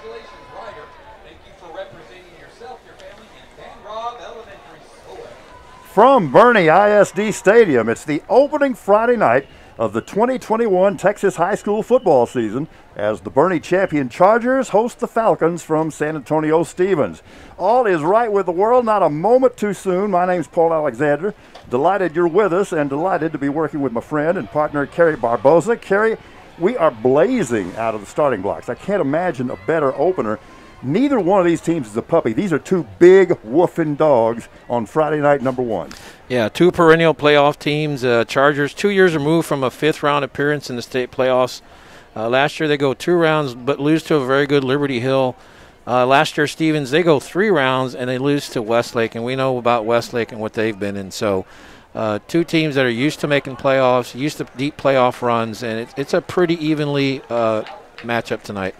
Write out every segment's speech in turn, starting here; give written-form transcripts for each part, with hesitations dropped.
Congratulations, Ryder. Thank you for representing yourself, your family, and Dan Robb Elementary School. From Boerne ISD Stadium, it's the opening Friday night of the 2021 Texas high school football season as the Boerne champion Chargers host the Falcons from San Antonio Stevens. All is right with the world, not a moment too soon. My name's Paul Alexander. Delighted you're with us and delighted to be working with my friend and partner, Kerry Barboza. Kerry, we are blazing out of the starting blocks. I can't imagine a better opener. Neither one of these teams is a puppy. These are two big woofing dogs on Friday night number one. Yeah, two perennial playoff teams. Chargers 2 years removed from a fifth-round appearance in the state playoffs. Last year they go 2 rounds but lose to a very good Liberty Hill. Last year Stevens, they go 3 rounds and they lose to Westlake, and we know about Westlake and what they've been in. So two teams that are used to making playoffs, used to deep playoff runs, and it's a pretty evenly matchup tonight.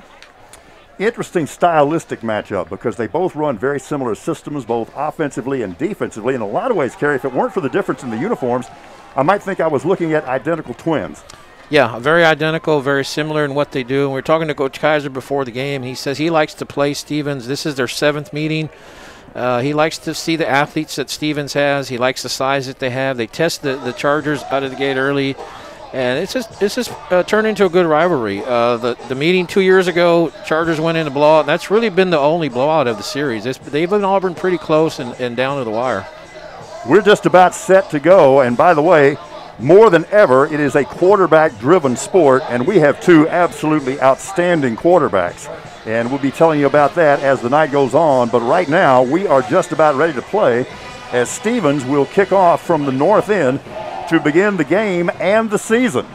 Interesting stylistic matchup because they both run very similar systems, both offensively and defensively. In a lot of ways, Kerry, if it weren't for the difference in the uniforms, I might think I was looking at identical twins. Yeah, very identical, very similar in what they do. And we were talking to Coach Kaiser before the game. He says he likes to play Stevens. This is their 7th meeting. He likes to see the athletes that Stevens has. He likes the size that they have. They test the Chargers out of the gate early. And it's just turned into a good rivalry. The meeting 2 years ago, Chargers went in a blowout. And that's really been the only blowout of the series. They've been Auburn pretty close and down to the wire. We're just about set to go. And by the way, more than ever, it is a quarterback-driven sport, and we have 2 absolutely outstanding quarterbacks. And we'll be telling you about that as the night goes on. But right now, we are just about ready to play as Stevens will kick off from the north end to begin the game and the season.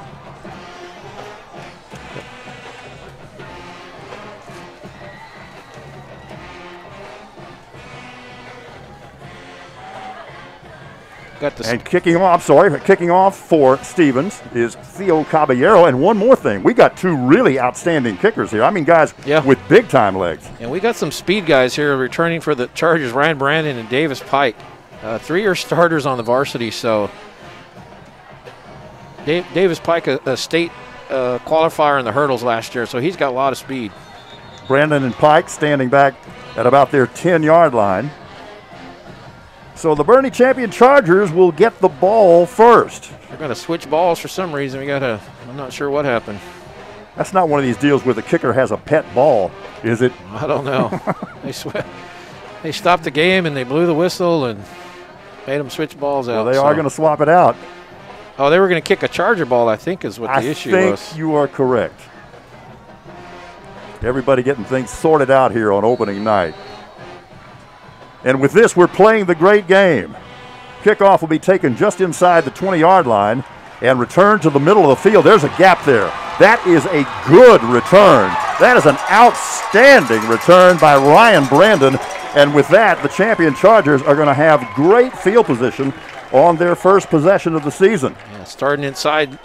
And kicking off for Stevens is Theo Caballero. And one more thing, we got 2 really outstanding kickers here. I mean, guys with big-time legs. And we got some speed guys here returning for the Chargers, Ryan Brandon and Davis Pike. 3-year starters on the varsity, so Davis Pike, a state qualifier in the hurdles last year, so he's got a lot of speed. Brandon and Pike standing back at about their 10-yard line. So the Boerne champion Chargers will get the ball first. They're going to switch balls for some reason. I'm not sure what happened. That's not one of these deals where the kicker has a pet ball, is it? I don't know. They stopped the game and they blew the whistle and made them switch balls out. Well, they are going to swap it out. Oh, they were going to kick a Charger ball, I think, is what the issue was. I think you are correct. Everybody getting things sorted out here on opening night. And with this, we're playing the great game. Kickoff will be taken just inside the 20-yard line and returned to the middle of the field. There's a gap there. That is a good return. That is an outstanding return by Ryan Brandon. And with that, the champion Chargers are going to have great field position on their first possession of the season. Yeah, starting inside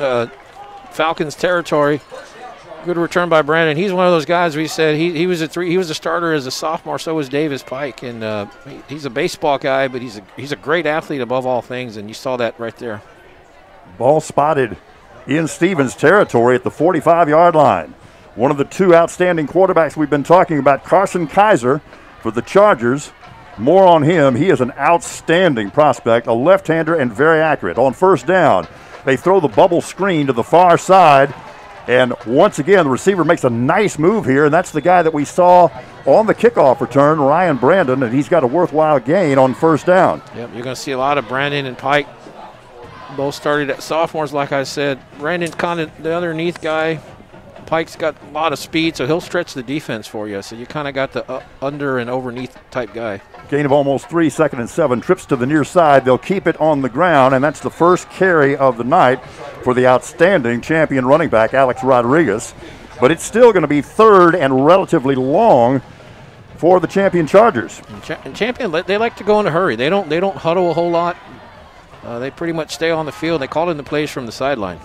Falcons territory. Good return by Brandon. He's one of those guys we said he was a starter as a sophomore. So was Davis Pike, and he's a baseball guy, but he's a great athlete above all things, and you saw that right there. Ball spotted in Stevens territory at the 45-yard line. One of the 2 outstanding quarterbacks we've been talking about, Carson Kaiser for the Chargers. More on him. He is an outstanding prospect, a left-hander and very accurate. On first down, they throw the bubble screen to the far side. And once again, the receiver makes a nice move here, and that's the guy that we saw on the kickoff return, Ryan Brandon, and he's got a worthwhile gain on first down. Yep, you're going to see a lot of Brandon and Pike. Both started at sophomores, like I said. Brandon's kind of the underneath guy. Pike's got a lot of speed, so he'll stretch the defense for you. So you kind of got the under and overneath type guy. Gain of almost 3, 2nd and 7, trips to the near side. They'll keep it on the ground, and that's the first carry of the night for the outstanding champion running back, Alex Rodriguez. But it's still going to be 3rd and relatively long for the champion Chargers. And champion, they like to go in a hurry. They don't huddle a whole lot. They pretty much stay on the field. They call in the plays from the sideline.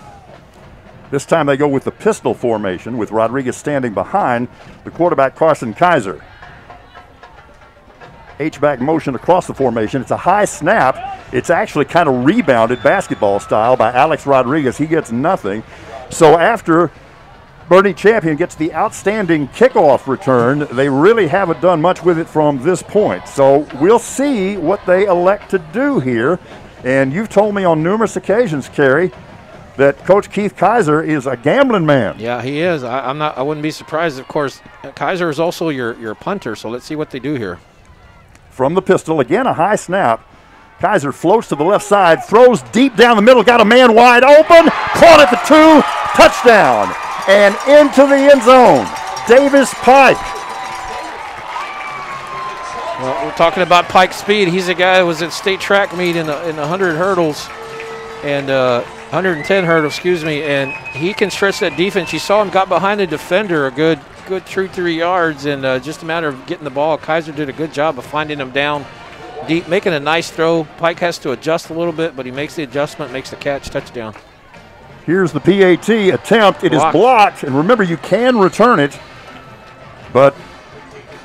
This time they go with the pistol formation with Rodriguez standing behind the quarterback Carson Kaiser. H-back motion across the formation. It's a high snap. It's actually kind of rebounded basketball style by Alex Rodriguez. He gets nothing. So after Bernie Champion gets the outstanding kickoff return. They really haven't done much with it from this point. So we'll see what they elect to do here. And you've told me on numerous occasions, Kerry, that Coach Keith Kaiser is a gambling man. Yeah, he is. I wouldn't be surprised. Of course, Kaiser is also your punter, so let's see what they do here. From the pistol, again a high snap. Kaiser floats to the left side, throws deep down the middle, got a man wide open, caught at the 2, touchdown, and into the end zone. Davis Pike. Well, we're talking about Pike's speed. He's a guy who was at state track meet in the 100 hurdles and 110 hurdles, excuse me, and he can stretch that defense. You saw him got behind the defender a good 2-3 yards, and just a matter of getting the ball. Kaiser did a good job of finding him down deep, making a nice throw. Pike has to adjust a little bit, but he makes the adjustment, makes the catch, touchdown. Here's the PAT attempt. It is blocked, and remember, you can return it, but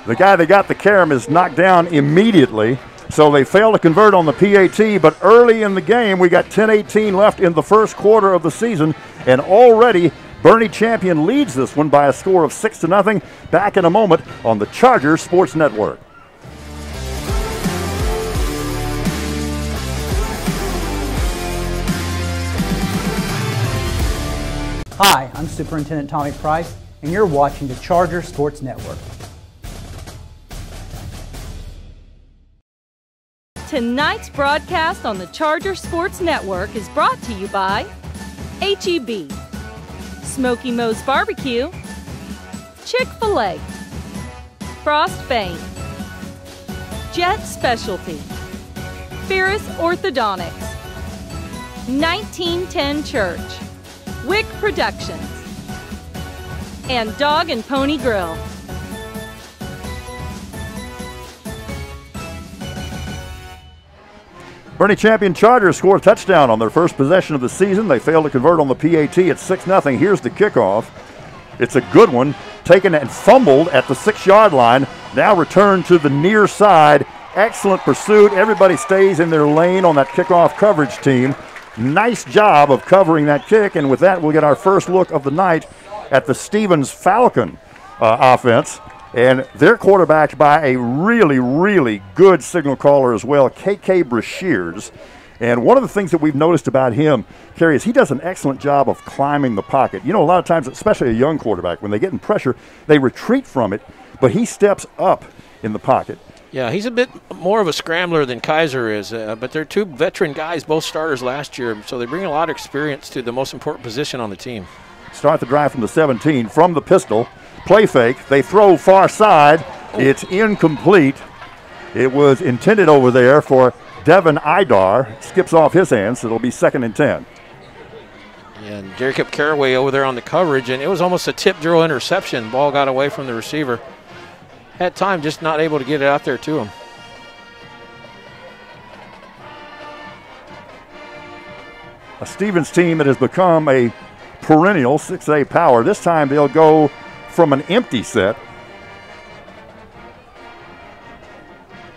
the guy that got the carom is knocked down immediately, so they fail to convert on the PAT. But early in the game, we got 10:18 left in the first quarter of the season, and already Bernie Champion leads this one by a score of 6-0. Back in a moment on the Chargers Sports Network. Hi, I'm Superintendent Tommy Price, and you're watching the Charger Sports Network. Tonight's broadcast on the Charger Sports Network is brought to you by H-E-B, Smoky Moe's Barbecue, Chick-fil-A, Frost Bank, Jet Specialty, Ferris Orthodontics, 1910 Church, Wick Productions, and Dog and Pony Grill. Bernie Champion Chargers score a touchdown on their first possession of the season. They fail to convert on the PAT at 6-0. Here's the kickoff. It's a good one, taken and fumbled at the 6-yard line. Now returned to the near side. Excellent pursuit. Everybody stays in their lane on that kickoff coverage team. Nice job of covering that kick, and with that, we'll get our first look of the night at the Stevens Falcon offense. And they're quarterbacked by a really, really good signal caller as well, KK Brashears. And one of the things that we've noticed about him, Kerry, is he does an excellent job of climbing the pocket. You know, a lot of times, especially a young quarterback, when they get in pressure, they retreat from it, but he steps up in the pocket. Yeah, he's a bit more of a scrambler than Kaiser is, but they're two veteran guys, both starters last year, so they bring a lot of experience to the most important position on the team. Start the drive from the 17, from the pistol. Play fake. They throw far side. It's incomplete. It was intended over there for Devin Idar. Skips off his hands, so it'll be 2nd and 10. And Jacob Caraway over there on the coverage, and it was almost a tip drill interception. Ball got away from the receiver. Had time, just not able to get it out there to him. A Stevens team that has become a perennial 6A power. This time they'll go from an empty set.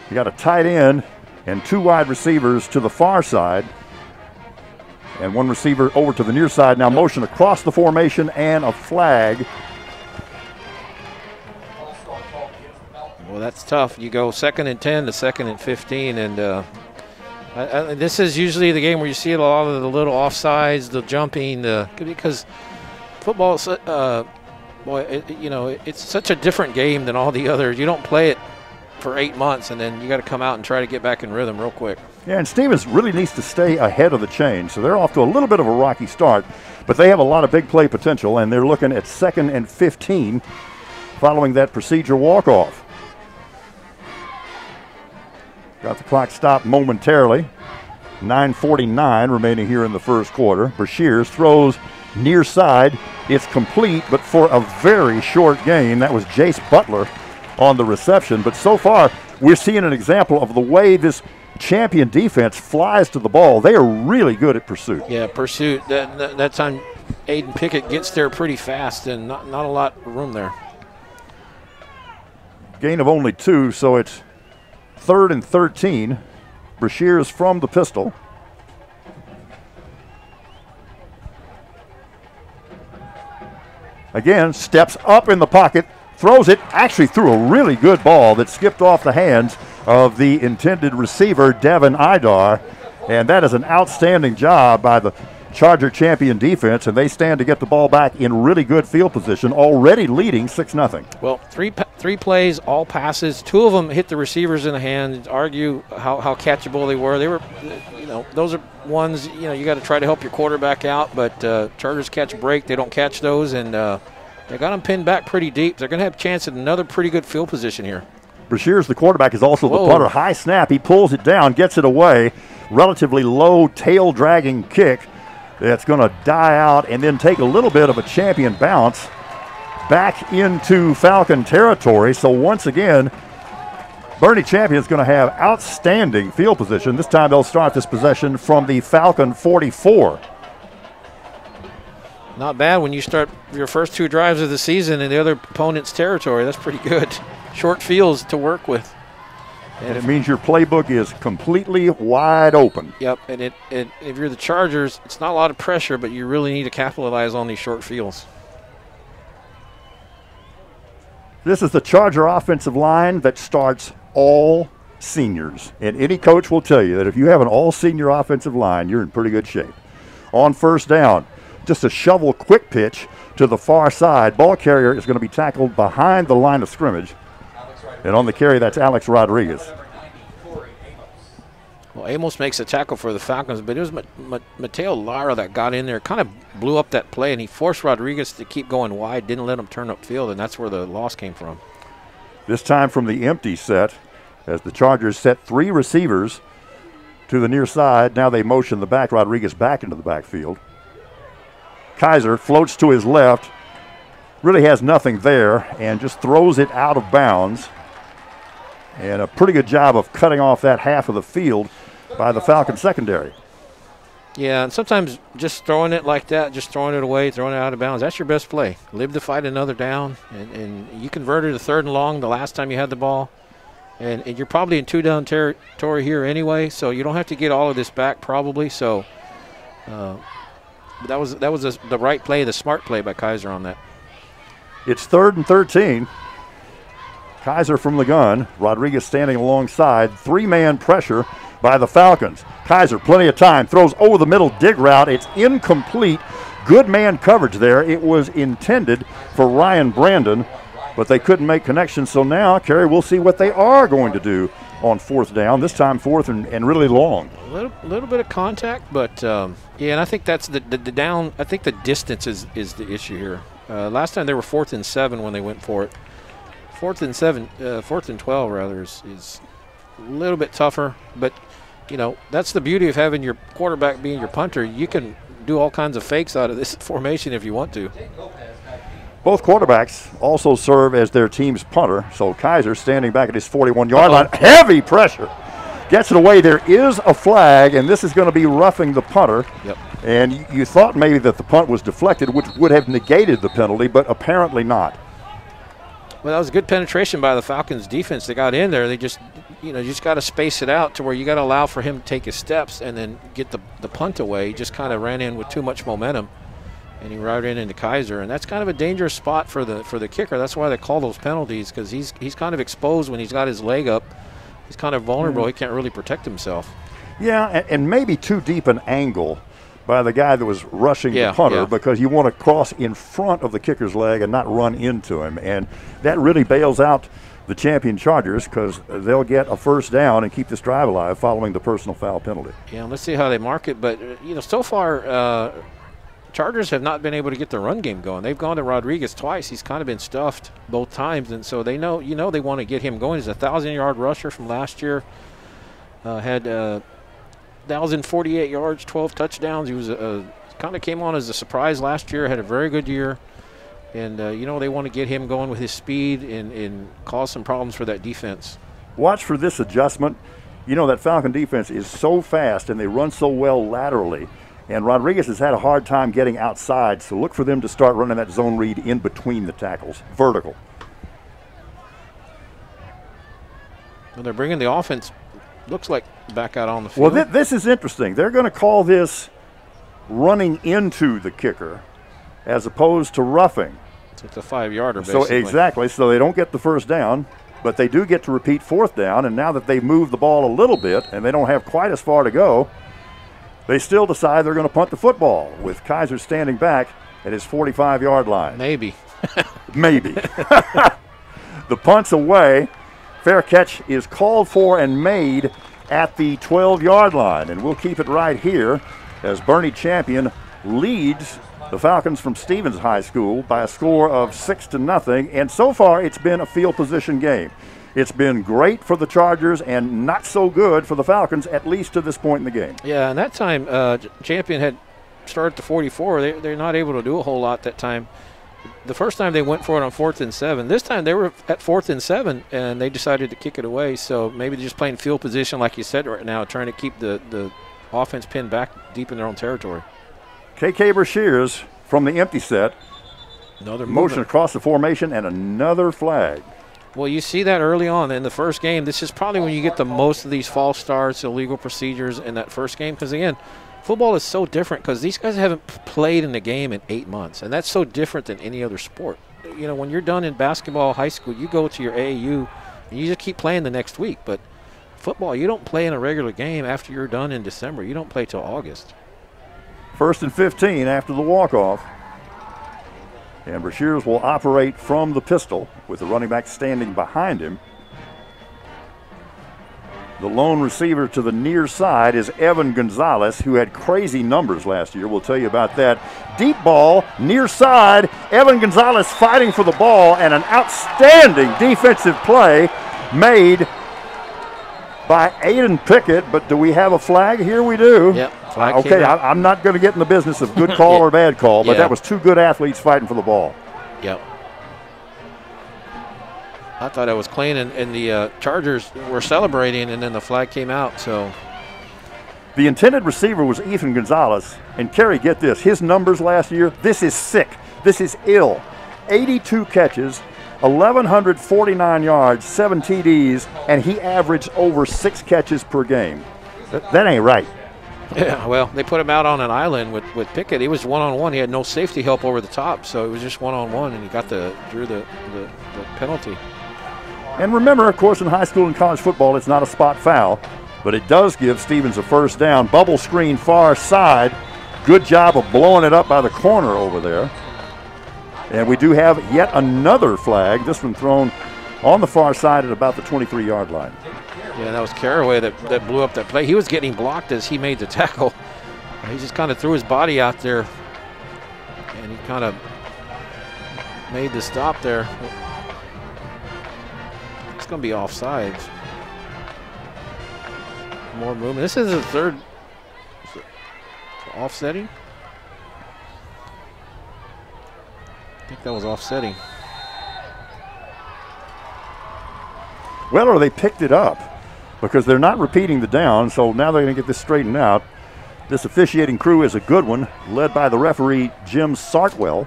You got a tight end and 2 wide receivers to the far side. And 1 receiver over to the near side. Now motion across the formation and a flag. Well, that's tough. You go 2nd and 10 to 2nd and 15, and this is usually the game where you see a lot of the little offsides, the jumping, because football, it's such a different game than all the others. You don't play it for 8 months, and then you got to come out and try to get back in rhythm real quick. Yeah, and Stevens really needs to stay ahead of the chain, so they're off to a little bit of a rocky start, but they have a lot of big play potential, and they're looking at 2nd and 15 following that procedure walk-off. Got the clock stopped momentarily. 9:49 remaining here in the first quarter. Brashears throws near side. It's complete, but for a very short gain. That was Jace Butler on the reception. But so far, we're seeing an example of the way this Champion defense flies to the ball. They are really good at pursuit. Yeah, pursuit. That time, Aiden Pickett gets there pretty fast, and not a lot of room there. Gain of only 2, so it's 3rd and 13. Brashears from the pistol. Again, steps up in the pocket, throws it, actually threw a really good ball that skipped off the hands of the intended receiver, Devin Idar. And that is an outstanding job by the Charger champion defense, and they stand to get the ball back in really good field position, already leading 6-0. Well, three plays, all passes. 2 of them hit the receivers in the hand. Argue how catchable they were. They were, those are ones, you got to try to help your quarterback out, but Chargers catch a break. They don't catch those, and they got them pinned back pretty deep. They're going to have a chance at another pretty good field position here. Brashears, the quarterback, is also the punter. High snap. He pulls it down, gets it away. Relatively low tail-dragging kick. That's going to die out and then take a little bit of a champion bounce back into Falcon territory. So once again, Boerne Champion is going to have outstanding field position. This time they'll start this possession from the Falcon 44. Not bad when you start your first 2 drives of the season in the other opponent's territory. That's pretty good. Short fields to work with. And it means your playbook is completely wide open. Yep, and if you're the Chargers, it's not a lot of pressure, but you really need to capitalize on these short fields. This is the Charger offensive line that starts all seniors. And any coach will tell you that if you have an all-senior offensive line, you're in pretty good shape. On first down, just a shovel quick pitch to the far side. Ball carrier is going to be tackled behind the line of scrimmage. And on the carry, that's Alex Rodriguez. Well, Amos makes a tackle for the Falcons, but it was Mateo Lara that got in there, kind of blew up that play, and he forced Rodriguez to keep going wide, didn't let him turn upfield, and that's where the loss came from. This time from the empty set, as the Chargers set 3 receivers to the near side. Now they motion the back, Rodriguez back into the backfield. Kaiser floats to his left, really has nothing there, and just throws it out of bounds. And a pretty good job of cutting off that half of the field by the Falcon secondary. Yeah, and sometimes just throwing it like that, just throwing it away, throwing it out of bounds, that's your best play. Live to fight another down, and you converted a 3rd and long the last time you had the ball. And you're probably in 2-down territory here anyway, so you don't have to get all of this back probably. So that was the right play, the smart play by Kaiser on that. It's 3rd and 13. Kaiser from the gun. Rodriguez standing alongside. 3-man pressure by the Falcons. Kaiser, plenty of time, throws over the middle dig route. It's incomplete. Good man coverage there. It was intended for Ryan Brandon, but they couldn't make connections. So now, Kerry, we'll see what they are going to do on 4th down. This time 4th and really long. A little bit of contact, but yeah, and I think that's the down. I think the distance is the issue here. Last time they were 4th and 7 when they went for it. 4th and 12 rather is a little bit tougher, but that's the beauty of having your quarterback being your punter. You can do all kinds of fakes out of this formation if you want to. Both quarterbacks also serve as their team's punter. So Kaiser standing back at his 41-yard line, heavy pressure, gets it away. There is a flag, and this is going to be roughing the punter. Yep. And you thought maybe that the punt was deflected, which would have negated the penalty, but apparently not. Well, that was good penetration by the Falcons defense. They got in there. They just, you just got to space it out to where you got to allow for him to take his steps and then get the punt away. He just kind of ran in with too much momentum, and he routed into Kaiser. And that's kind of a dangerous spot for the kicker. That's why they call those penalties, because he's kind of exposed when he's got his leg up. He's kind of vulnerable. He can't really protect himself. Yeah, and maybe too deep an angle by the guy that was rushing the punter, because you want to cross in front of the kicker's leg and not run into him. And that really bails out the champion Chargers, because they'll get a 1st down and keep this drive alive following the personal foul penalty. Yeah, let's see how they mark it. But, so far Chargers have not been able to get the run game going. They've gone to Rodriguez twice. He's kind of been stuffed both times, and so they know, they want to get him going. He's a 1,000-yard rusher from last year. Had 1,048 yards, 12 touchdowns. He was kind of came on as a surprise last year, had a very good year. And, they want to get him going with his speed and cause some problems for that defense. Watch for this adjustment. That Falcon defense is so fast and they run so well laterally. And Rodriguez has had a hard time getting outside, so look for them to start running that zone read in between the tackles, vertical. Well, they're bringing the offense, looks like, back out on the field. Well, this is interesting. They're going to call this running into the kicker as opposed to roughing. So it's a 5-yarder, So basically. exactly. So they don't get the first down, but they do get to repeat fourth down. And now that they've moved the ball a little bit and they don't have quite as far to go, they still decide they're going to punt the football with Kaiser standing back at his 45-yard line. Maybe. Maybe. The punt's away. Fair catch is called for and made at the 12-yard line. And we'll keep it right here as Bernie Champion leads the Falcons from Stevens High School by a score of 6-0. And so far, it's been a field position game. It's been great for the Chargers and not so good for the Falcons, at least to this point in the game. Yeah, and that time, Champion had started at the 44. They're not able to do a whole lot that time. The first time they went for it on 4th and 7. This time they were at 4th and 7, and they decided to kick it away. So maybe they're just playing field position, like you said right now, trying to keep the offense pinned back deep in their own territory. KK Brashears from the empty set. Another motion movement across the formation and another flag. Well, you see that early on in the first game. This is probably when you get the most of these false starts, illegal procedures in that first game. Because, again, football is so different because these guys haven't played in the game in 8 months. And that's so different than any other sport. You know, when you're done in basketball, high school, you go to your AAU and you just keep playing the next week. But football, you don't play in a regular game after you're done in December. You don't play till August. 1st and 15 after the walk-off. And Brashears will operate from the pistol with the running back standing behind him. The lone receiver to the near side is Evan Gonzalez, who had crazy numbers last year. We'll tell you about that. Deep ball, near side. Evan Gonzalez fighting for the ball, and an outstanding defensive play made by Aiden Pickett. But do we have a flag? Here we do. Yep. Okay, I'm not going to get in the business of good call or bad call, but that was two good athletes fighting for the ball. Yep. I thought it was clean, and the Chargers were celebrating, and then the flag came out. So the intended receiver was Ethan Gonzalez, and Kerry, get this, his numbers last year, this is sick. This is ill. 82 catches, 1,149 yards, 7 TDs, and he averaged over 6 catches per game. That ain't right. Yeah, well, they put him out on an island with Pickett. He was one-on-one. He had no safety help over the top, so it was just one-on-one, and he got drew the penalty. And remember, of course, in high school and college football, it's not a spot foul, but it does give Stevens a first down. Bubble screen far side. Good job of blowing it up by the corner over there. And we do have yet another flag, this one thrown on the far side at about the 23-yard line. Yeah, that was Caraway that blew up that play. He was getting blocked as he made the tackle. He just kind of threw his body out there, and he kind of made the stop there. It's going to be offsides. More movement. This is the third offsetting. I think that was offsetting. Well, or they picked it up because they're not repeating the down, so now they're going to get this straightened out. This officiating crew is a good one, led by the referee, Jim Sartwell.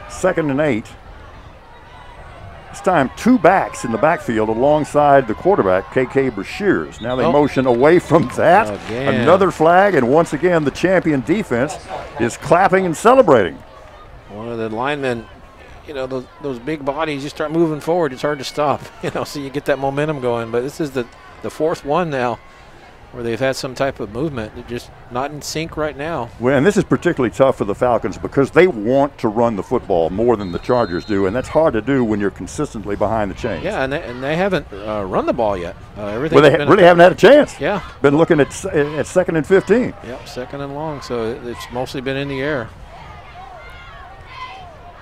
2nd and 8. This time, 2 backs in the backfield alongside the quarterback, KK Brashears. Now they motion away from that. Again. Another flag, and once again, the champion defense is clapping and celebrating. One of the linemen, you know, those big bodies, you start moving forward, it's hard to stop, you know, so you get that momentum going. But this is the 4th one now where they've had some type of movement. They're just not in sync right now. Well, and this is particularly tough for the Falcons because they want to run the football more than the Chargers do, and that's hard to do when you're consistently behind the chains. Yeah, and they haven't run the ball yet. Well, they really haven't had a chance. Yeah. Been looking at 2nd and 15. Yep, 2nd and long, so it's mostly been in the air.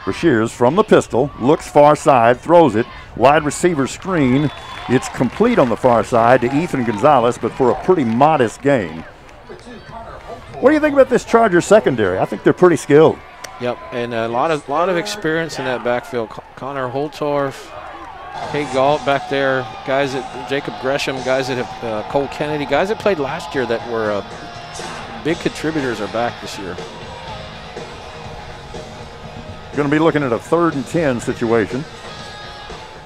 Brashears from the pistol, looks far side, throws it, wide receiver screen. It's complete on the far side to Ethan Gonzalez, but for a pretty modest gain. What do you think about this Charger secondary? I think they're pretty skilled. Yep, and a lot of experience in that backfield. Connor Holtorf, Kay Galt back there, guys that Jacob Gresham, guys that have Cole Kennedy, guys that played last year that were big contributors are back this year. Going to be looking at a 3rd and 10 situation.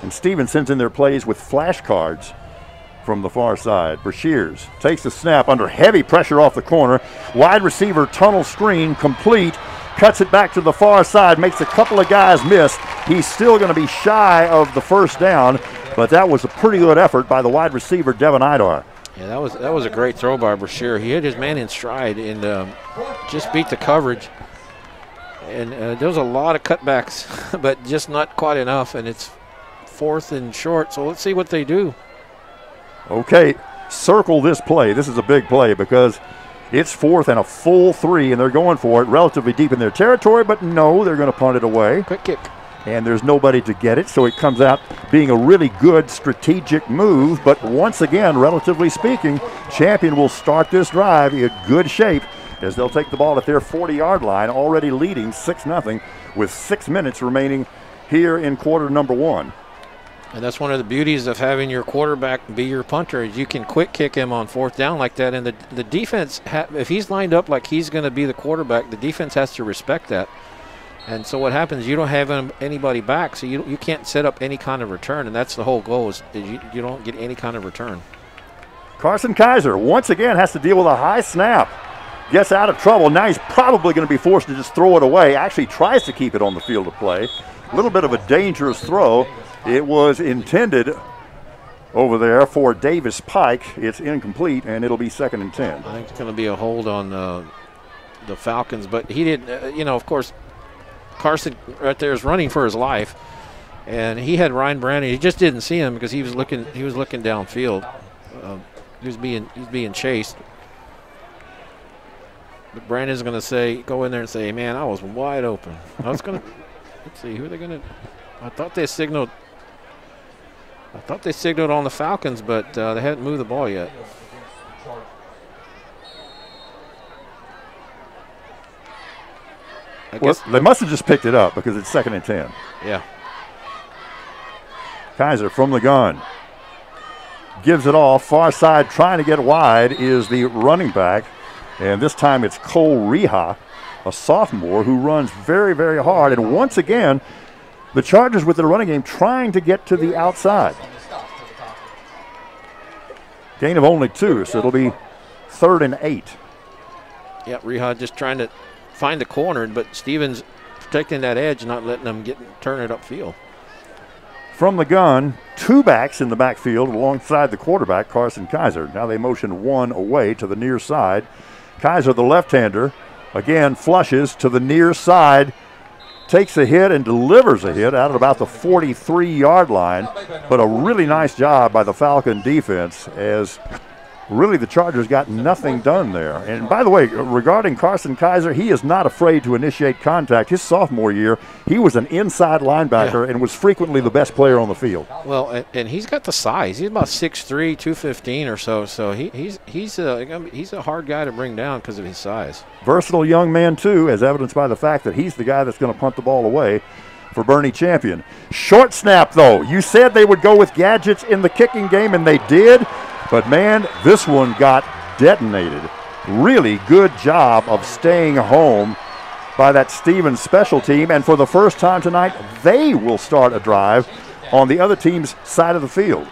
And Stevens sends in their plays with flashcards from the far side. Brashears takes the snap under heavy pressure off the corner. Wide receiver tunnel screen complete cuts it back to the far side, makes a couple of guys miss. He's still going to be shy of the first down, but that was a pretty good effort by the wide receiver, Devin Idar. Yeah, that was a great throw by Brashear. He had his man in stride and just beat the coverage. And there was a lot of cutbacks, but just not quite enough, and it's 4th and short, so let's see what they do. Okay, circle this play. This is a big play because it's 4th and a full 3, and they're going for it relatively deep in their territory, but no, they're going to punt it away. Quick kick. And there's nobody to get it, so it comes out being a really good strategic move. But once again, relatively speaking, Champion will start this drive in good shape as they'll take the ball at their 40-yard line, already leading 6-0 with 6 minutes remaining here in quarter number 1. And that's one of the beauties of having your quarterback be your punter, is you can quick kick him on 4th down like that. And the defense, if he's lined up like he's going to be the quarterback, the defense has to respect that. And so what happens, you don't have anybody back, so you can't set up any kind of return, and that's the whole goal is you don't get any kind of return. Carson Kaiser once again has to deal with a high snap. Gets out of trouble. Now he's probably going to be forced to just throw it away. Actually tries to keep it on the field of play. A little bit of a dangerous throw. It was intended over there for Davis Pike. It's incomplete, and it'll be 2nd and 10. I think it's going to be a hold on the Falcons, but he didn't, of course, Carson right there is running for his life, and he had Ryan Brandon. He just didn't see him because he was looking downfield. He was being chased. But Brandon's going to go in there and say, "Man, I was wide open." I was going to let's see who are they going to. I thought they signaled on the Falcons, but they hadn't moved the ball yet. Well, they must have just picked it up because it's 2nd and 10. Yeah. Kaiser from the gun. Gives it off. Far side trying to get wide is the running back. And this time it's Cole Reha, a sophomore who runs very, very hard. And once again, the Chargers with their running game trying to get to the outside. Gain of only 2, so it'll be 3rd and 8. Yeah, Reha just trying to find the corner, but Stevens protecting that edge, not letting them turn it upfield. From the gun, 2 backs in the backfield alongside the quarterback, Carson Kaiser. Now they motion 1 away to the near side. Kaiser, the left-hander, again flushes to the near side, takes a hit and delivers a hit out at about the 43-yard line. But a really nice job by the Falcon defense as really the Chargers got nothing done there. And by the way, regarding Carson Kaiser, he is not afraid to initiate contact. His sophomore year, he was an inside linebacker and was frequently the best player on the field. Well, and he's got the size. He's about 6'3", 215 or so. So he's a hard guy to bring down because of his size. Versatile young man too, as evidenced by the fact that he's the guy that's going to punt the ball away for Bernie Champion. Short snap though. You said they would go with gadgets in the kicking game, and they did. But, man, this one got detonated. Really good job of staying home by that Stevens special team. And for the first time tonight, they will start a drive on the other team's side of the field.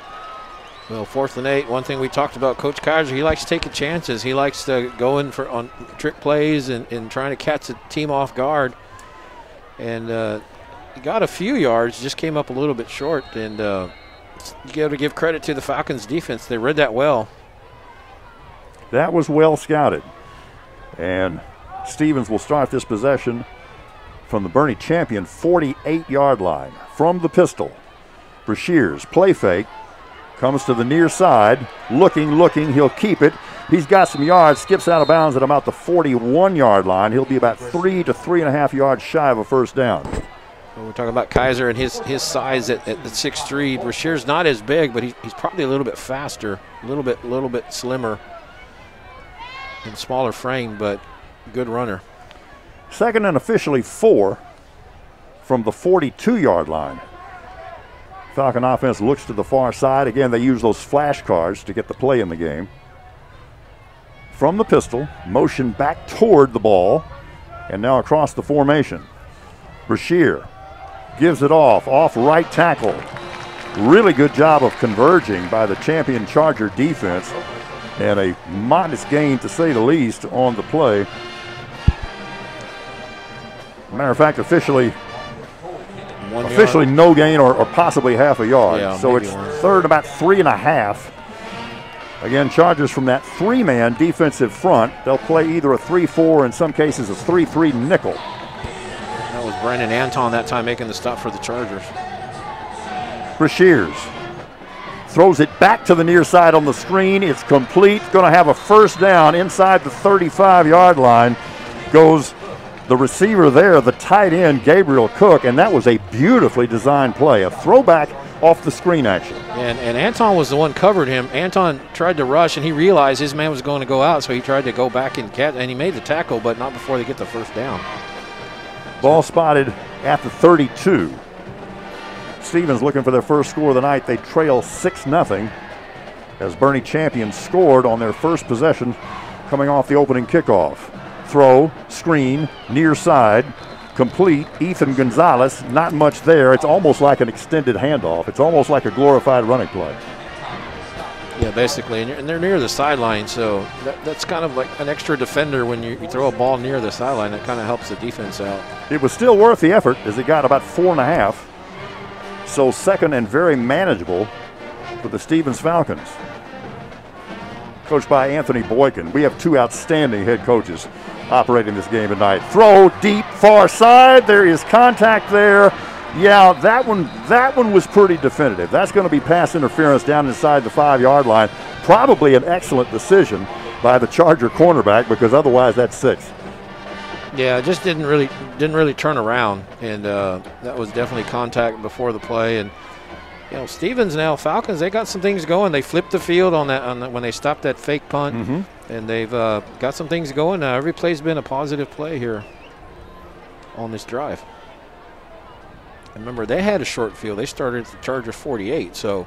Well, 4th and 8, one thing we talked about, Coach Kaiser, he likes taking chances. He likes to go in on trick plays and trying to catch the team off guard. And he got a few yards, just came up a little bit short. And you got to give credit to the Falcons defense. They read that well. That was well scouted. And Stevens will start this possession from the Bernie Champion 48-yard line. From the pistol, Brashear's play fake. Comes to the near side. Looking. He'll keep it. He's got some yards. Skips out of bounds at about the 41-yard line. He'll be about 3 to 3.5 yards shy of a first down. Well, we're talking about Kaiser and his size at 6'3". Brashear's not as big, but he's probably a little bit faster, a little bit slimmer and smaller frame, but good runner. 2nd and officially 4 from the 42-yard line. Falcon offense looks to the far side. Again, they use those flashcards to get the play in the game. From the pistol, motion back toward the ball, and now across the formation. Brashear gives it off right tackle. Really good job of converging by the Champion Charger defense, and a modest gain, to say the least, on the play. Matter of fact, officially 1 yard. no gain or possibly half a yard. Yeah, so it's third about 3.5. Again, Chargers from that 3-man defensive front. They'll play either a 3-4, in some cases a 3-3 nickel. That was Brandon Anton that time making the stop for the Chargers. Brashears throws it back to the near side on the screen. It's complete. Going to have a first down inside the 35-yard line. Goes the receiver there, the tight end, Gabriel Cook, and that was a beautifully designed play. A throwback off the screen action. And Anton was the one covered him. Anton tried to rush, and he realized his man was going to go out, so he tried to go back and catch, and he made the tackle, but not before they get the first down. Ball spotted at the 32. Stevens looking for their first score of the night. They trail 6-0 as Bernie Champion scored on their first possession coming off the opening kickoff. Throw, screen, near side, complete. Ethan Gonzalez, not much there. It's almost like an extended handoff. It's almost like a glorified running play. Yeah, basically, and they're near the sideline, so that's kind of like an extra defender when you throw a ball near the sideline. That kind of helps the defense out. It was still worth the effort as it got about 4.5. So second and very manageable for the Stevens Falcons. Coached by Anthony Boykin. We have two outstanding head coaches operating this game tonight. Throw deep far side. There is contact there. Yeah, that one was pretty definitive. That's going to be pass interference down inside the 5-yard line. Probably an excellent decision by the Charger cornerback, because otherwise that's 6. Yeah, it just didn't really turn around, and that was definitely contact before the play. And you know, Stevens now, Falcons, they got some things going. They flipped the field on that when they stopped that fake punt, and they've got some things going. Every play's been a positive play here on this drive. And remember, they had a short field. They started at the Chargers 48, so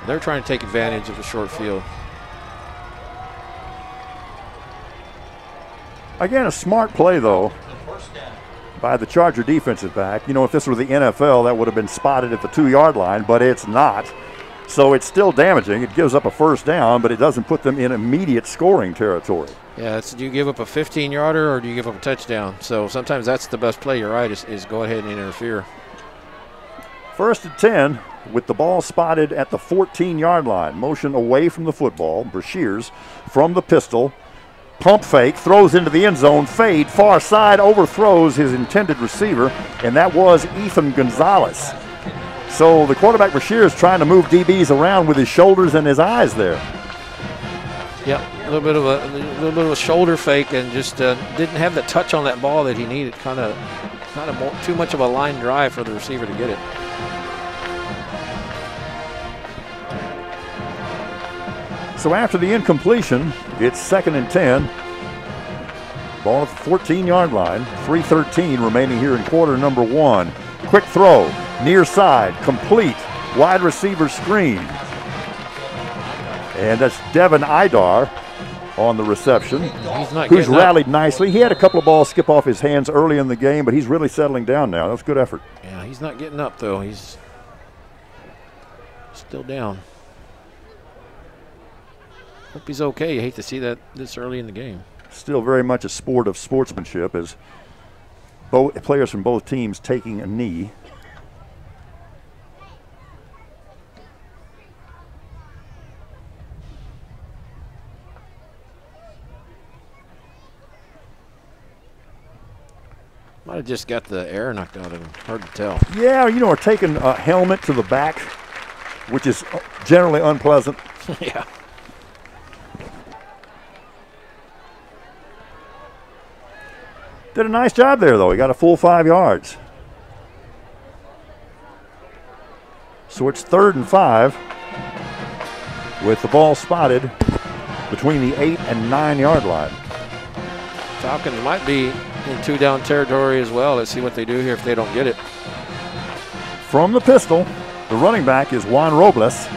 they're trying to take advantage of the short field. Again, a smart play, though, by the Charger defensive back. You know, if this were the NFL, that would have been spotted at the 2-yard line, but it's not. So it's still damaging. It gives up a first down, but it doesn't put them in immediate scoring territory. Yeah, do you give up a 15-yarder or do you give up a touchdown? So sometimes that's the best play, you're right, is go ahead and interfere. First and 10 with the ball spotted at the 14-yard line. Motion away from the football. Brashears from the pistol. Pump fake, throws into the end zone, fade, far side, overthrows his intended receiver, and that was Ethan Gonzalez. So the quarterback Brashears trying to move DBs around with his shoulders and his eyes there. Yep, a little bit of a shoulder fake, and just didn't have the touch on that ball that he needed. Kind of too much of a line drive for the receiver to get it. So after the incompletion, it's 2nd and 10. Ball at the 14-yard line. 3:13 remaining here in quarter number 1. Quick throw, near side, complete, wide receiver screen. And that's Devin Idar on the reception, who's rallied nicely. He had a couple of balls skip off his hands early in the game, but he's really settling down now. That's a good effort. Yeah, he's not getting up, though. He's still down. Hope he's okay. You hate to see that this early in the game. Still very much a sport of sportsmanship as players from both teams taking a knee. Might have just got the air knocked out of him. Hard to tell. Yeah, you know, or taking a helmet to the back, which is generally unpleasant. Yeah. Did a nice job there, though. He got a full 5 yards. So it's 3rd and 5 with the ball spotted between the 8 and 9-yard line. Falcons might be in 2-down territory as well. Let's see what they do here if they don't get it. From the pistol, the running back is Juan Robles.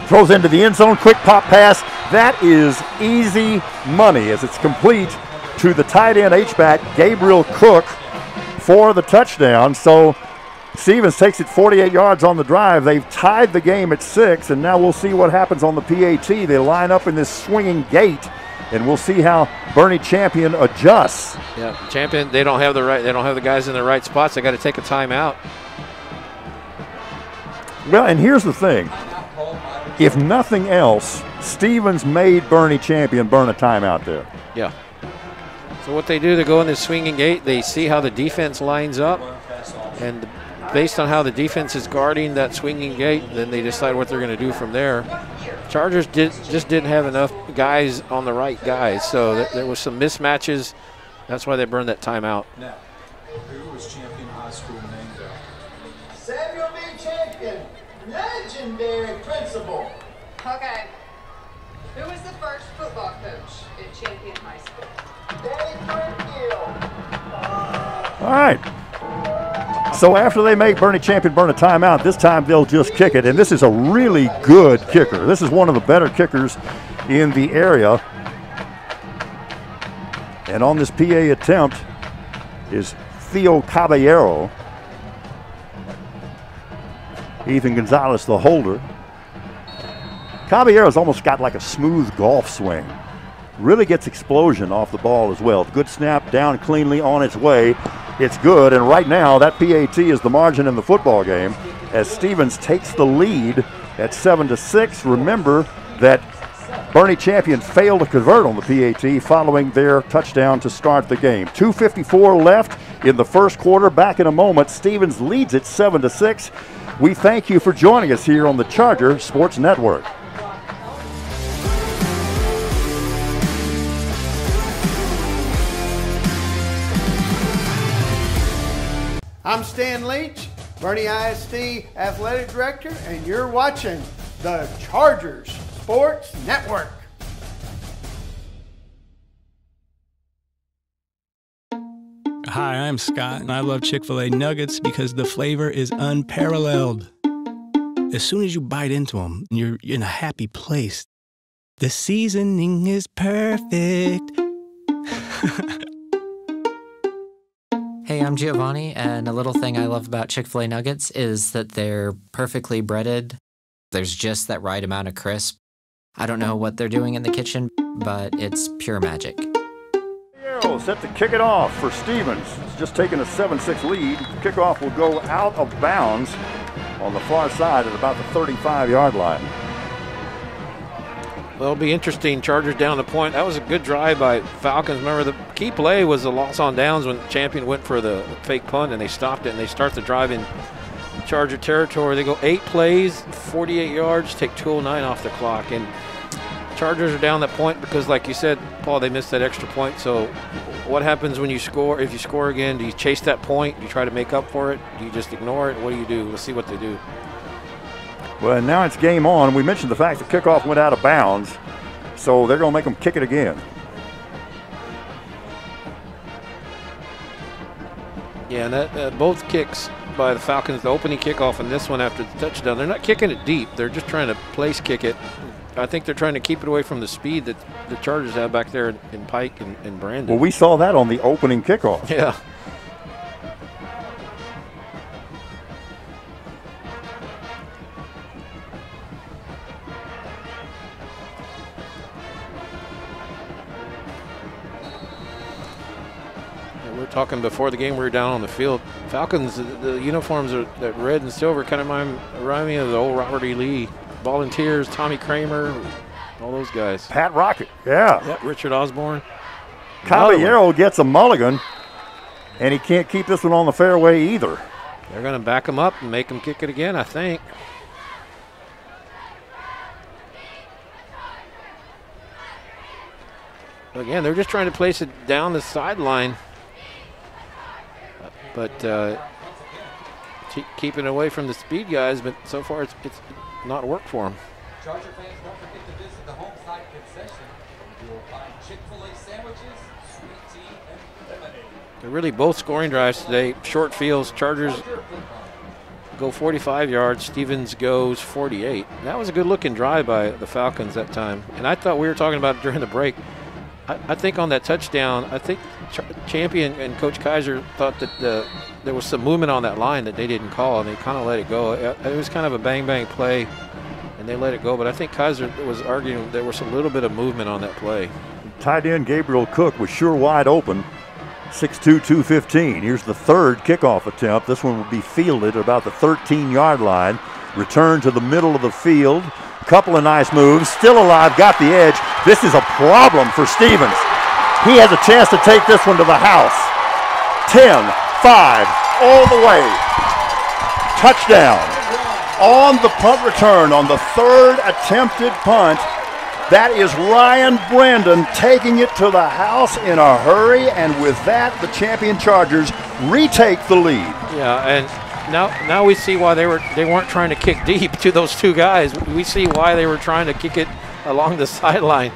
Throws into the end zone, quick pop pass. That is easy money as it's complete to the tight end H-back, Gabriel Cook, for the touchdown. So Stevens takes it 48 yards on the drive. They've tied the game at 6, and now we'll see what happens on the PAT. They line up in this swinging gate and we'll see how Bernie Champion adjusts. Yeah, Champion, they don't have the guys in the right spots. They got to take a timeout. Well, and here's the thing. If nothing else, Stevens made Bernie Champion burn a timeout there. Yeah. So what they do, they go in the swinging gate, they see how the defense lines up, and based on how the defense is guarding that swinging gate, then they decide what they're going to do from there. Chargers just didn't have enough guys on the right guys, so there was some mismatches. That's why they burned that timeout. Now, who was Champion High School named after? Samuel B. Champion, legendary principal. Okay. Who was the first football coach at Champion High School? All right. So after they make Bernie Champion burn a timeout, this time they'll just kick it. And this is a really good kicker. This is one of the better kickers in the area. And on this PA attempt is Theo Caballero. Ethan Gonzalez, the holder. Caballero's almost got like a smooth golf swing. Really gets explosion off the ball as well. Good snap, down cleanly on its way. It's good, and right now that PAT is the margin in the football game as Stevens takes the lead at 7-6. Remember that Bernie Champion failed to convert on the PAT following their touchdown to start the game. 2:54 left in the first quarter. Back in a moment. Stevens leads it 7-6. We thank you for joining us here on the Charger Sports Network. I'm Stan Leach, Bernie ISD Athletic Director, and you're watching the Chargers Sports Network. Hi, I'm Scott, and I love Chick-fil-A nuggets because the flavor is unparalleled. As soon as you bite into them, you're in a happy place. The seasoning is perfect. Hey, I'm Giovanni, and a little thing I love about Chick-fil-A nuggets is that they're perfectly breaded. There's just that right amount of crisp. I don't know what they're doing in the kitchen, but it's pure magic. Set to kick it off for Stevens. It's just taken a 7-6 lead. Kickoff will go out of bounds on the far side at about the 35-yard line. Well, it'll be interesting. Chargers down the point. That was a good drive by Falcons. Remember, the key play was the loss on downs when Champion went for the fake punt, and they stopped it, and they start the drive in Charger territory. They go 8 plays, 48 yards, take 2:09 off the clock. And Chargers are down that point because, like you said, Paul, they missed that extra point. So what happens when you score? If you score again, do you chase that point? Do you try to make up for it? Do you just ignore it? What do you do? We'll see what they do. Well, now it's game on. We mentioned the fact that kickoff went out of bounds, so they're going to make them kick it again. Yeah, and that both kicks by the Falcons, the opening kickoff and this one after the touchdown, they're not kicking it deep. They're just trying to place kick it. I think they're trying to keep it away from the speed that the Chargers have back there in Pike and Brandon. Well, we saw that on the opening kickoff. Yeah. We were talking before the game, we were down on the field. Falcons, the uniforms are that red and silver kind of remind me of the old Robert E. Lee Volunteers, Tommy Kramer, all those guys. Pat Rocket, yeah. Yep, Richard Osborne. Caballero gets a mulligan, and he can't keep this one on the fairway either. They're going to back him up and make him kick it again, I think. Again, they're just trying to place it down the sideline, but keeping away from the speed guys. But so far, it's not worked for them. Charger fans, don't forget to visit the home side concession. You will find Chick-fil-A sandwiches, sweet tea, and lemonade. They're really both scoring drives today. Short fields. Chargers go 45 yards. Stevens goes 48. That was a good-looking drive by the Falcons that time. And I thought we were talking about it during the break. I think on that touchdown, I think Champion and Coach Kaiser thought that there was some movement on that line that they didn't call, and they kind of let it go. It was kind of a bang-bang play, and they let it go. But I think Kaiser was arguing there was a little bit of movement on that play. Tight end Gabriel Cook was sure wide open. 6'2", 215. Here's the third kickoff attempt. This one will be fielded at about the 13-yard line. Return to the middle of the field. Couple of nice moves. Still alive, got the edge. This is a problem for Stevens. He has a chance to take this one to the house. 10, 5, all the way. Touchdown. On the punt return, on the third attempted punt, that is Ryan Brandon taking it to the house in a hurry, and with that, the champion Chargers retake the lead. Yeah, and now we see why they weren't trying to kick deep to those two guys. We see why they were trying to kick it along the sideline,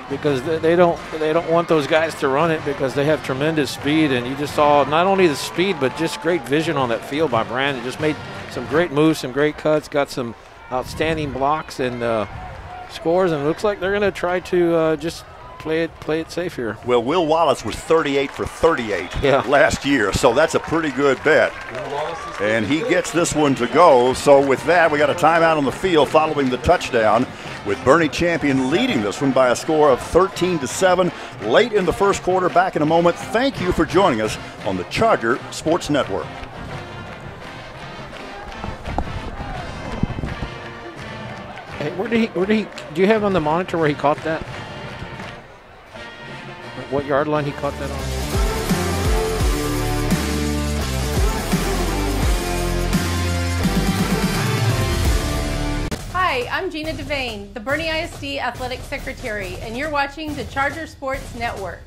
because they don't want those guys to run it, because they have tremendous speed, and you just saw not only the speed but just great vision on that field by Brandon. Just made some great moves, some great cuts, got some outstanding blocks and scores, and it looks like they're going to try to just play it safe here. Well, Will Wallace was 38 for 38 last year, so that's a pretty good bet. And he gets this one to go. So with that, we got a timeout on the field following the touchdown, with Bernie Champion leading this one by a score of 13-7 late in the first quarter. Back in a moment. Thank you for joining us on the Charger Sports Network. Hey, where did he? Do you have on the monitor where he caught that? What yard line he caught that on? Hi, I'm Gina Devane, the Bernie ISD Athletic Secretary, and you're watching the Charger Sports Network.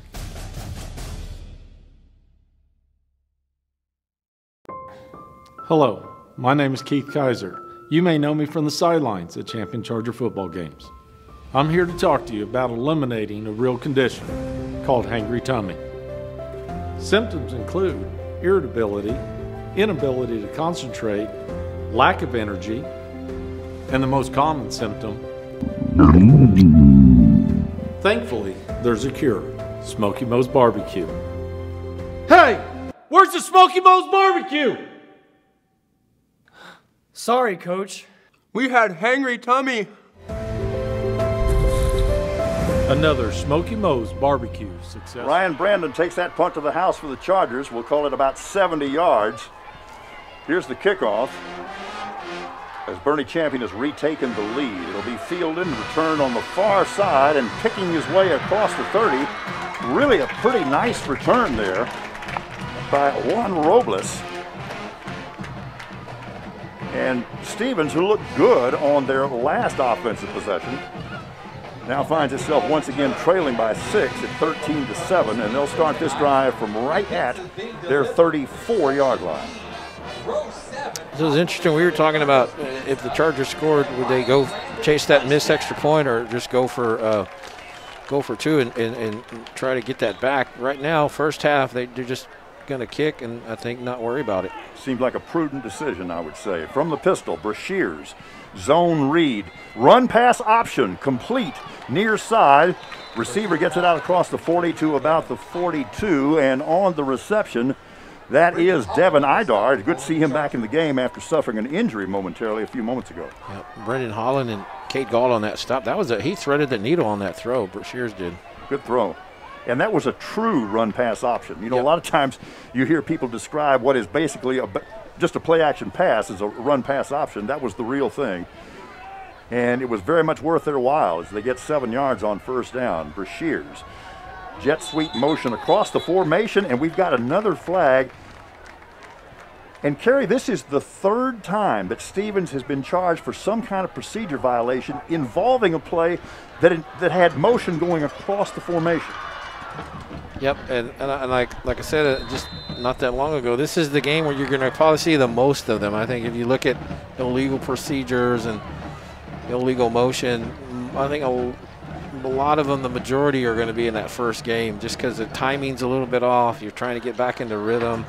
Hello, my name is Keith Kaiser. You may know me from the sidelines at Champion Charger football games. I'm here to talk to you about eliminating a real condition called hangry tummy. Symptoms include irritability, inability to concentrate, lack of energy, and the most common symptom, thankfully, there's a cure: Smoky Moe's Barbecue. Hey, where's the Smoky Moe's Barbecue? Sorry, Coach. We had hangry tummy. Another Smoky Moe's Barbecue success. Ryan Brandon takes that punt to the house for the Chargers. We'll call it about 70 yards. Here's the kickoff, as Bernie Champion has retaken the lead. It'll be fielded and returned on the far side, and picking his way across the 30. Really a pretty nice return there by Juan Robles. And Stevens, who looked good on their last offensive possession, now finds itself once again trailing by 6 at 13-7, and they'll start this drive from right at their 34-yard line. This was interesting. We were talking about if the Chargers scored, would they go chase that missed extra point or just go for two and try to get that back? Right now, first half, they're just going to kick and I think not worry about it. Seemed like a prudent decision, I would say. From the pistol, Brashears, zone read, run pass option, complete, near side. Receiver gets it out across the 40 to about the 42, and on the reception, that is Devin Idar. It's good to see him back in the game after suffering an injury momentarily a few moments ago. Yeah, Brendan Holland and Kate Gall on that stop. That was he threaded the needle on that throw. Brashears did. Good throw. And that was a true run-pass option. You know, a lot of times you hear people describe what is basically just a play-action pass as a run-pass option. That was the real thing. And it was very much worth their while as they get 7 yards on first down. Brashears, jet sweep motion across the formation, and we've got another flag. And, Kerry, this is the third time that Stevens has been charged for some kind of procedure violation involving a play that had motion going across the formation. Yep, and like I said just not that long ago, this is the game where you're going to probably see the most of them. I think if you look at illegal procedures and illegal motion, I think a lot of them, the majority, are going to be in that first game just because the timing's a little bit off. You're trying to get back into rhythm.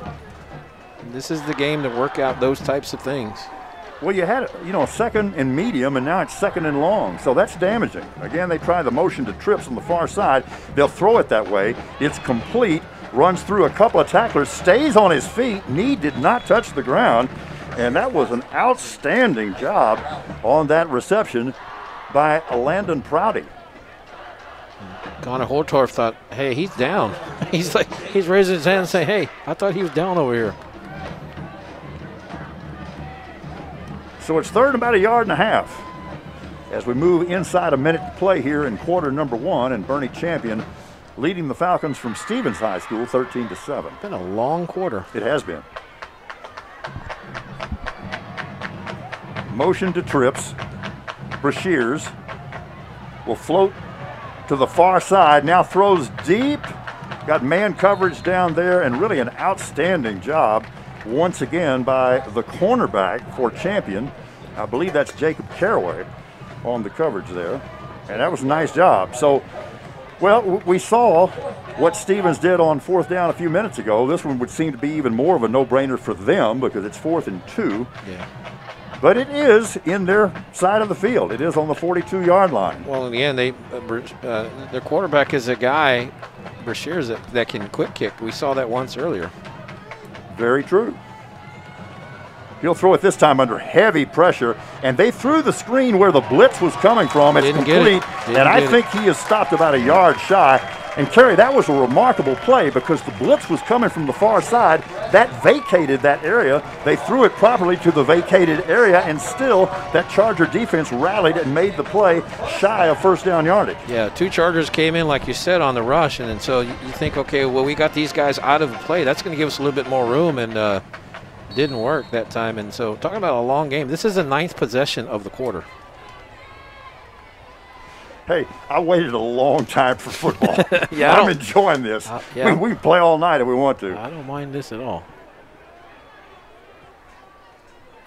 And this is the game to work out those types of things. Well, you had, a second and medium, and now it's second and long, so that's damaging. Again, they try the motion to trips on the far side. They'll throw it that way. It's complete, runs through a couple of tacklers, stays on his feet. Knee did not touch the ground, and that was an outstanding job on that reception by Landon Prouty. Connor Holtorf thought, hey, he's down. He's raising his hand and saying, hey, I thought he was down over here. So it's third and about 1.5 yards as we move inside a minute to play here in quarter number 1, and Bernie Champion leading the Falcons from Stevens High School 13-7. Been a long quarter. It has been. Motion to trips. Brashears will float to the far side, now throws deep. Got man coverage down there, and really an outstanding job once again by the cornerback for Champion. I believe that's Jacob Caraway on the coverage there, and that was a nice job. So, well, we saw what Stevens did on 4th down a few minutes ago. This one would seem to be even more of a no-brainer for them because it's 4th and 2. Yeah. But it is in their side of the field. It is on the 42-yard line. Well, in the end, their quarterback is a guy, Brashears, that can quick kick. We saw that once earlier. Very true. He'll throw it this time under heavy pressure, and they threw the screen where the blitz was coming from. It's complete, and I think he is stopped about 1 yard shy. And Kerry, that was a remarkable play because the blitz was coming from the far side. That vacated that area. They threw it properly to the vacated area, and still that Charger defense rallied and made the play shy of 1st down yardage. Yeah, 2 Chargers came in, like you said, on the rush, and so you think, okay, well, we got these guys out of the play. That's going to give us a little bit more room, and didn't work that time. And so talking about a long game, this is the 9th possession of the quarter. Hey, I waited a long time for football. Yeah, I'm enjoying this. Yeah. We can play all night if we want to. I don't mind this at all.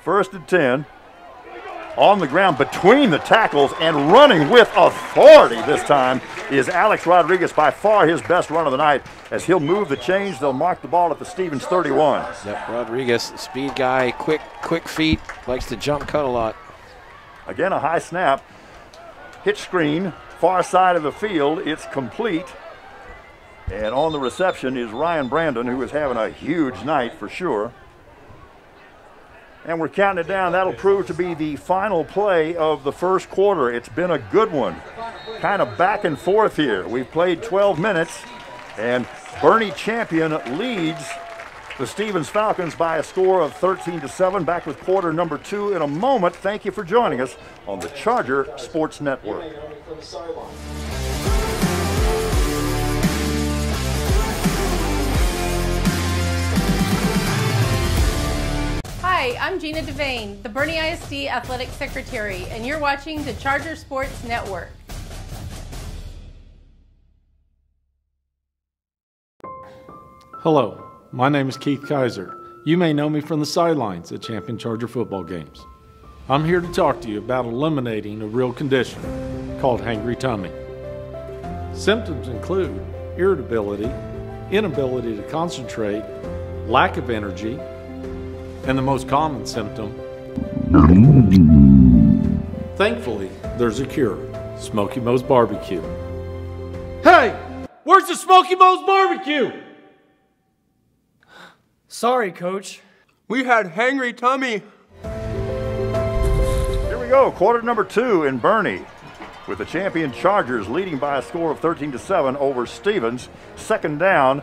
1st and 10. On the ground between the tackles and running with authority this time is Alex Rodriguez, by far his best run of the night. As he'll move the change, they'll mark the ball at the Stevens 31. Yep, Rodriguez, speed guy, quick feet, likes to jump cut a lot. Again, a high snap. Hitch screen, far side of the field. It's complete. And on the reception is Ryan Brandon, who is having a huge night for sure. And we're counting it down. That'll prove to be the final play of the first quarter. It's been a good one. Kind of back and forth here. We've played 12 minutes, and Bernie Champion leads the Stevens Falcons by a score of 13-7. Back with quarter number 2 in a moment. Thank you for joining us on the Charger Sports Network. Hi, I'm Gina Devane, the Bernie ISD Athletic Secretary, and you're watching the Charger Sports Network. Hello, my name is Keith Kaiser. You may know me from the sidelines at Champion Charger football games. I'm here to talk to you about eliminating a real condition called hangry tummy. Symptoms include irritability, inability to concentrate, lack of energy, and the most common symptom. Thankfully, there's a cure, Smoky Moe's Barbecue. Hey, where's the Smoky Moe's Barbecue? Sorry, Coach. We had hangry tummy. Here we go, quarter number 2 in Bernie, with the Champion Chargers leading by a score of 13-7 over Stevens. 2nd down.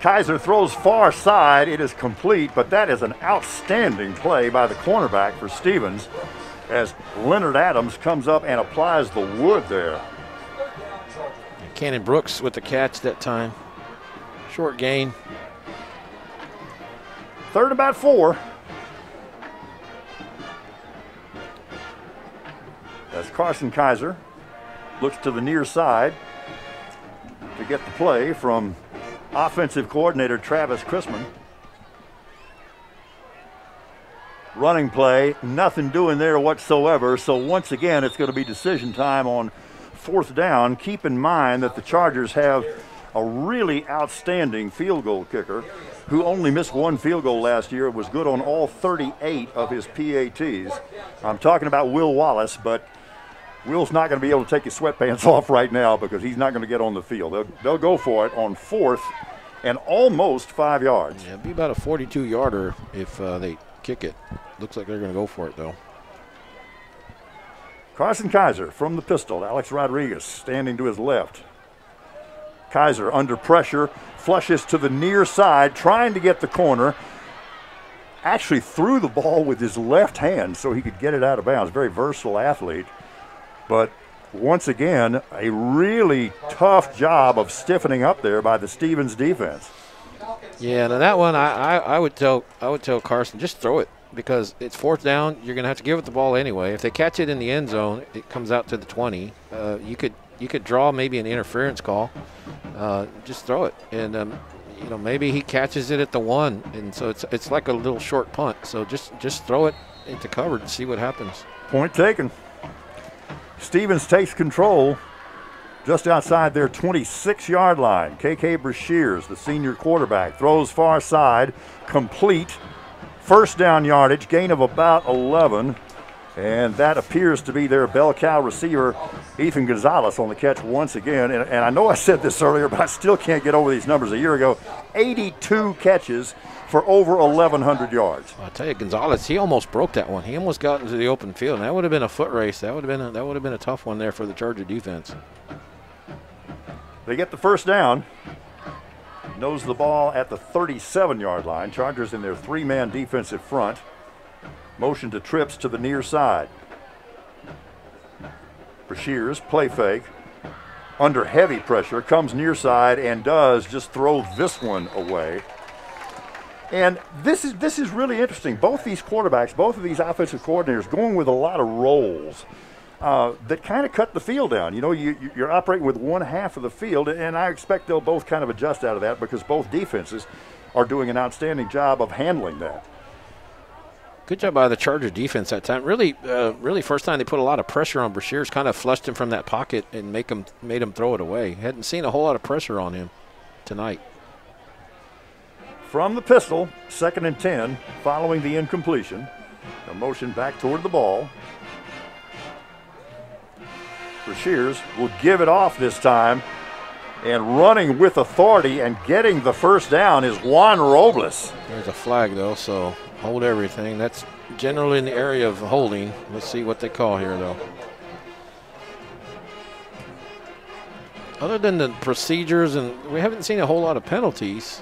Kaiser throws far side. It is complete, but that is an outstanding play by the cornerback for Stevens as Leonard Adams comes up and applies the wood there. Cannon Brooks with the catch that time. Short gain. 3rd about 4. As Carson Kaiser looks to the near side to get the play from offensive coordinator Travis Chrisman. Running play, nothing doing there whatsoever. So once again, it's going to be decision time on 4th down. Keep in mind that the Chargers have a really outstanding field goal kicker who only missed 1 field goal last year, was good on all 38 of his PATs. I'm talking about Will Wallace, but Will's not going to be able to take his sweatpants off right now because he's not going to get on the field. They'll go for it on 4th and almost 5 yards. Yeah, it'd be about a 42-yarder if they kick it. Looks like they're going to go for it, though. Carson Kaiser from the pistol. Alex Rodriguez standing to his left. Kaiser under pressure, flushes to the near side, trying to get the corner. Actually threw the ball with his left hand so he could get it out of bounds. Very versatile athlete. But once again, a really tough job of stiffening up there by the Stevens defense. Yeah, now that one I would tell Carson, just throw it, because it's 4th down. You're going to have to give it the ball anyway. If they catch it in the end zone, it comes out to the 20. You could draw maybe an interference call. Just throw it, and you know, maybe he catches it at the 1, and so it's like a little short punt. So just throw it into cover and see what happens. Point taken. Stevens takes control just outside their 26-yard line. KK Brashears, the senior quarterback, throws far side, complete. 1st down yardage, gain of about 11. And that appears to be their bell cow receiver, Ethan Gonzalez, on the catch once again. And I know I said this earlier, but I still can't get over these numbers. A year ago, 82 catches for over 1,100 yards. I'll tell you, Gonzalez, he almost broke that one. He almost got into the open field. And that would have been a foot race. That would have been a tough one there for the Charger defense. They get the 1st down. Nose the ball at the 37-yard line. Chargers in their 3-man defensive front. Motion to trips to the near side. Brashears, play fake. Under heavy pressure, comes near side and does just throw this one away. And this is really interesting. Both these quarterbacks, both of these offensive coordinators going with a lot of rolls that kind of cut the field down. You know, you're operating with one half of the field, and I expect they'll both kind of adjust out of that because both defenses are doing an outstanding job of handling that. Good job by the Charger defense that time. Really, first time they put a lot of pressure on Brashears, kind of flushed him from that pocket and made him throw it away. Hadn't seen a whole lot of pressure on him tonight. From the pistol, 2nd and 10, following the incompletion. A motion back toward the ball. Brashears will give it off this time, and running with authority and getting the 1st down is Juan Robles. There's a flag, though, so hold everything. That's generally in the area of holding. Let's see what they call here, though. Other than the procedures, and we haven't seen a whole lot of penalties.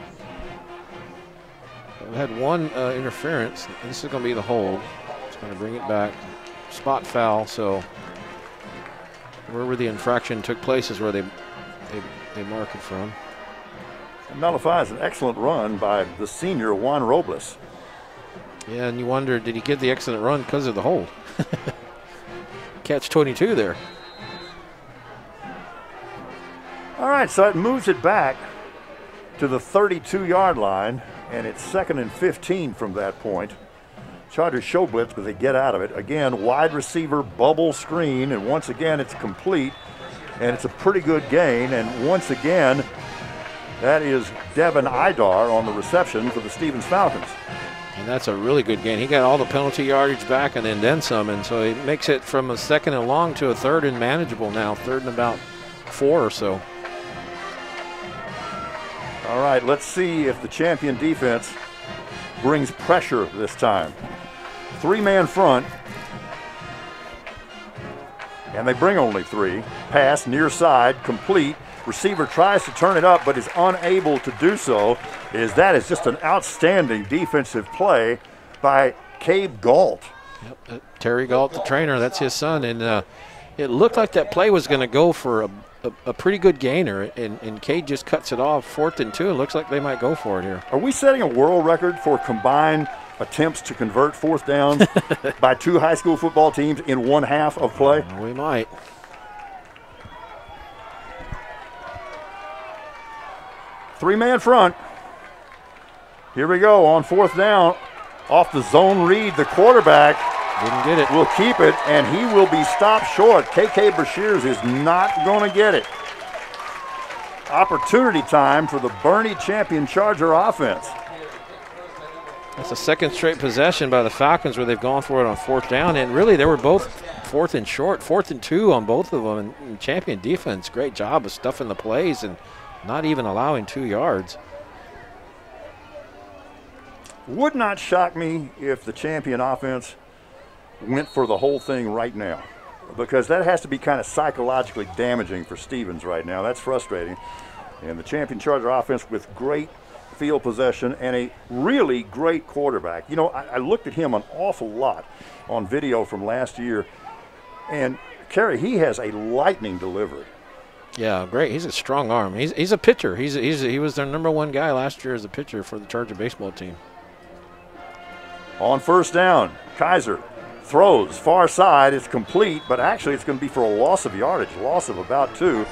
We've had one interference. This is going to be the hold. It's going to bring it back. Spot foul, so wherever the infraction took place is where they mark it from. It nullifies an excellent run by the senior Juan Robles. Yeah, and you wonder, did he get the excellent run because of the hold? Catch 22 there. All right, so it moves it back to the 32-yard line, and it's 2nd and 15 from that point. Chargers show blitz, but they get out of it. Again, wide receiver bubble screen, and once again it's complete, and it's a pretty good gain. And once again, that is Devin Idar on the reception for the Stevens Falcons. And that's a really good gain. He got all the penalty yardage back and then some, and so it makes it from a 2nd and long to a 3rd and manageable now, 3rd and about 4 or so. All right, let's see if the champion defense brings pressure this time. 3-man front, and they bring only 3. Pass near side, complete. Receiver tries to turn it up but is unable to do so. That is just an outstanding defensive play by Cabe Galt. Yep, Terry Galt, the trainer, that's his son. And it looked like that play was going to go for a pretty good gainer, and Cade just cuts it off. 4th and 2, it looks like they might go for it here. Are we setting a world record for combined attempts to convert 4th downs by 2 high school football teams in one half of play? We might. Three-man front. Here we go on 4th down. Off the zone read, the quarterback didn't get it. Will keep it, and he will be stopped short. KK Brashears is not going to get it. Opportunity time for the Bernie champion Charger offense. That's a 2nd straight possession by the Falcons where they've gone for it on 4th down, and really they were both 4th and short, 4th and 2 on both of them. And champion defense, great job of stuffing the plays and not even allowing 2 yards. Would not shock me if the champion offense went for the whole thing right now, because that has to be kind of psychologically damaging for Stevens right now. That's frustrating. And the champion Charger offense with great field possession and a really great quarterback. You know, I looked at him an awful lot on video from last year, and Kerry, he has a lightning delivery. Yeah, great. He's a strong arm. He's a pitcher. He was their #1 guy last year as a pitcher for the Charger baseball team. On first down, Kaiser throws far side. It's complete, but actually it's going to be for a loss of yardage, loss of about 2.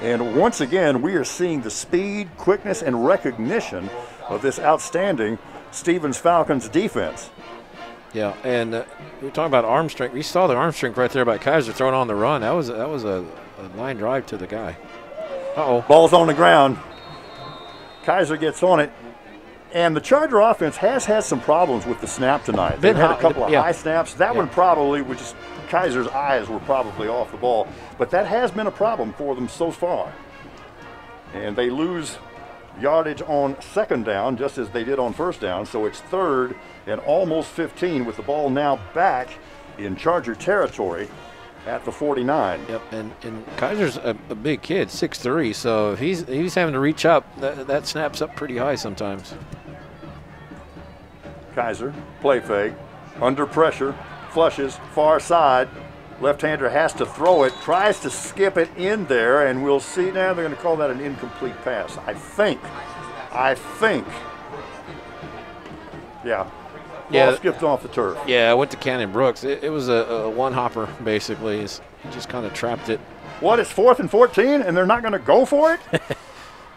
And once again, we are seeing the speed, quickness, and recognition of this outstanding Stevens Falcons defense. Yeah, and we're talking about arm strength. We saw the arm strength right there by Kaiser throwing on the run. That was a line drive to the guy. Uh-oh. Ball's on the ground. Kaiser gets on it. And the Charger offense has had some problems with the snap tonight. They've had a couple of high snaps. That one probably was just Kaiser's eyes were probably off the ball. But that has been a problem for them so far. And they lose yardage on second down just as they did on first down. So it's 3rd and almost 15 with the ball now back in Charger territory at the 49. Yep, and Kaiser's a big kid, 6'3", so if he's having to reach up, that snaps up pretty high sometimes. Kaiser, play fake, under pressure, flushes, far side. Left-hander has to throw it, tries to skip it in there, and we'll see now they're going to call that an incomplete pass. I think. Yeah. Ball skipped off the turf. Yeah, I went to Cannon Brooks. It was a one-hopper, basically. He just kind of trapped it. What, it's 4th and 14, and they're not going to go for it?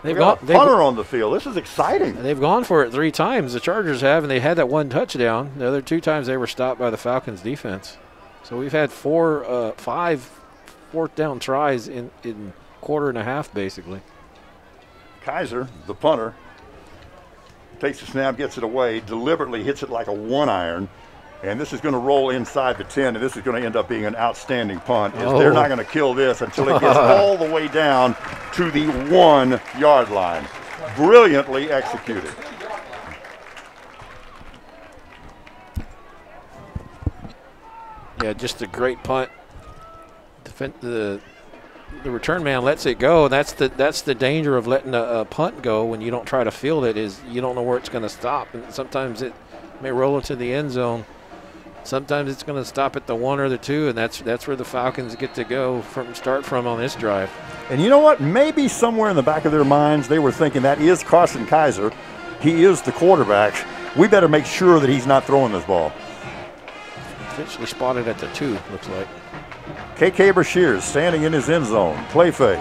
They've got a punter on the field. This is exciting. They've gone for it 3 times. The Chargers have, and they had that 1 touchdown. The other 2 times they were stopped by the Falcons defense. So we've had 5 4th down tries in quarter and a half, basically. Kaiser, the punter, takes the snap, gets it away, deliberately hits it like a 1-iron, and this is going to roll inside the 10, and this is going to end up being an outstanding punt. They're not going to kill this until it gets all the way down to the 1-yard line. Brilliantly executed. Yeah, just a great punt. The return man lets it go. That's the danger of letting a punt go when you don't try to field it, is you don't know where it's going to stop. And sometimes it may roll into the end zone. Sometimes it's going to stop at the 1 or the 2, and that's where the Falcons get to start from on this drive. And you know what? Maybe somewhere in the back of their minds they were thinking that is Carson Kaiser. He is the quarterback. We better make sure that he's not throwing this ball. Eventually spotted at the 2, looks like. KK Brashears standing in his end zone. Play fake.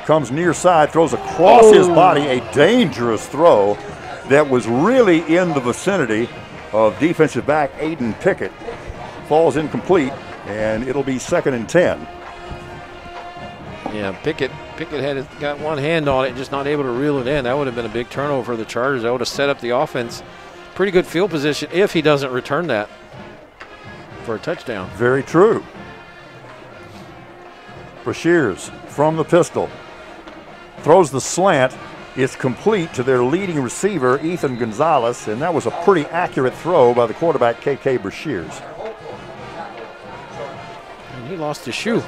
Comes near side, throws across his body. A dangerous throw that was really in the vicinity of defensive back Aiden Pickett. Falls incomplete, and it'll be 2nd and 10. Yeah, Pickett got one hand on it, just not able to reel it in. That would have been a big turnover for the Chargers. That would have set up the offense. Pretty good field position if he doesn't return that for a touchdown. Very true. Brashears from the pistol. Throws the slant. It's complete to their leading receiver, Ethan Gonzalez, and that was a pretty accurate throw by the quarterback, KK Brashears. And he lost his shoe.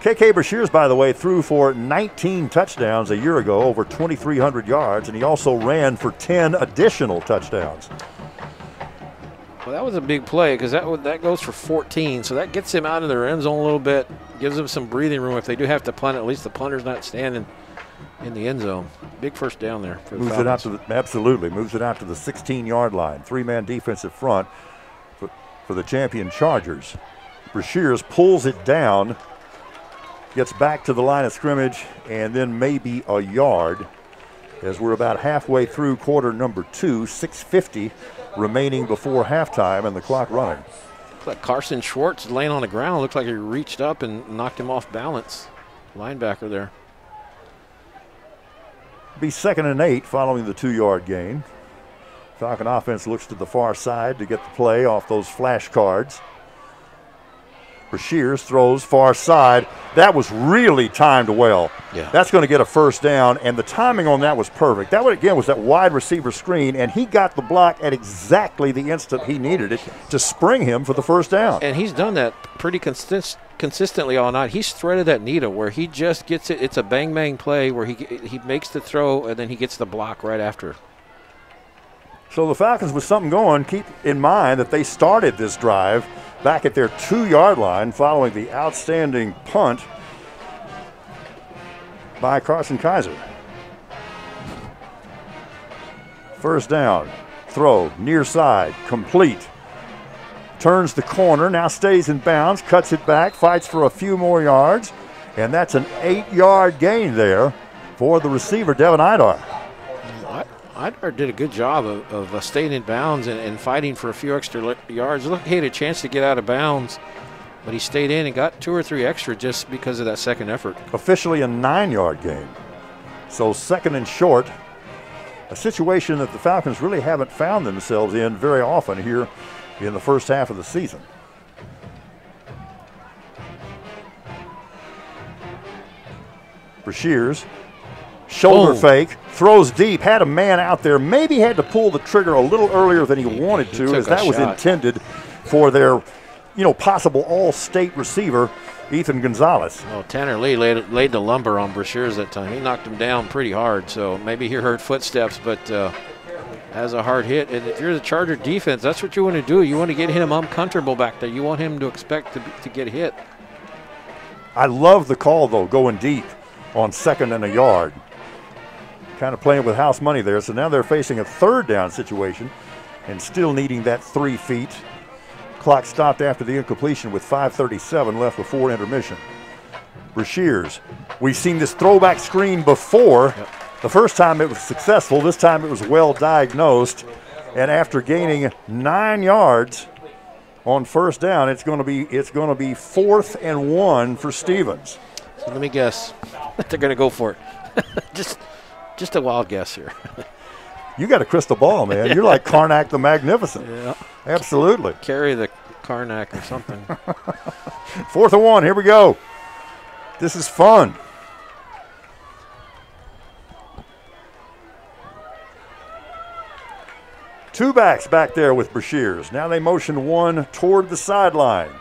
KK Brashears, by the way, threw for 19 touchdowns a year ago, over 2,300 yards, and he also ran for 10 additional touchdowns. Well, that was a big play because that goes for 14, so that gets him out of their end zone a little bit, gives them some breathing room. If they do have to punt, at least the punter's not standing in the end zone. Big first down there for the Falcons. Moves it out to the 16-yard line. 3-man defensive front for the champion Chargers. Brashears pulls it down, gets back to the line of scrimmage, and then maybe a yard as we're about halfway through quarter number 2, 6:50 remaining before halftime and the clock running. Looks like Carson Schwartz laying on the ground. Looks like he reached up and knocked him off balance. Linebacker there. Be 2nd and 8 following the 2-yard gain. Falcon offense looks to the far side to get the play off those flash cards. Brashears throws far side. That was really timed well. Yeah. That's going to get a first down, and the timing on that was perfect. That one, again, was that wide receiver screen, and he got the block at exactly the instant he needed it to spring him for the first down. And he's done that pretty consistently all night. He's threaded that needle where he just gets it. It's a bang-bang play where he makes the throw, and then he gets the block right after. So the Falcons with something going. Keep in mind that they started this drive back at their 2-yard line following the outstanding punt by Carson Kaiser. First down, throw, near side, complete. Turns the corner, now stays in bounds, cuts it back, fights for a few more yards, and that's an 8-yard gain there for the receiver, Devin Idar. Idar did a good job of staying in bounds and fighting for a few extra yards. Look, he had a chance to get out of bounds, but he stayed in and got 2 or 3 extra just because of that second effort. Officially a 9-yard gain. So second and short, a situation that the Falcons really haven't found themselves in very often here in the first half of the season. Brashears, shoulder fake, throws deep, had a man out there, maybe had to pull the trigger a little earlier than he wanted to, as that was intended for their, possible all-state receiver, Ethan Gonzalez. Well, Tanner Lee laid the lumber on Brashears that time. He knocked him down pretty hard, so maybe he heard footsteps, but has a hard hit. And if you're the Charger defense, that's what you want to do. You want to get him uncomfortable back there. You want him to expect to get hit. I love the call, though, going deep on 2nd and a yard. Kind of playing with house money there. So now they're facing a 3rd down situation and still needing that 3 feet. Clock stopped after the incompletion with 5:37 left before intermission. Brashears, we've seen this throwback screen before. Yep. The first time it was successful. This time it was well diagnosed. And after gaining 9 yards on first down, it's going to be 4th and 1 for Stevens. So let me guess. They're going to go for it. Just a wild guess here. You got a crystal ball, man. You're like Karnak the Magnificent. Yeah. Absolutely. Carry the Karnak or something. 4th and 1. Here we go. This is fun. Two backs back there with Brashears. Now they motion one toward the sideline.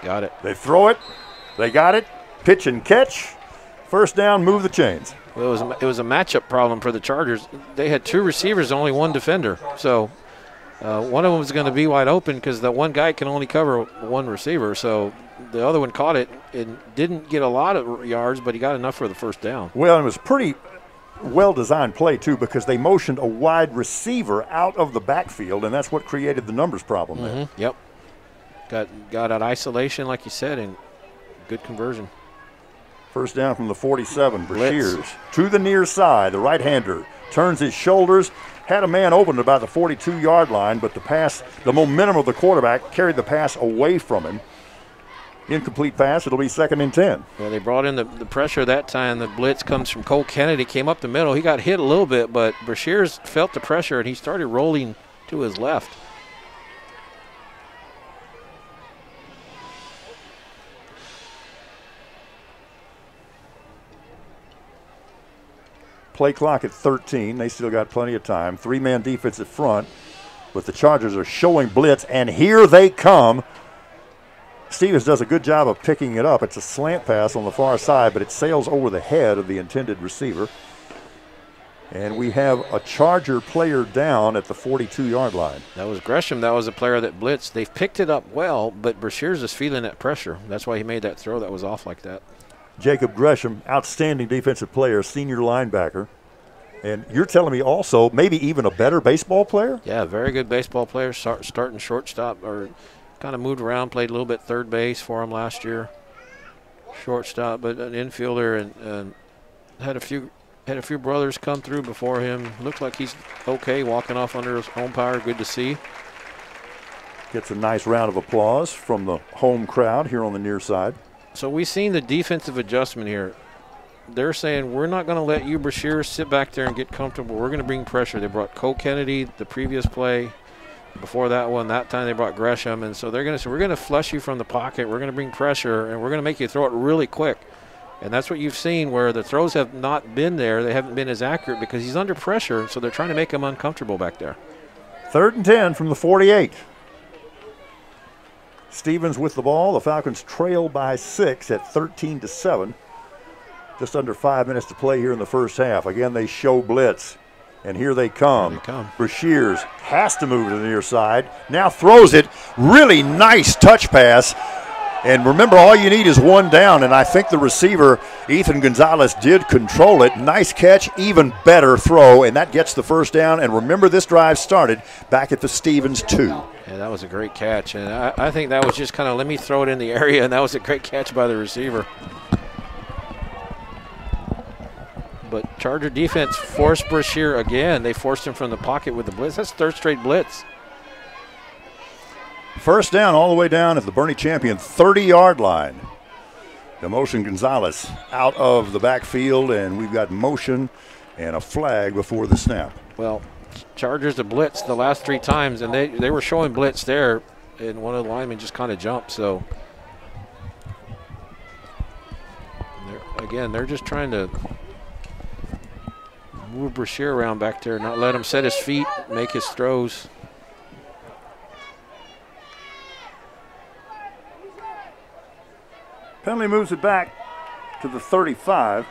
Got it. They throw it. They got it. Pitch and catch. First down, move the chains. Well, it was a matchup problem for the Chargers. They had 2 receivers, only 1 defender. So one of them was going to be wide open because the one guy can only cover 1 receiver. So the other one caught it and didn't get a lot of yards, but he got enough for the first down. Well, it was pretty well-designed play, too, because they motioned a wide receiver out of the backfield, and that's what created the numbers problem there. Yep. Got out isolation, like you said, and good conversion. First down from the 47. Brashears to the near side. The right-hander turns his shoulders, had a man open at about the 42-yard line, but the momentum of the quarterback carried the pass away from him. Incomplete pass. It'll be 2nd and 10. Well, they brought in the pressure that time. The blitz comes from Cole Kennedy, came up the middle. He got hit a little bit, but Brashears felt the pressure, and he started rolling to his left. Play clock at 13. They still got plenty of time. 3-man defense at front, but the Chargers are showing blitz, and here they come. Stevens does a good job of picking it up. It's a slant pass on the far side, but it sails over the head of the intended receiver. And we have a Charger player down at the 42-yard line. That was Gresham. That was a player that blitzed. They've picked it up well, but Brashears is feeling that pressure. That's why he made that throw that was off like that. Jacob Gresham, outstanding defensive player, senior linebacker. And you're telling me also maybe even a better baseball player? Yeah, very good baseball player, starting shortstop, or kind of moved around, played a little bit third base for him last year. Shortstop, but an infielder, and had a few brothers come through before him. Looked like he's okay walking off under his umpire. Good to see. Gets a nice round of applause from the home crowd here on the near side. So we've seen the defensive adjustment here. They're saying, we're not going to let you, Brashears, sit back there and get comfortable. We're going to bring pressure. They brought Cole Kennedy the previous play. Before that one, that time they brought Gresham, and so they're going to say, we're going to flush you from the pocket, we're going to bring pressure, and we're going to make you throw it really quick. And that's what you've seen where the throws have not been there. They haven't been as accurate because he's under pressure, so they're trying to make him uncomfortable back there. 3rd and 10 from the 48. Stevens with the ball. The Falcons trail by 6 at 13-7. Just under 5 minutes to play here in the first half. Again, they show blitz. And here they come. Brashears has to move to the near side. Now throws it. Really nice touch pass. And remember, all you need is one down. And I think the receiver, Ethan Gonzalez, did control it. Nice catch, even better throw. And that gets the first down. And remember, this drive started back at the Stevens 2. Yeah, that was a great catch. And I think that was just kind of let me throw it in the area. And that was a great catch by the receiver. But Charger defense forced Brashear again. They forced him from the pocket with the blitz. That's 3rd straight blitz. First down all the way down at the Bernie Champion 30-yard line. The motion Gonzalez out of the backfield, and we've got motion and a flag before the snap. Well, Chargers have blitzed the last 3 times, and they were showing blitz there, and one of the linemen just kind of jumped. So, they're just trying to move Brashear around back there, not let him set his feet, make his throws. Penalty moves it back to the 35.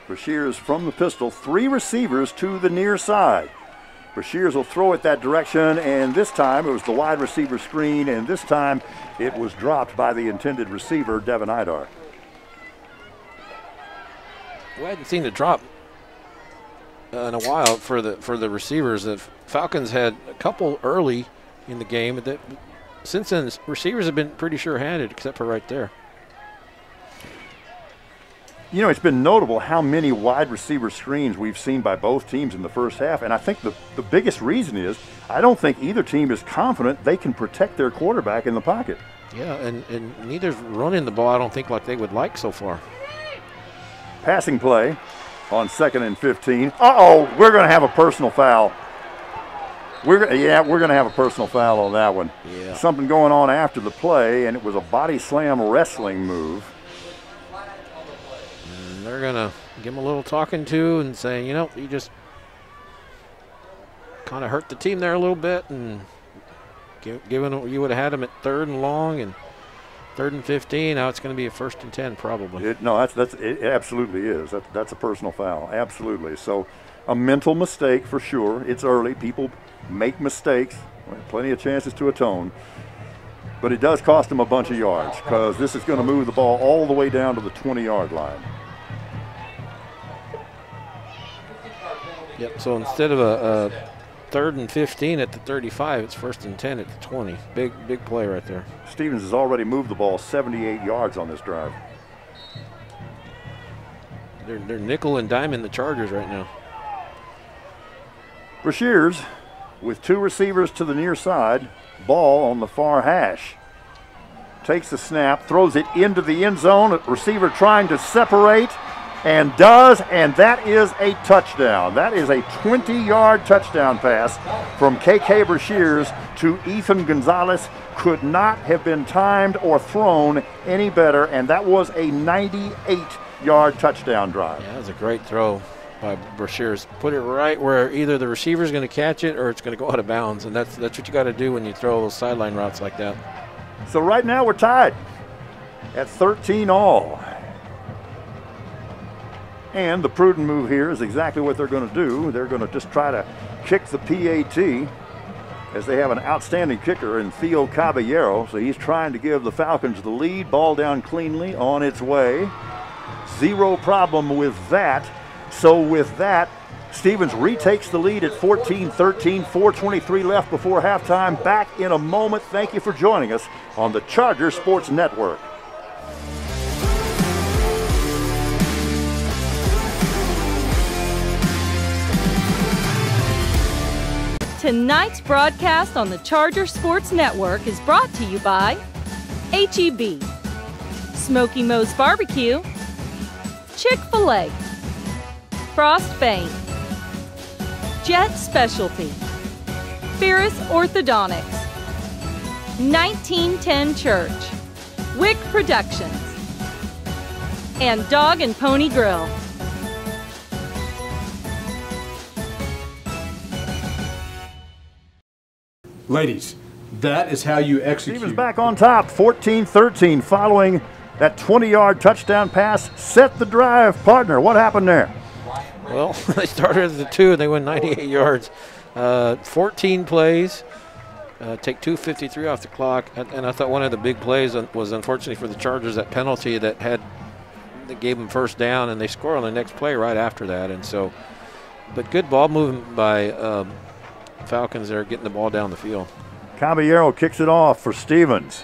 Brashears from the pistol, 3 receivers to the near side. Brashears will throw it that direction, and this time it was the wide receiver screen, and this time it was dropped by the intended receiver, Devin Idar. We hadn't seen the drop in a while for the receivers. The Falcons had a couple early in the game, but since then receivers have been pretty sure-handed, except for right there. You know, it's been notable how many wide receiver screens we've seen by both teams in the first half, and I think the biggest reason is I don't think either team is confident they can protect their quarterback in the pocket. Yeah, and neither's running the ball, I don't think, like they would like so far. Passing play on 2nd and 15. Uh-oh, we're going to have a personal foul. We're going to have a personal foul on that one. Yeah. Something going on after the play, and it was a body slam wrestling move. And they're going to give him a little talking to and say, you know, you just kind of hurt the team there a little bit, and given you would have had him at 3rd and long and 3rd and 15. Now it's going to be a 1st and 10 probably. It absolutely is. That's a personal foul, absolutely. So a mental mistake for sure. It's early. People make mistakes. Plenty of chances to atone. But it does cost them a bunch of yards because this is going to move the ball all the way down to the 20-yard line. Yep. So instead of a 3rd and 15 at the 35, it's 1st and 10 at the 20. Big play right there. Stevens has already moved the ball 78 yards on this drive. They're nickel and diming the Chargers right now. Brashears with 2 receivers to the near side, ball on the far hash. Takes the snap, throws it into the end zone. Receiver trying to separate, and does, and that is a touchdown. That is a 20-yard touchdown pass from KK Brashears to Ethan Gonzalez. Could not have been timed or thrown any better, and that was a 98-yard touchdown drive. Yeah, that was a great throw by Brashears. Put it right where either the receiver's going to catch it or it's going to go out of bounds, and that's what you got to do when you throw those sideline routes like that. So right now we're tied at 13 all. And the prudent move here is exactly what they're going to do. They're going to just try to kick the PAT as they have an outstanding kicker in Theo Caballero. So he's trying to give the Falcons the lead. Ball down cleanly on its way. Zero problem with that. So with that, Stevens retakes the lead at 14-13, 4:23 left before halftime. Back in a moment. Thank you for joining us on the Charger Sports Network. Tonight's broadcast on the Charger Sports Network is brought to you by H-E-B, Smoky Moe's Barbecue, Chick-fil-A, Frost Bank, Jet Specialty, Ferris Orthodontics, 1910 Church, Wick Productions, and Dog and Pony Grill. Ladies, that is how you execute. Stevens back on top, 14-13, following that 20-yard touchdown pass. Set the drive, partner. What happened there? Well, they started at the 2 and they went 98 yards. 14 plays, take 2:53 off the clock. And I thought one of the big plays was, unfortunately for the Chargers, that penalty that gave them first down, and they score on the next play right after that. And so, but good ball movement by Falcons there, getting the ball down the field. Caballero kicks it off for Stevens.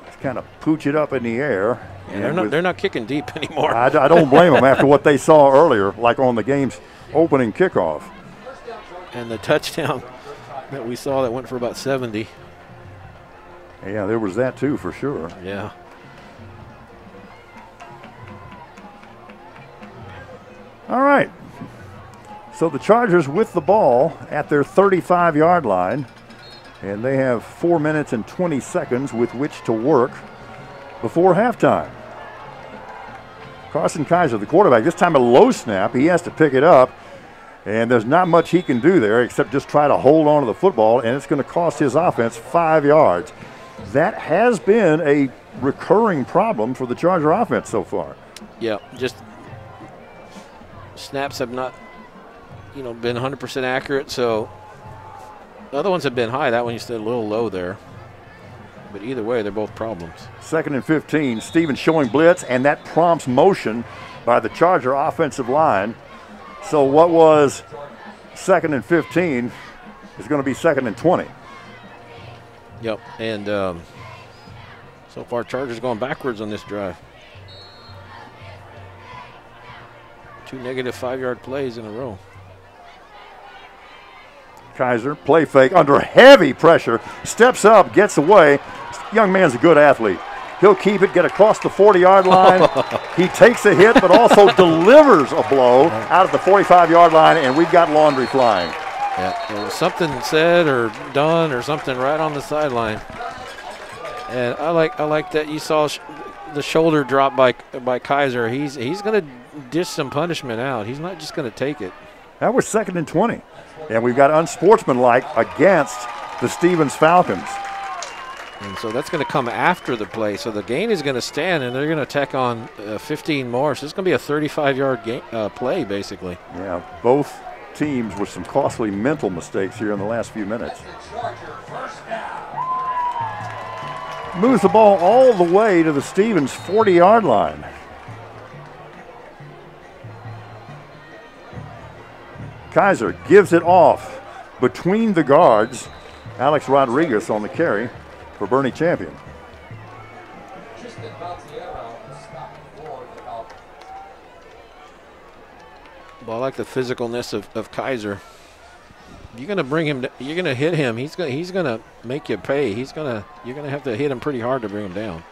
Just kind of pooch it up in the air. Yeah, they're not kicking deep anymore. I don't blame them after what they saw earlier, like on the game's opening kickoff. And the touchdown that we saw that went for about 70. Yeah, there was that too, for sure. Yeah. All right. So the Chargers with the ball at their 35-yard line, and they have 4 minutes and 20 seconds with which to work before halftime. Carson Kaiser, the quarterback, this time a low snap. He has to pick it up, and there's not much he can do there except just try to hold on to the football, and it's going to cost his offense 5 yards. That has been a recurring problem for the Charger offense so far. Yeah, just snaps have not been 100% accurate, so the other ones have been high. That one you said a little low there. But either way, they're both problems. 2nd and 15. Stevens showing blitz, and that prompts motion by the Charger offensive line. So what was 2nd and 15 is going to be 2nd and 20. Yep, and so far Chargers going backwards on this drive. 2 negative 5-yard plays in a row. Kaiser, play fake under heavy pressure, steps up, gets away. Young man's a good athlete. He'll keep it, get across the 40-yard line. He takes a hit, but also delivers a blow out of the 45-yard line, and we've got laundry flying. Yeah, there was something said or done or something right on the sideline. And I like that you saw the shoulder drop by Kaiser. He's going to dish some punishment out. He's not just going to take it. That was 2nd and 20. And we've got unsportsmanlike against the Stevens Falcons. And so that's going to come after the play. So the gain is going to stand, and they're going to tack on 15 more. So it's going to be a 35-yard play, basically. Yeah, both teams with some costly mental mistakes here in the last few minutes. Moves the ball all the way to the Stevens 40-yard line. Kaiser gives it off between the guards. Alex Rodriguez on the carry for Bernie Champion. Well, I like the physicalness of Kaiser. You're going to bring him. You're going to hit him. He's going to make you pay. You're going to have to hit him pretty hard to bring him down.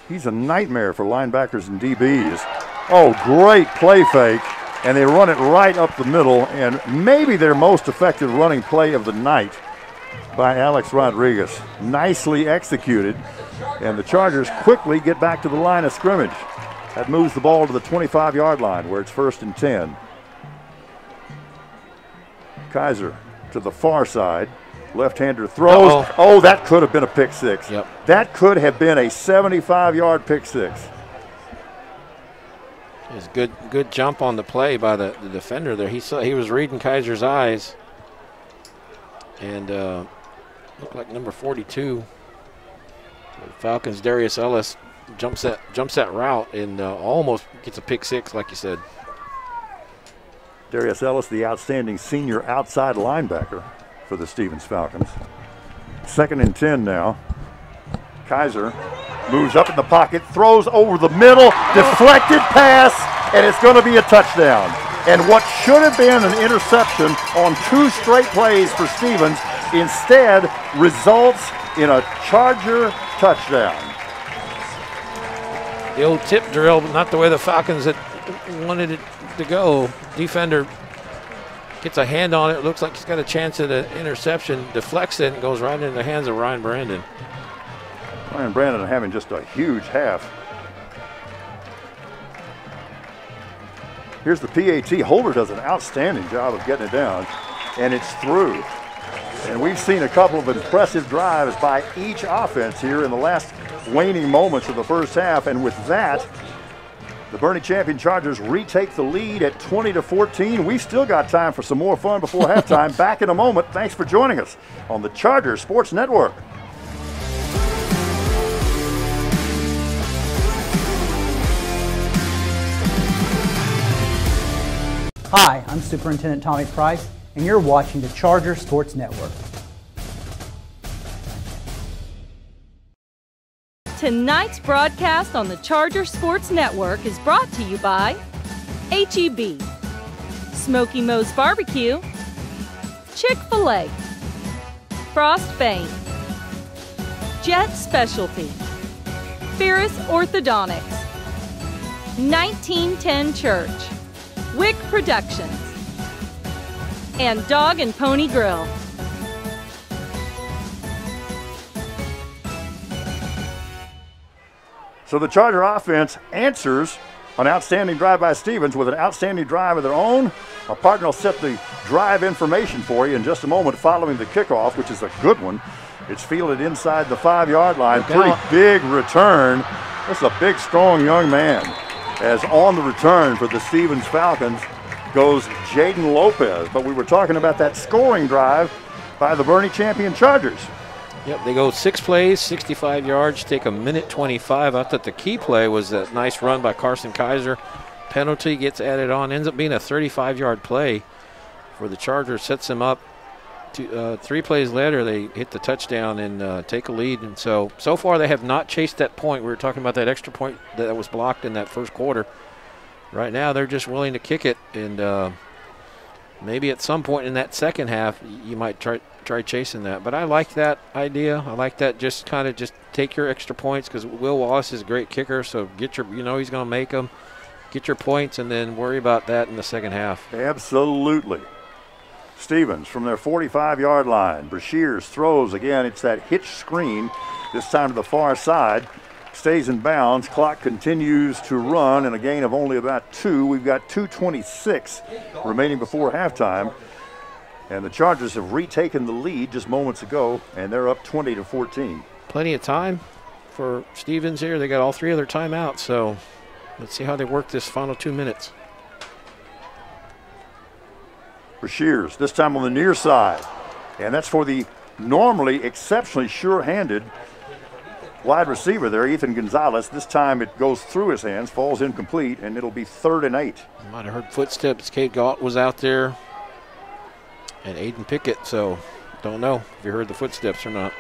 He's a nightmare for linebackers and DBs. Oh, great play fake. And they run it right up the middle, and maybe their most effective running play of the night by Alex Rodriguez. Nicely executed, and the Chargers quickly get back to the line of scrimmage. That moves the ball to the 25-yard line where it's 1st and 10. Kaiser to the far side. Left-hander throws. Oh, that could have been a pick six. Yep. That could have been a 75-yard pick six. It's good jump on the play by the defender there. He was reading Kaiser's eyes, and looked like number 42. The Falcons' Darius Ellis jumps that route and almost gets a pick six, like you said. Darius Ellis, the outstanding senior outside linebacker for the Stevens Falcons. 2nd and 10 now. Kaiser moves up in the pocket, throws over the middle, deflected pass, and it's going to be a touchdown. And what should have been an interception on 2 straight plays for Stevens instead results in a Charger touchdown. The old tip drill, but not the way the Falcons had wanted it to go. Defender gets a hand on it. Looks like he's got a chance at an interception. Deflects it and goes right into the hands of Ryan Brandon. Ryan Brandon having just a huge half. Here's the PAT. Holder does an outstanding job of getting it down, and it's through. And we've seen a couple of impressive drives by each offense here in the last waning moments of the first half, and with that, the Bernie champion Chargers retake the lead at 20-14. We still got time for some more fun before halftime. Back in a moment. Thanks for joining us on the Chargers Sports Network. Hi, I'm Superintendent Tommy Price, and you're watching the Chargers Sports Network. Tonight's broadcast on the Charger Sports Network is brought to you by H-E-B, Smoky Moe's Barbecue, Chick-fil-A, Frost Bank, Jet Specialty, Ferris Orthodontics, 1910 Church, Wick Productions, and Dog and Pony Grill. So the Charger offense answers an outstanding drive by Stevens with an outstanding drive of their own. Our partner will set the drive information for you in just a moment following the kickoff, which is a good one. It's fielded inside the 5-yard line. Pretty big return. That's a big, strong young man. As on the return for the Stevens Falcons goes Jaden Lopez. But we were talking about that scoring drive by the Bernie champion Chargers. Yep, they go 6 plays, 65 yards, take a minute 25. I thought the key play was that nice run by Carson Kaiser. Penalty gets added on, ends up being a 35-yard play for the Chargers, sets them up. 3 plays later, they hit the touchdown and take a lead. And so far they have not chased that point. We were talking about that extra point that was blocked in that first quarter. Right now they're just willing to kick it, and maybe at some point in that second half you might try chasing that. But I like that idea. I like that, just kind of just take your extra points, because Will Wallace is a great kicker, so get your, he's going to make them. Get your points and then worry about that in the second half. Absolutely. Stevens from their 45-yard line. Brashears throws again. It's that hitch screen, this time to the far side. Stays in bounds. Clock continues to run, and a gain of only about 2. We've got 2:26 remaining before halftime. And the Chargers have retaken the lead just moments ago, and they're up 20-14. Plenty of time for Stevens here. They got all 3 of their timeouts, so let's see how they work this final 2 minutes. Brashears, this time on the near side. And that's for the normally exceptionally sure-handed wide receiver there, Ethan Gonzalez. This time it goes through his hands, falls incomplete, and it'll be 3rd and 8. You might have heard footsteps. Cade Galt was out there, and Aiden Pickett, so don't know if you heard the footsteps or not.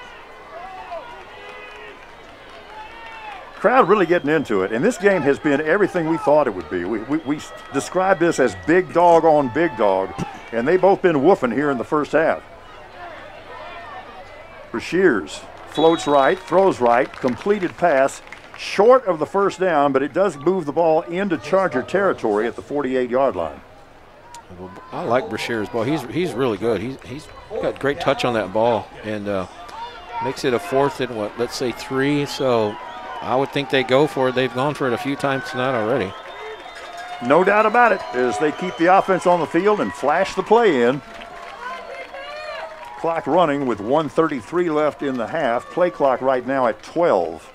Crowd really getting into it, and this game has been everything we thought it would be. We described this as big dog on big dog, and they both been woofing here in the first half. Brashears floats right, throws right, completed pass, short of the first down, but it does move the ball into Charger territory at the 48-yard line. I like Brashears' ball. He's really good. He's got great touch on that ball, and makes it a 4th and let's say 3. So I would think they go for it. They've gone for it a few times tonight already. No doubt about it, as they keep the offense on the field and flash the play in. Clock running with 1:33 left in the half. Play clock right now at 12.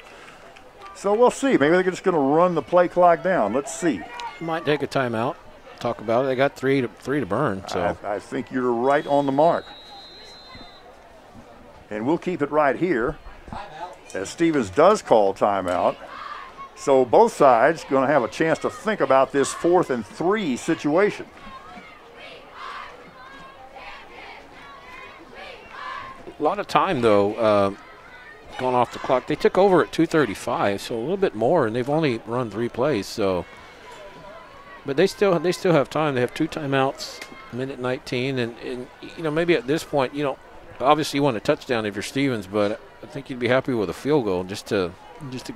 So we'll see. Maybe they're just going to run the play clock down. Let's see. Might take a timeout. Talk about it. They got three to burn. So I think you're right on the mark. And we'll keep it right here as Stevens does call timeout. So both sides going to have a chance to think about this 4th and 3 situation. A lot of time, though, going off the clock. They took over at 2:35, so a little bit more, and they've only run 3 plays. So, but they still have time. They have 2 timeouts, minute 19, and maybe at this point, obviously you want a touchdown if you're Stevens, but I think you'd be happy with a field goal just to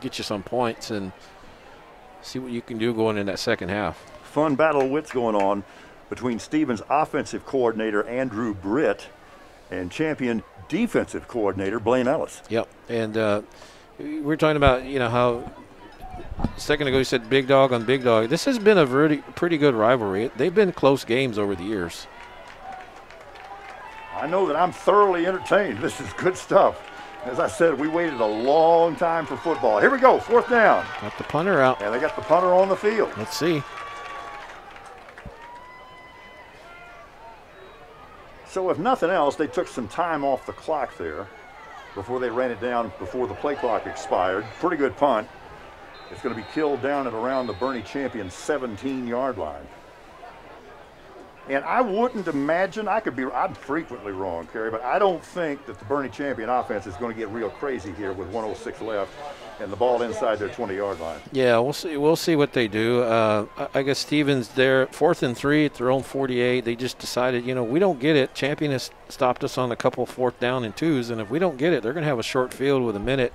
get you some points. And See what you can do going in that second half. Fun battle of wits going on between Stevens offensive coordinator Andrew Britt and champion defensive coordinator Blaine Ellis. Yep, and we're talking about, you know, how a second ago you said big dog on big dog. This has been a pretty good rivalry. They've been close games over the years. I know that I'm thoroughly entertained. This is good stuff. As I said, we waited a long time for football. Here we go, 4th down. Got the punter out. And they got the punter on the field. Let's see. So if nothing else, they took some time off the clock there before they ran it down before the play clock expired. Pretty good punt. It's going to be killed down at around the Bernie champion 17-yard line. And I wouldn't imagine, I'm frequently wrong, Kerry, but I don't think that the Bernie champion offense is going to get real crazy here with 1:06 left and the ball inside their 20-yard line. Yeah, we'll see what they do. I guess Stevens there, 4th and 3 at their own 48. They just decided, you know, we don't get it. Champion has stopped us on a couple 4th down and 2s, and if we don't get it, they're going to have a short field with a minute.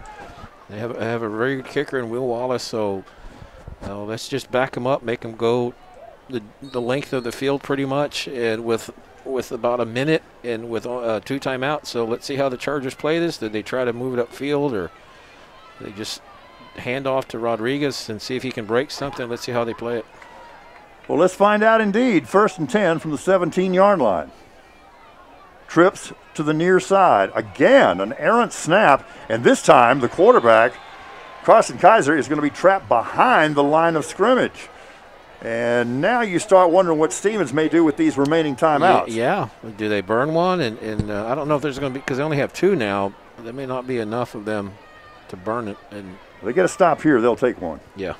They have a very good kicker in Will Wallace, so let's just back them up, make them go the length of the field pretty much, and with about a minute and with 2 timeouts. So let's see how the Chargers play this. Did they try to move it upfield, or they just hand off to Rodriguez and see if he can break something? Let's see how they play it. Well, let's find out indeed. 1st and 10 from the 17-yard line. Trips to the near side. Again, an errant snap, and this time the quarterback, Carson Kaiser, is going to be trapped behind the line of scrimmage. And now you start wondering what Stevens may do with these remaining timeouts. Yeah. Do they burn one? And I don't know if there's going to be, because they only have 2 now. There may not be enough of them to burn it. And they get a stop here, they'll take one. Yeah.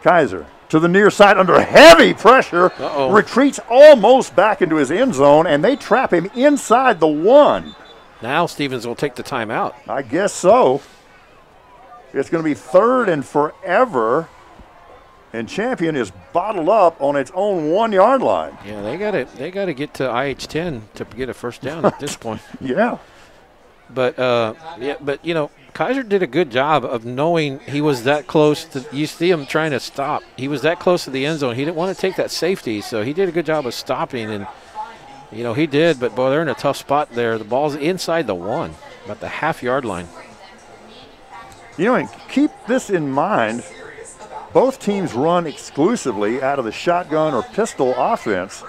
Kaiser to the near side under heavy pressure. Retreats almost back into his end zone, and they trap him inside the 1. Now Stevens will take the timeout. I guess so. It's going to be 3rd and forever. And Champion is bottled up on its own 1-yard line. Yeah, they got to get to IH10 to get a 1st down at this point. Yeah. But you know, Kaiser did a good job of knowing he was that close to. You see him trying to stop. He was that close to the end zone. He didn't want to take that safety, so he did a good job of stopping. And you know, he did. But boy, they're in a tough spot there. The ball's inside the 1, about the half-yard line. You know, and keep this in mind. Both teams run exclusively out of the shotgun or pistol offense.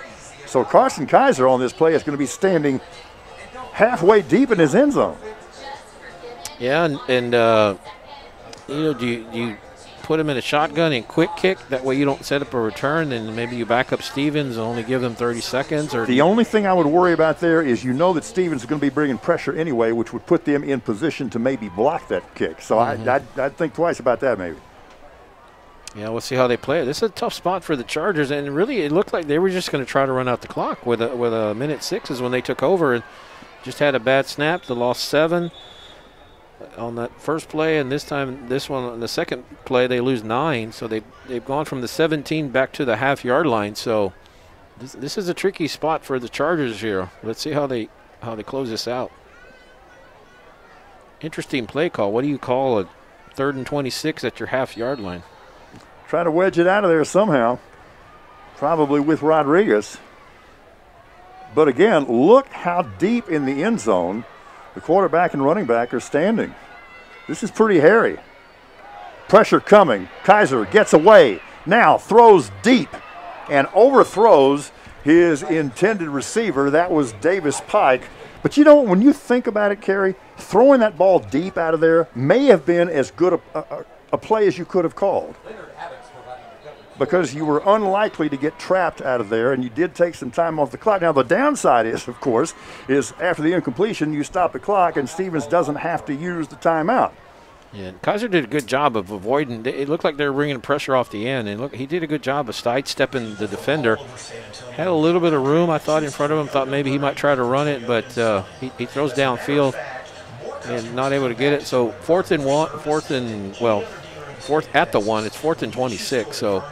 So Carson Kaiser on this play is going to be standing halfway deep in his end zone. Yeah, and you know, do you put him in a shotgun and quick kick? That way you don't set up a return, and maybe you back up Stevens and only give them 30 seconds? Or the only thing I would worry about there is you know that Stevens is going to be bringing pressure anyway, which would put them in position to maybe block that kick. So I'd think twice about that maybe. Yeah, we'll see how they play it. This is a tough spot for the Chargers, and really it looked like they were just going to try to run out the clock with a minute 6 is when they took over and just had a bad snap. They lost 7 on that first play, and this time, this one on the second play, they lose 9. So they've gone from the 17 back to the half-yard line. So this is a tricky spot for the Chargers here. Let's see how they close this out. Interesting play call. What do you call a 3rd and 26 at your half-yard line? Try to wedge it out of there somehow, probably with Rodriguez. But again, look how deep in the end zone the quarterback and running back are standing. This is pretty hairy. Pressure coming. Kaiser gets away. Now throws deep and overthrows his intended receiver. That was Davis Pike. But you know, when you think about it, Kerry, throwing that ball deep out of there may have been as good a play as you could have called, because you were unlikely to get trapped out of there, and you did take some time off the clock. Now, the downside is, of course, is after the incompletion, you stop the clock, and Stevens doesn't have to use the timeout. Yeah, Kaiser did a good job of avoiding. It looked like they were bringing pressure off the end, and look, he did a good job of sidestepping the defender. Had a little bit of room, I thought, in front of him. Thought maybe he might try to run it, but he throws downfield and not able to get it. So fourth at the 1. It's 4th and 26. So.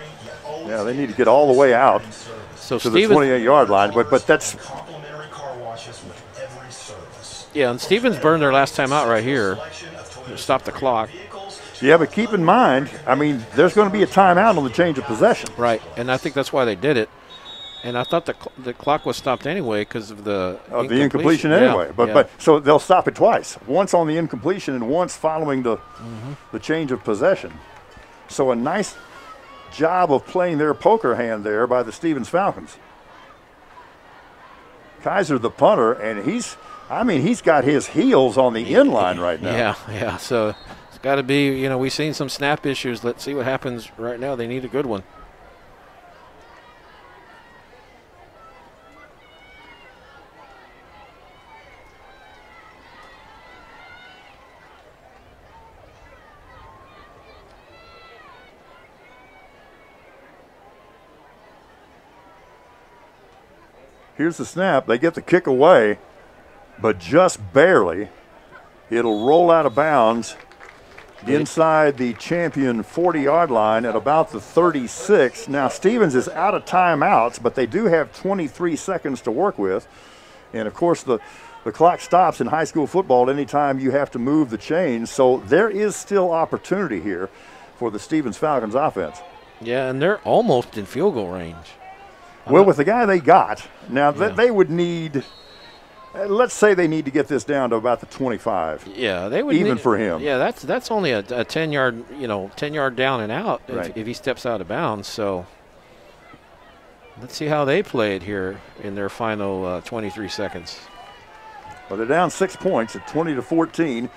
Yeah, they need to get all the way out to the 28-yard line, but that's. Yeah, and Stevens burned their last time out right here. Stop the clock. Yeah, but keep in mind, I mean, there's going to be a timeout on the change of possession. Right, and I think that's why they did it. And I thought the clock was stopped anyway because of the incompletion anyway. But so they'll stop it twice. Once on the incompletion and once following the change of possession. So a nice job of playing their poker hand there by the Stevens Falcons. Kaiser the punter, and he's got his heels on the end line right now. Yeah. So it's got to be, we've seen some snap issues. Let's see what happens right now. They need a good one. Here's the snap. They get the kick away, but just barely. It'll roll out of bounds inside the champion 40-yard line at about the 36. Now, Stevens is out of timeouts, but they do have 23 seconds to work with. And, of course, the clock stops in high school football anytime you have to move the chains. So there is still opportunity here for the Stevens Falcons offense. Yeah, and they're almost in field goal range. Well, with the guy they got, now they would need, let's say they need to get this down to about the 25. Yeah, they would even need, for him. Yeah, that's only a 10-yard, 10-yard down and out right. if he steps out of bounds. So let's see how they play it here in their final 23 seconds. Well, they're down 6 points at 20-14.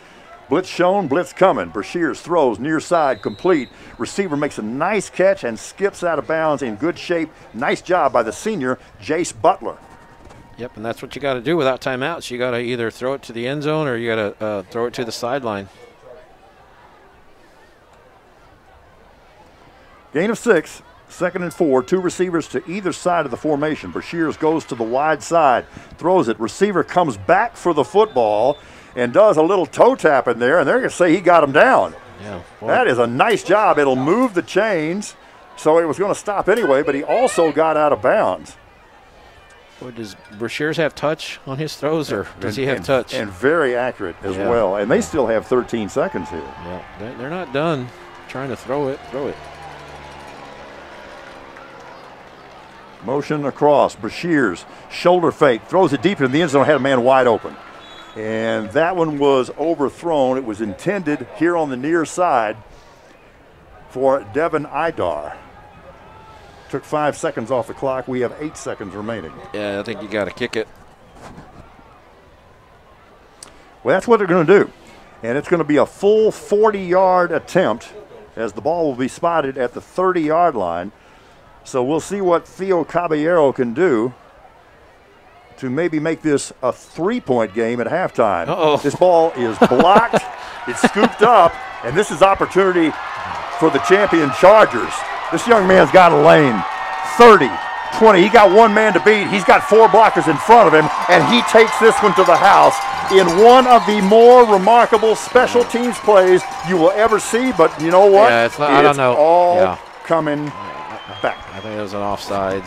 Blitz shown, blitz coming. Brashears throws near side, complete. Receiver makes a nice catch and skips out of bounds in good shape. Nice job by the senior, Jace Butler. Yep, and that's what you got to do without timeouts. You got to either throw it to the end zone or you got to throw it to the sideline. Gain of 6, 2nd and 4. 2 receivers to either side of the formation. Brashears goes to the wide side, throws it. Receiver comes back for the football and does a little toe tap in there, and they're going to say he got him down. Yeah, that is a nice job. It'll move the chains, so it was going to stop anyway, but he also got out of bounds. Boy, does Brashears have touch on his throws, or does he have touch? And very accurate as well, and they still have 13 seconds here. Yeah, they're not done trying to throw it. Motion across, Brashears, shoulder fake, throws it deep in the end zone, had a man wide open. And that one was overthrown. It was intended here on the near side for Devin Idar. Took 5 seconds off the clock. We have 8 seconds remaining. Yeah, I think you got to kick it. Well, that's what they're going to do. And it's going to be a full 40-yard attempt as the ball will be spotted at the 30-yard line. So we'll see what Theo Caballero can do to maybe make this a 3-point game at halftime. This ball is blocked, it's scooped up, and this is opportunity for the champion Chargers. This young man's got a lane. 30, 20, he got one man to beat. He's got 4 blockers in front of him, and he takes this one to the house in one of the more remarkable special teams plays you will ever see. But you know what? Yeah, I don't know. All coming back. I think it was an offsides.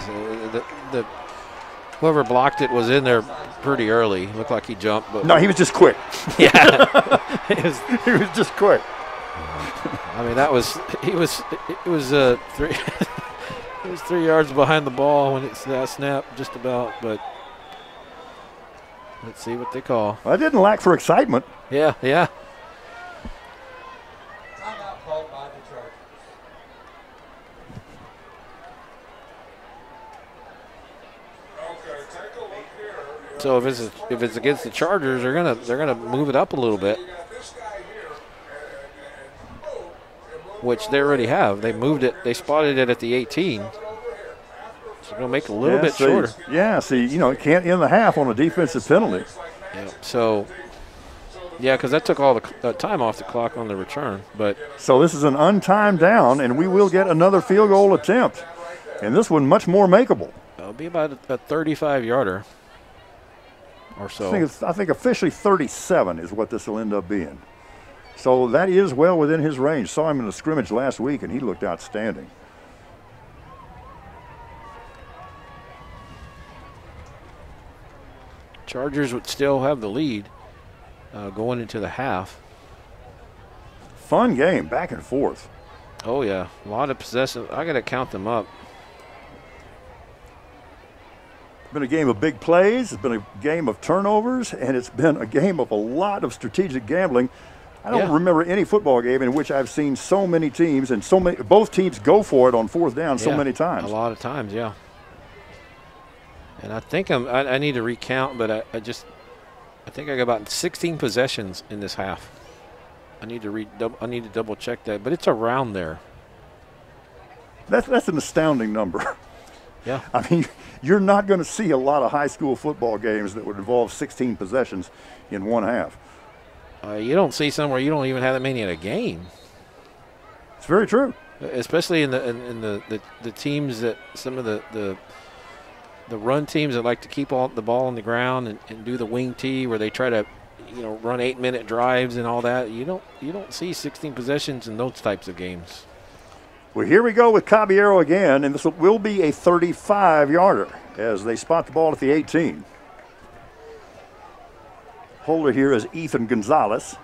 Whoever blocked it was in there pretty early. Looked like he jumped, but no, he was just quick. Yeah, he was just quick. I mean, it was 3. It was 3 yards behind the ball when that snapped, just about. But let's see what they call. Well, I didn't lack for excitement. Yeah. Timeout called by the Chargers. So if it's against the Chargers, they're gonna move it up a little bit, which they already have. They moved it. They spotted it at the 18. So they're gonna make it a little bit shorter. Yeah. See, it can't end the half on a defensive penalty. Yeah. So. Yeah, because that took all the time off the clock on the return. But so this is an untimed down, and we will get another field goal attempt, and this one much more makeable. It'll be about a 35-yarder. Or so. I think officially 37 is what this will end up being. So that is well within his range. Saw him in the scrimmage last week, and he looked outstanding. Chargers would still have the lead going into the half. Fun game, back and forth. Oh, yeah. A lot of possession. I got to count them up. It's been a game of big plays. It's been a game of turnovers, and it's been a game of a lot of strategic gambling. I don't remember any football game in which I've seen so many teams and both teams go for it on fourth down so many times. A lot of times, yeah. And I think I need to recount, but I think I got about 16 possessions in this half. I need to double check that, but it's around there. That's an astounding number. Yeah. I mean, you're not going to see a lot of high school football games that would involve 16 possessions in one half. You don't see somewhere you don't even have that many in a game. It's very true. Especially in the teams that some of the run teams that like to keep the ball on the ground and do the wing tee where they try to run 8-minute drives and all that. You don't see 16 possessions in those types of games. Well, here we go with Caballero again, and this will be a 35-yarder as they spot the ball at the 18. Holder here is Ethan Gonzalez.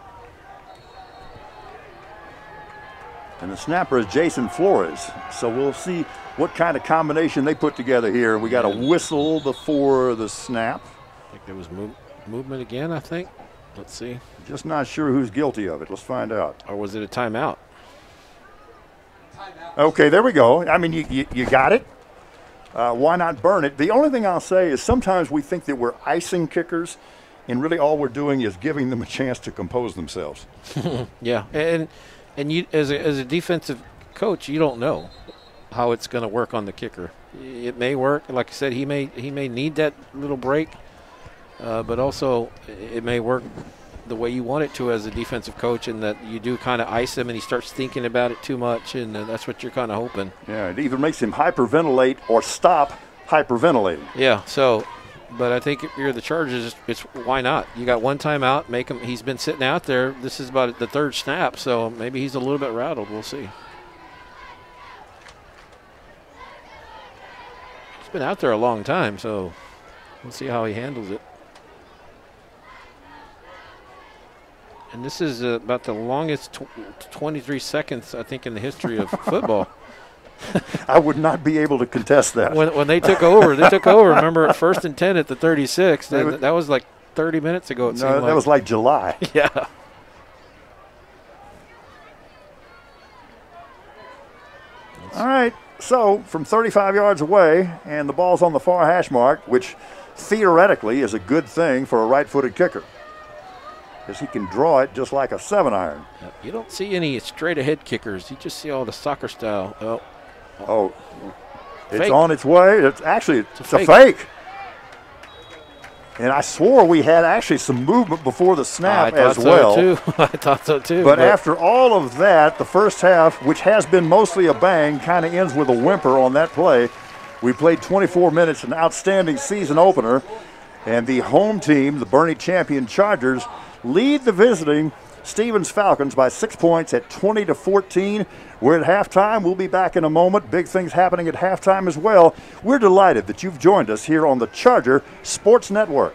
And the snapper is Jason Flores. So we'll see what kind of combination they put together here. We got a whistle before the snap. I think there was movement again, I think. Let's see. Just not sure who's guilty of it. Let's find out. Or was it a timeout? Okay, there we go. I mean, you got it. Why not burn it? The only thing I'll say is sometimes we think that we're icing kickers, and really all we're doing is giving them a chance to compose themselves. Yeah, and you as a defensive coach, you don't know how it's going to work on the kicker. It may work, like I said, he may need that little break, but also it may work the way you want it to as a defensive coach, and that you do kind of ice him and he starts thinking about it too much, and that's what you're kind of hoping. Yeah, it either makes him hyperventilate or stop hyperventilating. Yeah, so, but I think if you're the Chargers, it's why not? You got one timeout, make him. He's been sitting out there. This is about the third snap, so maybe he's a little bit rattled. We'll see. He's been out there a long time, so we'll see how he handles it. And this is about the longest 23 seconds, I think, in the history of football. I would not be able to contest that. When they took over, remember, at 1st and 10 at the 36. That was like 30 minutes ago, it seemed like. That was like July. Yeah. All right, so from 35 yards away, and the ball's on the far hash mark, which theoretically is a good thing for a right-footed kicker, because he can draw it just like a 7-iron. You don't see any straight-ahead kickers. You just see all the soccer style. Oh, it's fake. On its way. It's a fake. And I swore we had actually some movement before the snap as well. I thought so too. But after all of that, the first half, which has been mostly a bang, kind of ends with a whimper on that play. We played 24 minutes, an outstanding season opener, and the home team, the Bernie champion Chargers, lead the visiting Stevens Falcons by 6 points at 20-14. We're at halftime. We'll be back in a moment. Big things happening at halftime as well. We're delighted that you've joined us here on the Charger Sports Network.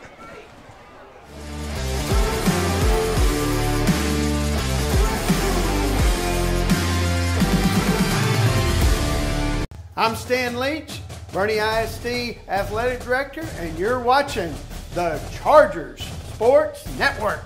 I'm Stan Leach, Bernie ISD Athletic Director, and you're watching the Chargers Sports Network.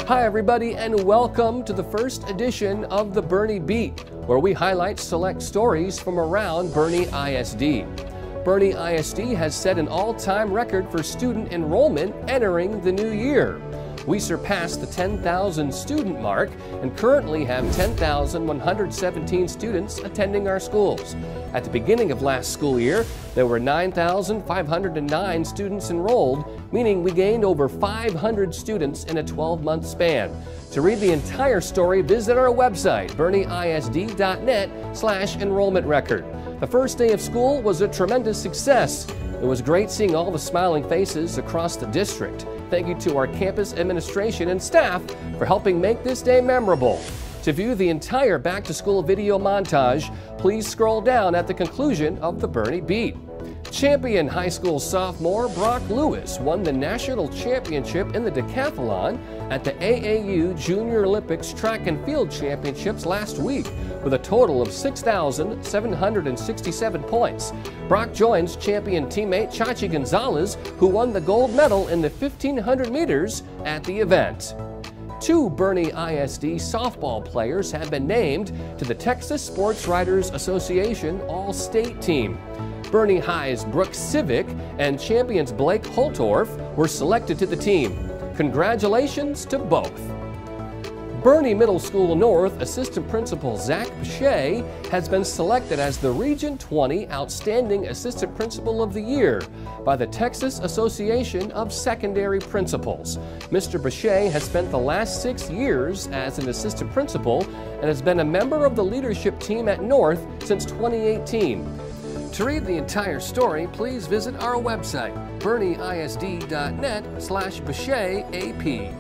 Hi everybody, and welcome to the first edition of the Bernie Beat, where we highlight select stories from around Bernie ISD. Bernie ISD has set an all-time record for student enrollment entering the new year. We surpassed the 10,000 student mark and currently have 10,117 students attending our schools. At the beginning of last school year, there were 9,509 students enrolled, meaning we gained over 500 students in a 12-month span. To read the entire story, visit our website, bernieisd.net/enrollment record. The first day of school was a tremendous success. It was great seeing all the smiling faces across the district. Thank you to our campus administration and staff for helping make this day memorable. To view the entire back-to-school video montage, please scroll down at the conclusion of the Bernie Beat. Champion high school sophomore Brock Lewis won the national championship in the decathlon at the AAU Junior Olympics Track and Field Championships last week with a total of 6,767 points. Brock joins champion teammate Chachi Gonzalez, who won the gold medal in the 1,500 meters at the event. 2 Bernie ISD softball players have been named to the Texas Sports Writers Association All-State Team. Bernie High's Brooke Civic and champions Blake Holtorf were selected to the team. Congratulations to both. Bernie Middle School North Assistant Principal Zach Bechet has been selected as the Region 20 Outstanding Assistant Principal of the Year by the Texas Association of Secondary Principals. Mr. Bechet has spent the last 6 years as an assistant principal and has been a member of the leadership team at North since 2018. To read the entire story, please visit our website, bernieisd.net/BechetAP.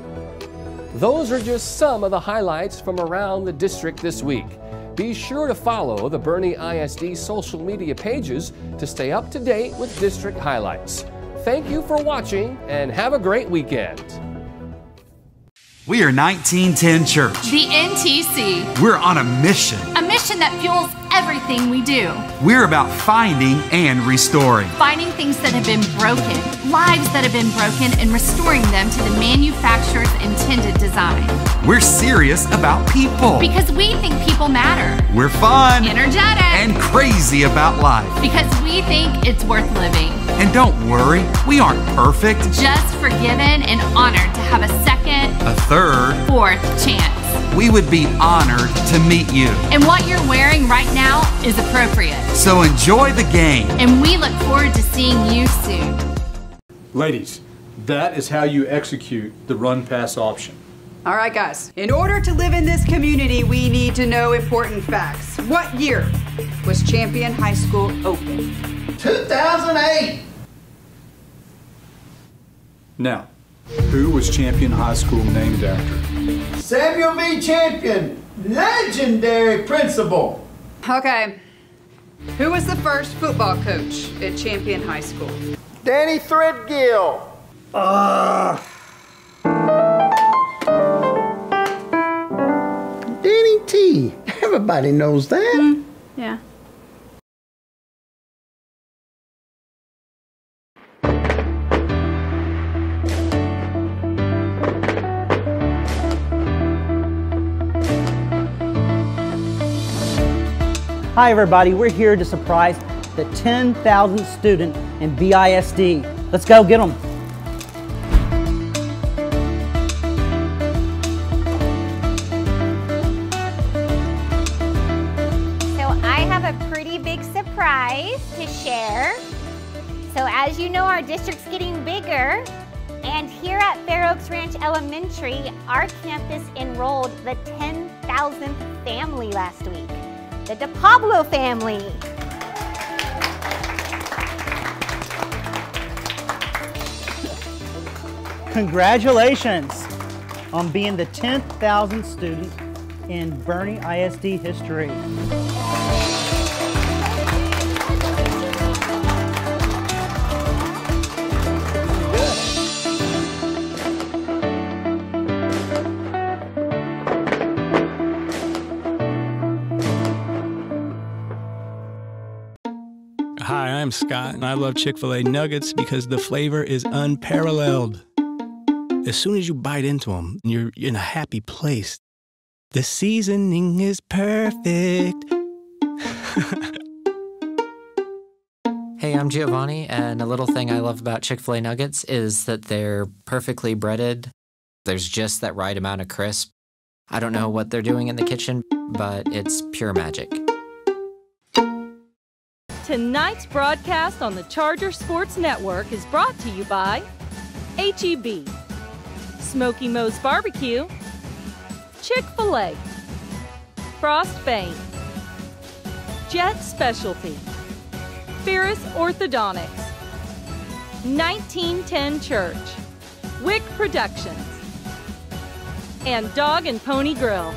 Those are just some of the highlights from around the district this week. Be sure to follow the Bernie ISD social media pages to stay up to date with district highlights. Thank you for watching and have a great weekend. We are 1910 Church. The NTC. We're on a mission. A mission that fuels everything we do. We're about finding and restoring. Finding things that have been broken, lives that have been broken, and restoring them to the manufacturer's intended design. We're serious about people. Because we think people matter. We're fun. Energetic. And crazy about life. Because we think it's worth living. And don't worry, we aren't perfect. Just forgiven and honored to have a second, a third, fourth chance. We would be honored to meet you. And what you're wearing right now is appropriate. So enjoy the game. And we look forward to seeing you soon. Ladies, that is how you execute the run-pass option. All right, guys. In order to live in this community, we need to know important facts. What year was Champion High School opened? 2008. Now, who was Champion High School named after? Samuel V. Champion, legendary principal. Okay. Who was the first football coach at Champion High School? Danny Threadgill. Danny T. Everybody knows that. Yeah. Hi everybody, we're here to surprise the 10,000th student in BISD. Let's go get them. So I have a pretty big surprise to share. So as you know, our district's getting bigger. And here at Fair Oaks Ranch Elementary, our campus enrolled the 10,000th family last week. The DePablo family. Congratulations on being the 10,000th student in Bernie ISD history. Hi, I'm Scott, and I love Chick-fil-A nuggets because the flavor is unparalleled. As soon as you bite into them, you're in a happy place. The seasoning is perfect. Hey, I'm Giovanni, and a little thing I love about Chick-fil-A nuggets is that they're perfectly breaded. There's just that right amount of crisp. I don't know what they're doing in the kitchen, but it's pure magic. Tonight's broadcast on the Charger Sports Network is brought to you by H-E-B, Smoky Moe's Barbecue, Chick-fil-A, Frostbane, Jet Specialty, Ferris Orthodontics, 1910 Church, Wick Productions, and Dog and Pony Grill.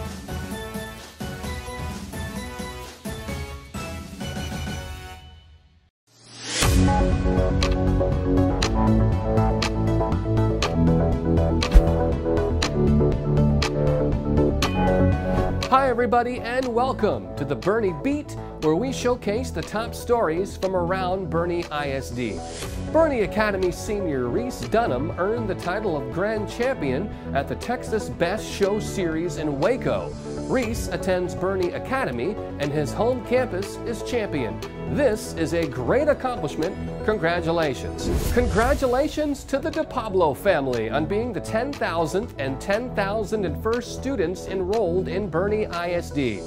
Hi everybody and welcome to the Bernie Beat, where we showcase the top stories from around Bernie ISD. Bernie Academy senior Reese Dunham earned the title of Grand Champion at the Texas Best Show Series in Waco. Reese attends Bernie Academy and his home campus is champion. This is a great accomplishment. Congratulations. Congratulations to the DePablo family on being the 10,000th and 10,001st students enrolled in Bernie ISD.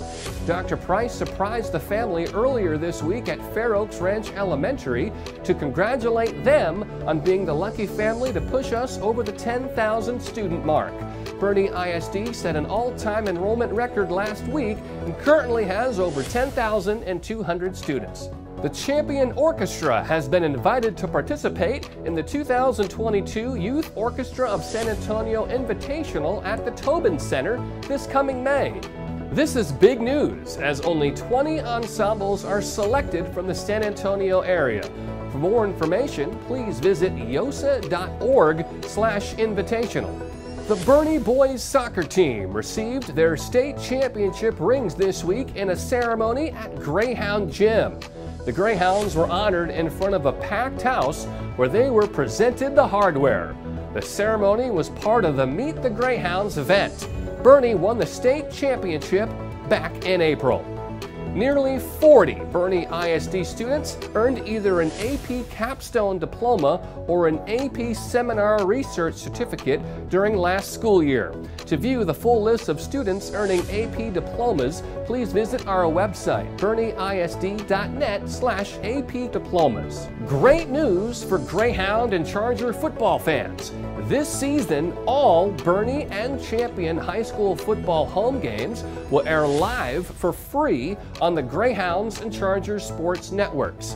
Dr. Price surprised the family earlier this week at Fair Oaks Ranch Elementary to congratulate them on being the lucky family to push us over the 10,000 student mark. Bernie ISD set an all-time enrollment record last week and currently has over 10,200 students. The Champion Orchestra has been invited to participate in the 2022 Youth Orchestra of San Antonio Invitational at the Tobin Center this coming May. This is big news, as only 20 ensembles are selected from the San Antonio area. For more information, please visit yosa.org/invitational. The Bernie boys soccer team received their state championship rings this week in a ceremony at Greyhound Gym. The Greyhounds were honored in front of a packed house where they were presented the hardware. The ceremony was part of the Meet the Greyhounds event. Bernie won the state championship back in April. Nearly 40 Bernie ISD students earned either an AP Capstone Diploma or an AP Seminar Research Certificate during last school year. To view the full list of students earning AP diplomas, please visit our website, bernieisd.net/AP diplomas. Great news for Greyhound and Charger football fans. This season, all Bernie and Champion high school football home games will air live for free on the Greyhounds and Chargers sports networks.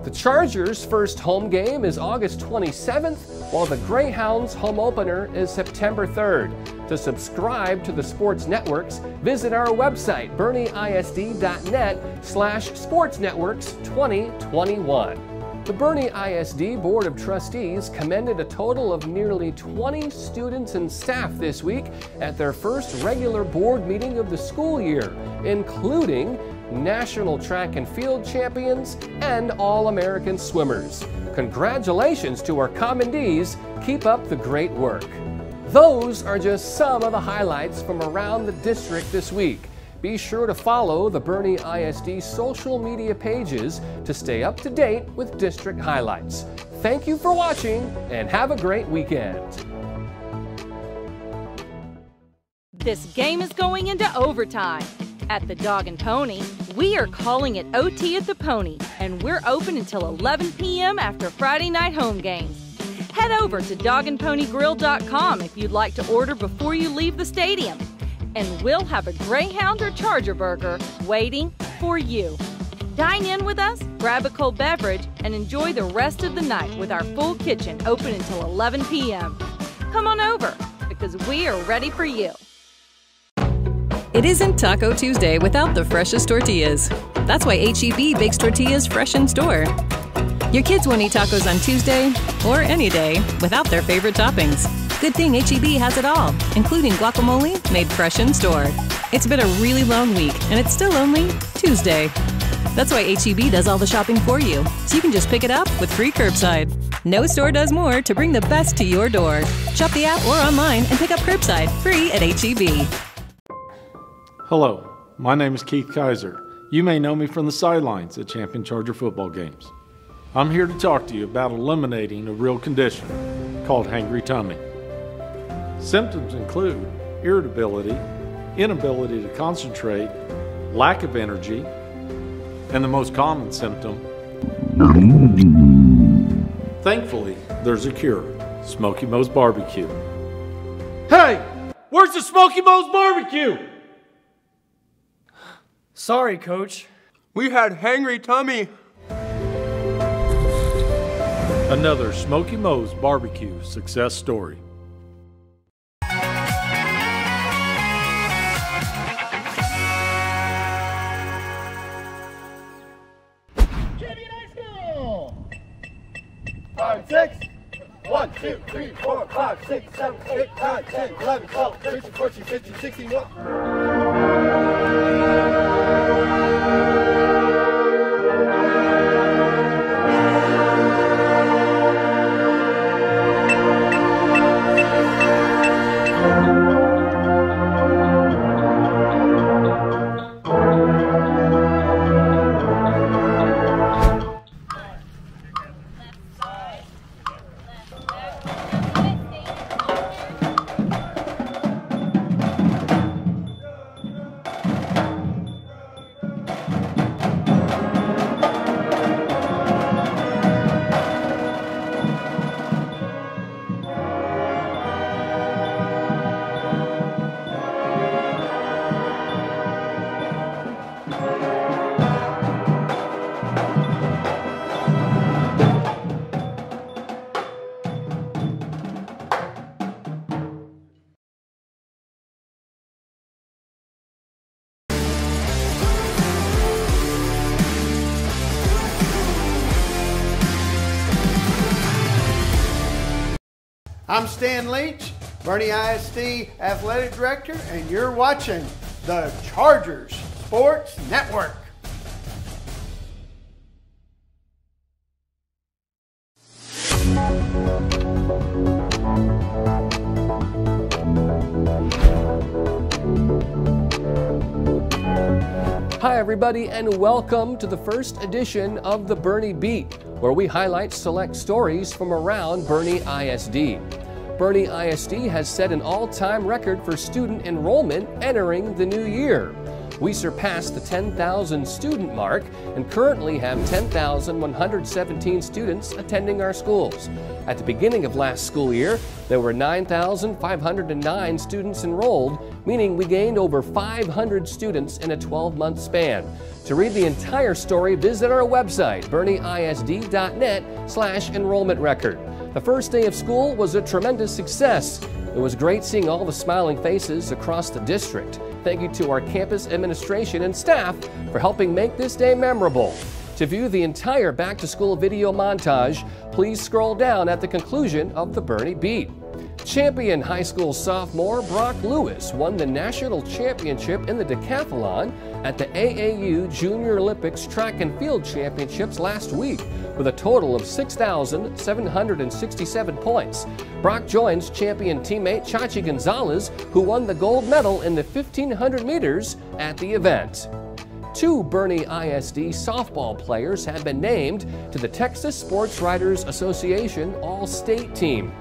The Chargers' first home game is August 27th, while the Greyhounds' home opener is September 3rd. To subscribe to the sports networks, visit our website, bernieisd.net/sportsnetworks2021. The Bernie ISD Board of Trustees commended a total of nearly 20 students and staff this week at their first regular board meeting of the school year, including National Track and Field Champions and All-American Swimmers. Congratulations to our commendees. Keep up the great work. Those are just some of the highlights from around the district this week. Be sure to follow the Bernie ISD social media pages to stay up to date with district highlights. Thank you for watching and have a great weekend. This game is going into overtime. At the Dog and Pony, we are calling it OT at the Pony, and we're open until 11 p.m. after Friday night home games. Head over to dogandponygrill.com if you'd like to order before you leave the stadium. And we'll have a Greyhound or Charger burger waiting for you. Dine in with us, grab a cold beverage, and enjoy the rest of the night with our full kitchen open until 11 p.m. Come on over, because we are ready for you. It isn't Taco Tuesday without the freshest tortillas. That's why H-E-B bakes tortillas fresh in store. Your kids won't eat tacos on Tuesday, or any day, without their favorite toppings. Good thing H-E-B has it all, including guacamole made fresh in store. It's been a really long week, and it's still only Tuesday. That's why H-E-B does all the shopping for you, so you can just pick it up with free curbside. No store does more to bring the best to your door. Shop the app or online and pick up curbside, free at H-E-B. Hello, my name is Keith Kaiser. You may know me from the sidelines at Champion Charger football games. I'm here to talk to you about eliminating a real condition called hangry tummy. Symptoms include irritability, inability to concentrate, lack of energy, and the most common symptom. Thankfully, there's a cure, Smoky Mo's Barbecue. Hey, where's the Smoky Mo's Barbecue? Sorry, Coach. We had hangry tummy. Another Smoky Mo's Barbecue success story. 5, 6. 1, 2, 3, 4, 5, 6, 7, 8, 9, 10, 11, 12, 13, 14, 15, 16, 1. I'm Stan Leach, Bernie ISD Athletic Director, and you're watching the Chargers Sports Network. Hi everybody, and welcome to the first edition of the Bernie Beat, where we highlight select stories from around Bernie ISD. Bernie ISD has set an all-time record for student enrollment entering the new year. We surpassed the 10,000 student mark and currently have 10,117 students attending our schools. At the beginning of last school year, there were 9,509 students enrolled, meaning we gained over 500 students in a 12-month span. To read the entire story, visit our website, bernieisd.net/enrollment record. The first day of school was a tremendous success. It was great seeing all the smiling faces across the district. Thank you to our campus administration and staff for helping make this day memorable. To view the entire back-to-school video montage, please scroll down at the conclusion of the Bernie Beat. Champion high school sophomore Brock Lewis won the national championship in the decathlon at the AAU Junior Olympics Track and Field Championships last week with a total of 6,767 points. Brock joins champion teammate Chachi Gonzalez, who won the gold medal in the 1,500 meters at the event. 2 Bernie ISD softball players have been named to the Texas Sports Writers Association All-State Team.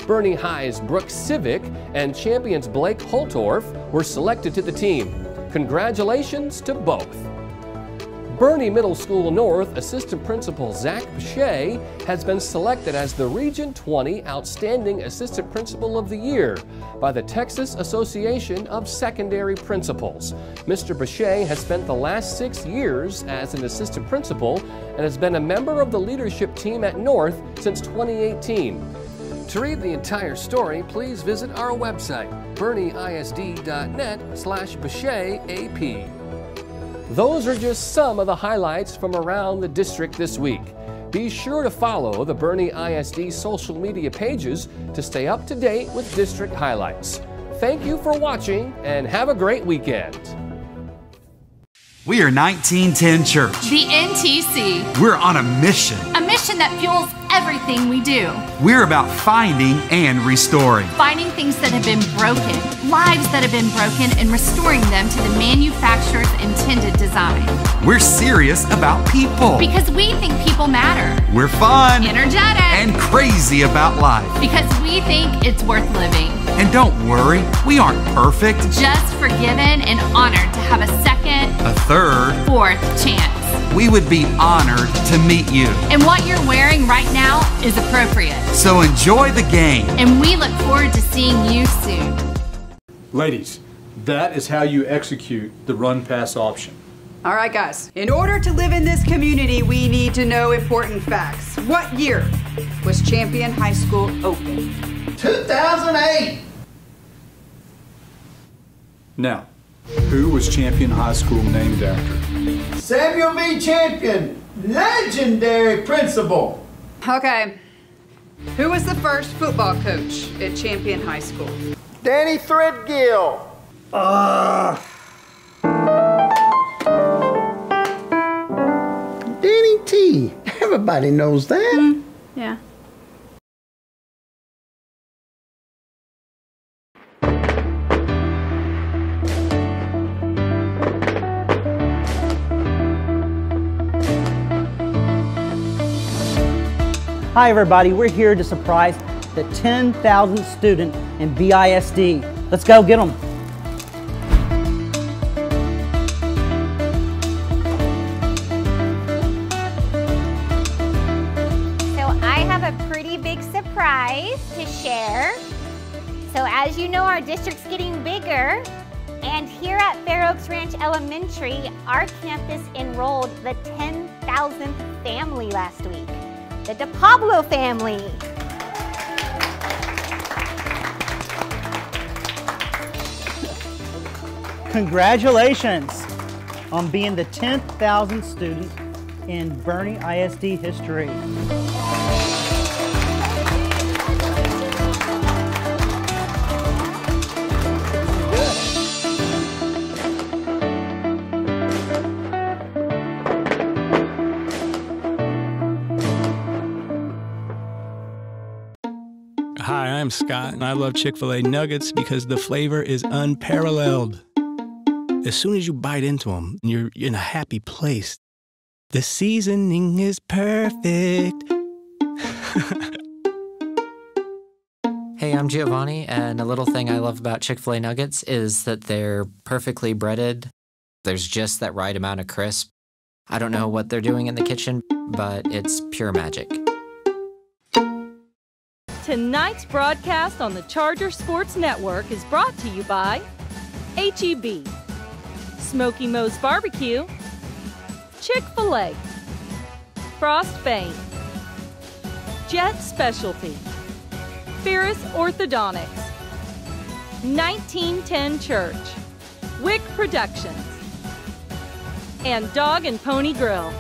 Bernie High's Brooke Civic and champions Blake Holtorf were selected to the team. Congratulations to both. Bernie Middle School North Assistant Principal Zach Bechet has been selected as the Region 20 Outstanding Assistant Principal of the Year by the Texas Association of Secondary Principals. Mr. Bechet has spent the last 6 years as an assistant principal and has been a member of the leadership team at North since 2018. To read the entire story, please visit our website, bernieisd.net/bechetap. Those are just some of the highlights from around the district this week. Be sure to follow the Bernie ISD social media pages to stay up to date with district highlights. Thank you for watching and have a great weekend. We are 1910 Church. The NTC. We're on a mission. A mission that fuels everything we do. We're about finding and restoring. Finding things that have been broken, lives that have been broken, and restoring them to the manufacturer's intended design. We're serious about people. Because we think people matter. We're fun. Energetic. And crazy about life. Because we think it's worth living. And don't worry, we aren't perfect. Just forgiven and honored to have a second, a third, fourth chance. We would be honored to meet you. And what you're wearing right now is appropriate. So enjoy the game. And we look forward to seeing you soon. Ladies, that is how you execute the run-pass option. All right, guys. In order to live in this community, we need to know important facts. What year was Champion High School open? 2008. Now, who was Champion High School named after? Samuel V. Champion, legendary principal. Okay, Who was the first football coach at Champion High School? Danny Threadgill. Danny T. Everybody knows that. Yeah. Hi everybody, we're here to surprise the 10,000th student in BISD. Let's go get them. So I have a pretty big surprise to share. So as you know, our district's getting bigger. And here at Fair Oaks Ranch Elementary, our campus enrolled the 10,000th family last week. The DePablo family. Congratulations on being the 10,000th student in Boerne ISD history. Hi, I'm Scott, and I love Chick-fil-A nuggets because the flavor is unparalleled. As soon as you bite into them, you're in a happy place. The seasoning is perfect. Hey, I'm Giovanni, and a little thing I love about Chick-fil-A nuggets is that they're perfectly breaded. There's just that right amount of crisp. I don't know what they're doing in the kitchen, but it's pure magic. Tonight's broadcast on the Charger Sports Network is brought to you by H-E-B, Smoky Moe's Barbecue, Chick-fil-A, Frost Bank, Jet Specialty, Ferris Orthodontics, 1910 Church, Wick Productions, and Dog and Pony Grill.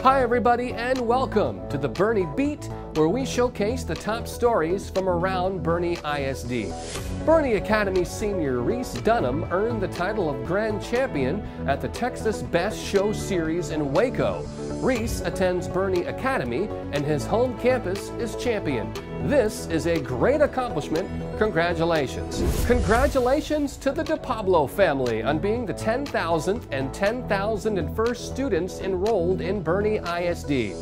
Hi everybody and welcome to the Boerne Beat, where we showcase the top stories from around Boerne ISD. Boerne Academy senior Reese Dunham earned the title of Grand Champion at the Texas Best Show Series in Waco. Reese attends Boerne Academy and his home campus is champion. This is a great accomplishment. Congratulations. Congratulations to the DePablo family on being the 10,000th and 10,001st students enrolled in Boerne ISD.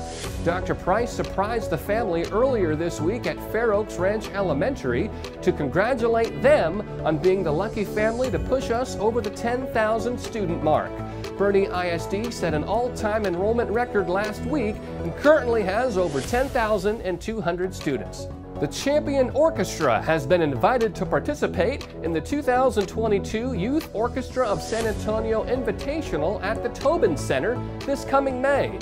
Dr. Price surprised the family earlier this week at Fair Oaks Ranch Elementary to congratulate them on being the lucky family to push us over the 10,000 student mark. Boerne ISD set an all-time enrollment record last week and currently has over 10,200 students. The Champion Orchestra has been invited to participate in the 2022 Youth Orchestra of San Antonio Invitational at the Tobin Center this coming May.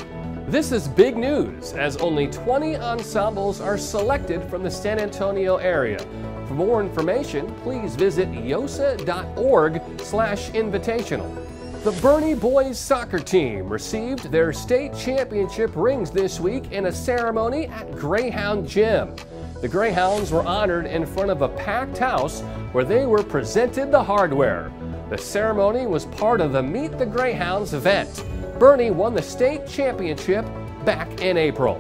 This is big news, as only 20 ensembles are selected from the San Antonio area. For more information, please visit yosa.org/invitational. The Boerne boys soccer team received their state championship rings this week in a ceremony at Greyhound Gym. The Greyhounds were honored in front of a packed house where they were presented the hardware. The ceremony was part of the Meet the Greyhounds event. Boerne won the state championship back in April.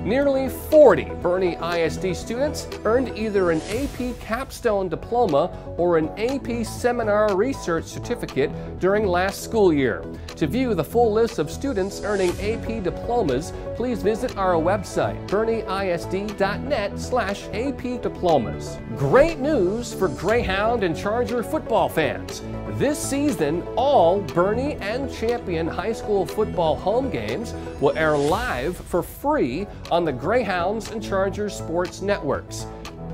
Nearly 40 Boerne ISD students earned either an AP Capstone Diploma or an AP Seminar Research Certificate during last school year. To view the full list of students earning AP diplomas, please visit our website, boerneisd.net/AP diplomas. Great news for Greyhound and Charger football fans. This season, all Boerne and Champion high school football home games will air live for free on the Greyhounds and Chargers sports networks.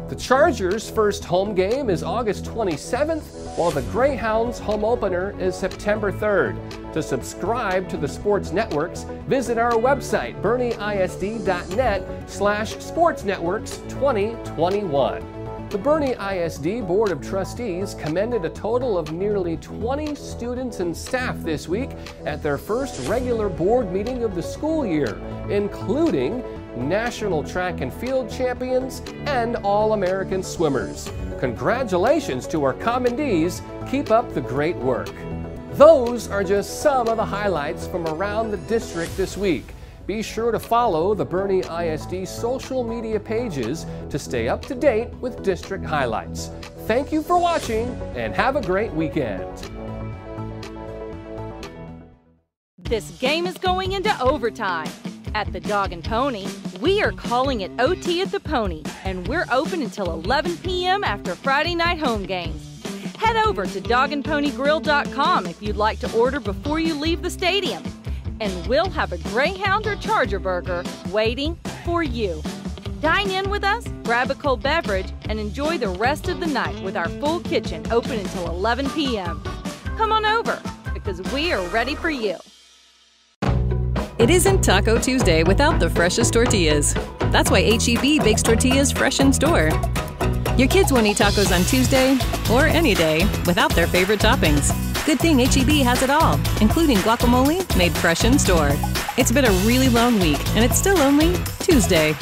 The Chargers' first home game is August 27th, while the Greyhounds' home opener is September 3rd. To subscribe to the sports networks, visit our website, bernieisd.net/sportsnetworks2021. The Bernie ISD Board of Trustees commended a total of nearly 20 students and staff this week at their first regular board meeting of the school year, including National Track and Field champions and All-American swimmers. Congratulations to our commendees. Keep up the great work. Those are just some of the highlights from around the district this week. Be sure to follow the Bernie ISD social media pages to stay up to date with district highlights. Thank you for watching and have a great weekend. This game is going into overtime. At the Dog and Pony, we are calling it OT at the Pony, and we're open until 11 p.m. after Friday night home games. Head over to dogandponygrill.com if you'd like to order before you leave the stadium. And we'll have a Greyhound or Charger burger waiting for you. Dine in with us, grab a cold beverage, and enjoy the rest of the night with our full kitchen open until 11 p.m. Come on over, because we are ready for you. It isn't Taco Tuesday without the freshest tortillas. That's why H-E-B bakes tortillas fresh in store. Your kids won't eat tacos on Tuesday, or any day, without their favorite toppings. Good thing H-E-B has it all, including guacamole made fresh in store. It's been a really long week, and it's still only Tuesday.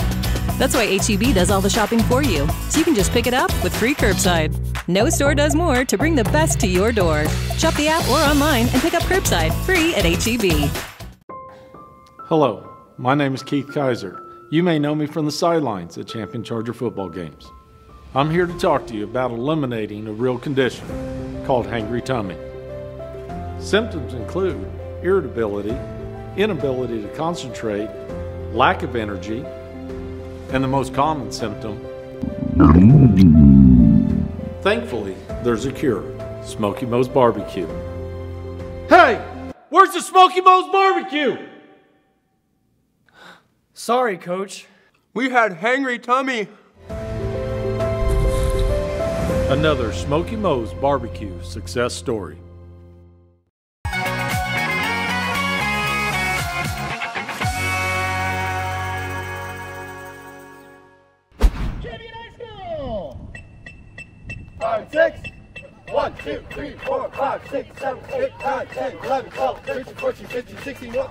That's why H-E-B does all the shopping for you, so you can just pick it up with free curbside. No store does more to bring the best to your door. Shop the app or online and pick up curbside, free at H-E-B. Hello, my name is Keith Kaiser. You may know me from the sidelines at Champion Charger football games. I'm here to talk to you about eliminating a real condition called hangry tummy. Symptoms include irritability, inability to concentrate, lack of energy, and the most common symptom. Thankfully, there's a cure, Smoky Moe's Barbecue. Hey, where's the Smoky Moe's Barbecue? Sorry, Coach. We had hangry tummy. Another Smoky Moe's Barbecue success story. Champion High School! 5, 6. 1, 2, 3, 4, 5, 6, 7, 8, 9, 10, 11, 12, 13, 14, 15, 16, 1.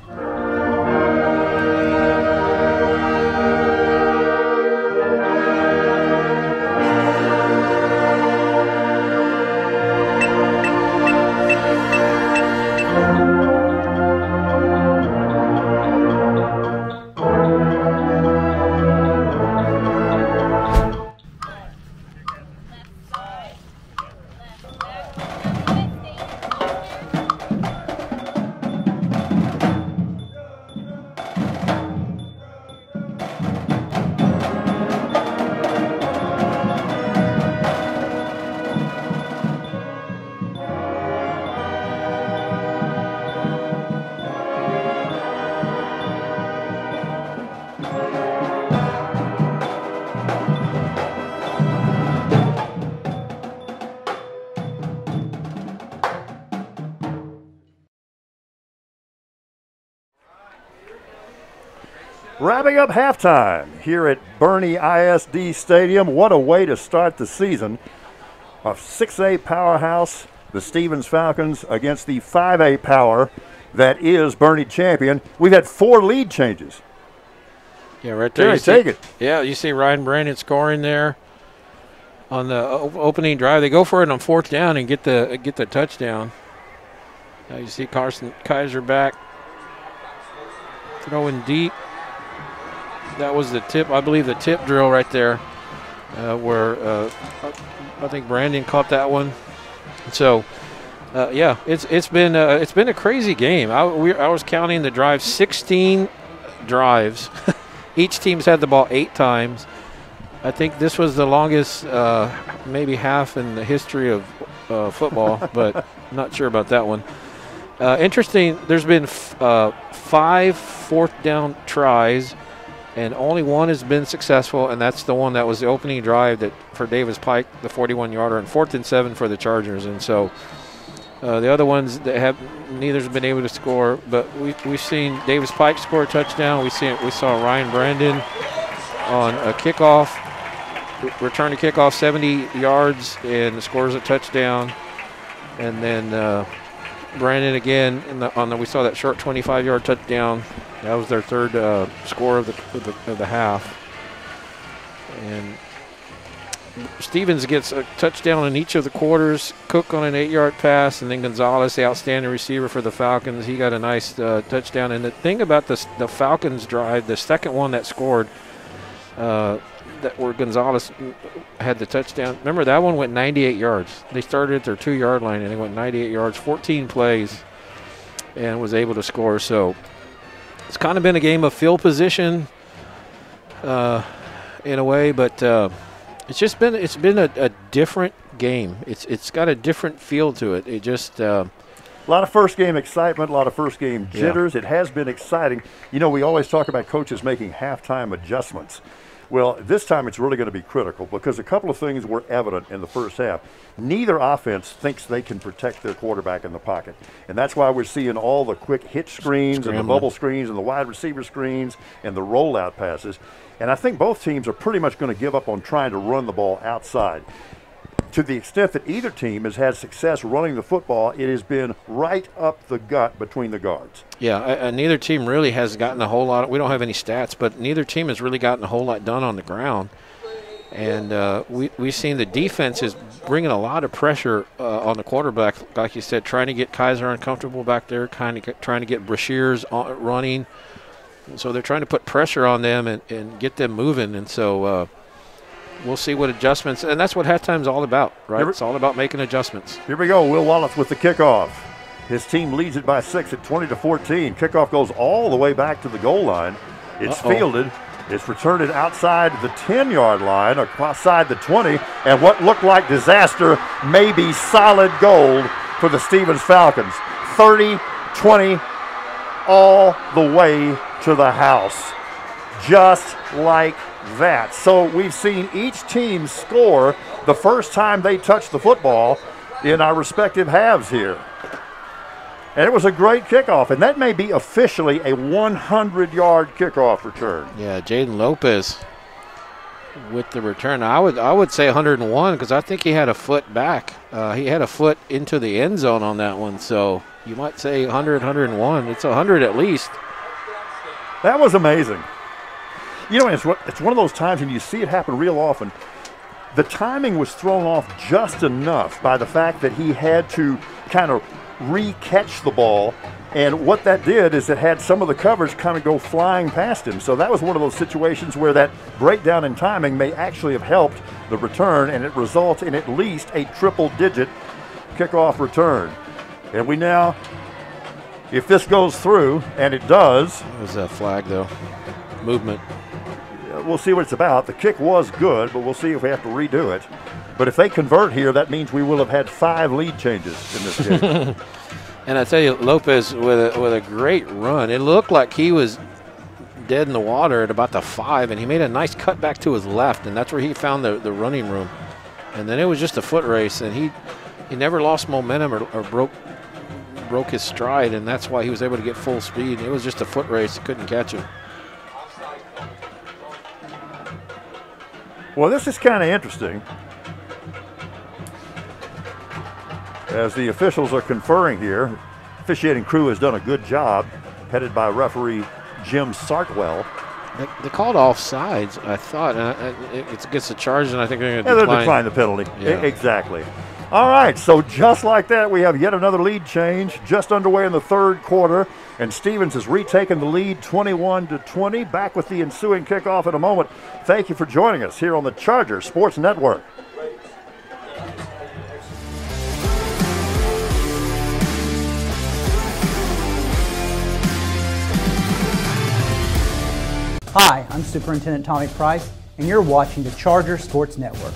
Wrapping up halftime here at Bernie ISD Stadium. What a way to start the season. A 6A powerhouse, the Stevens Falcons, against the 5A power that is Bernie champion. We've had 4 lead changes. Yeah, right there. Jerry, take it. Yeah, you see Ryan Brandon scoring there on the opening drive. They go for it on 4th down and get the touchdown. Now you see Carson Kaiser back, throwing deep. That was the tip, I believe, the tip drill right there, where I think Brandon caught that one. So, yeah, it's been a crazy game. I was counting the drives, 16 drives. Each team's had the ball 8 times. I think this was the longest, maybe half in the history of football, but I'm not sure about that one. Interesting. There's been 5 4th down tries. and only one has been successful, and that's the one that was the opening drive that for Davis Pike, the 41-yarder, and 4th and 7 for the Chargers. And so the other ones that have neither's been able to score, but we've seen Davis Pike score a touchdown. We saw Ryan Brandon on a kickoff, return to kickoff 70 yards and scores a touchdown. And then Brandon again we saw that short 25-yard touchdown. That was their third score of the half. And Stevens gets a touchdown in each of the quarters. Cook on an 8-yard pass, and then Gonzalez, the outstanding receiver for the Falcons, he got a nice touchdown. And the thing about the Falcons drive, the second one that scored, that where Gonzalez had the touchdown. Remember, that one went 98 yards. They started at their 2-yard line, and they went 98 yards, 14 plays, and was able to score. So it's kind of been a game of field position in a way, but it's been a different game. It's got a different feel to it. It just a lot of first game excitement, a lot of first game jitters. Yeah. It has been exciting. You know, we always talk about coaches making halftime adjustments. Well, this time it's really going to be critical because a couple of things were evident in the first half. Neither offense thinks they can protect their quarterback in the pocket. And that's why we're seeing all the quick hitch screens and the bubble screens and the wide receiver screens and the rollout passes. And I think both teams are pretty much going to give up on trying to run the ball outside. To the extent that either team has had success running the football, it has been right up the gut between the guards. Yeah, neither team really has gotten a whole lot. We don't have any stats, but neither team has really gotten a whole lot done on the ground. And we've seen the defense is bringing a lot of pressure on the quarterback, like you said, trying to get Kaiser uncomfortable back there, trying to get Brashears running. And so they're trying to put pressure on them and get them moving. And so we'll see what adjustments, and that's what halftime's all about, right? It's all about making adjustments. Here we go. Will Wallace with the kickoff. His team leads it by 6 at 20-14. Kickoff goes all the way back to the goal line. It's fielded. It's returned outside the 10-yard line, outside the 20, and what looked like disaster may be solid gold for the Stevens Falcons. 30-20 all the way to the house. Just like that. So we've seen each team score the first time they touch the football in our respective halves here. And it was a great kickoff, and that may be officially a 100-yard kickoff return. Yeah, Jaden Lopez with the return. I would say 101 because I think he had a foot back. He had a foot into the end zone on that one, so you might say 100, 101. It's 100 at least. That was amazing. You know, it's one of those times, and you see it happen real often. The timing was thrown off just enough by the fact that he had to kind of re-catch the ball, and what that did is it had some of the coverage kind of go flying past him. So that was one of those situations where that breakdown in timing may actually have helped the return, and it results in at least a triple-digit kickoff return. And we now, if this goes through, and it does. It was a flag, though. Movement. We'll see what it's about. The kick was good, but we'll see if we have to redo it. But if they convert here, that means we will have had 5 lead changes in this game. And I tell you, Lopez with a great run. It looked like he was dead in the water at about the 5, and he made a nice cut back to his left, and that's where he found the running room. And then it was just a foot race, and he never lost momentum or broke his stride, and that's why he was able to get full speed. It was just a foot race. Couldn't catch him. Well, this is kind of interesting. As the officials are conferring here, officiating crew has done a good job, headed by referee Jim Sartwell. They called offsides, I thought. It gets a charge, and I think they're going to decline the penalty. Yeah. Exactly. All right, so just like that, we have yet another lead change, just underway in the third quarter, and Stevens has retaken the lead 21-20. Back with the ensuing kickoff in a moment. Thank you for joining us here on the Charger Sports Network. Hi, I'm Superintendent Tommy Price, and you're watching the Charger Sports Network.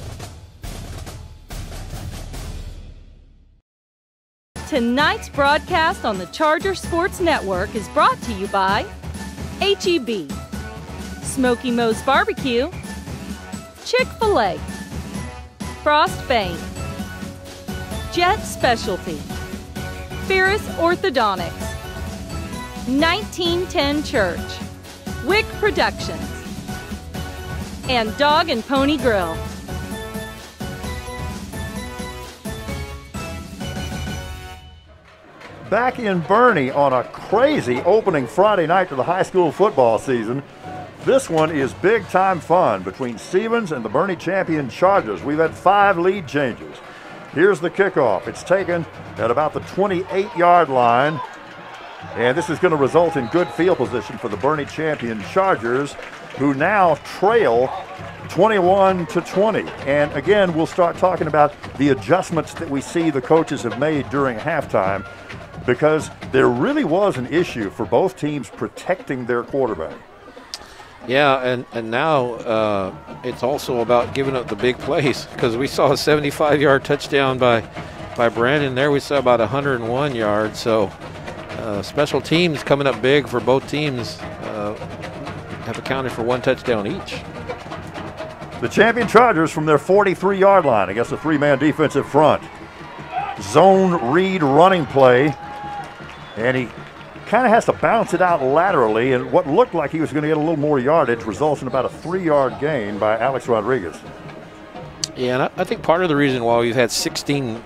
Tonight's broadcast on the Charger Sports Network is brought to you by H-E-B, Smoky Moe's Barbecue, Chick-fil-A, Frost Bank, Jet Specialty, Ferris Orthodontics, 1910 Church, Wick Productions, and Dog and Pony Grill. Back in Boerne on a crazy opening Friday night to the high school football season. This one is big-time fun between Stevens and the Boerne champion Chargers. We've had 5 lead changes. Here's the kickoff. It's taken at about the 28-yard line, and this is going to result in good field position for the Boerne champion Chargers, who now trail 21-20. And again, we'll start talking about the adjustments that we see the coaches have made during halftime, because there really was an issue for both teams protecting their quarterback. Yeah, and now it's also about giving up the big plays, because we saw a 75-yard touchdown by Brandon. There we saw about 101 yards. So special teams coming up big for both teams have accounted for 1 touchdown each. The champion Chargers from their 43-yard line against a 3-man defensive front. Zone read running play. And he kind of has to bounce it out laterally, and what looked like he was going to get a little more yardage results in about a 3-yard gain by Alex Rodriguez. Yeah, and I think part of the reason why we've had 16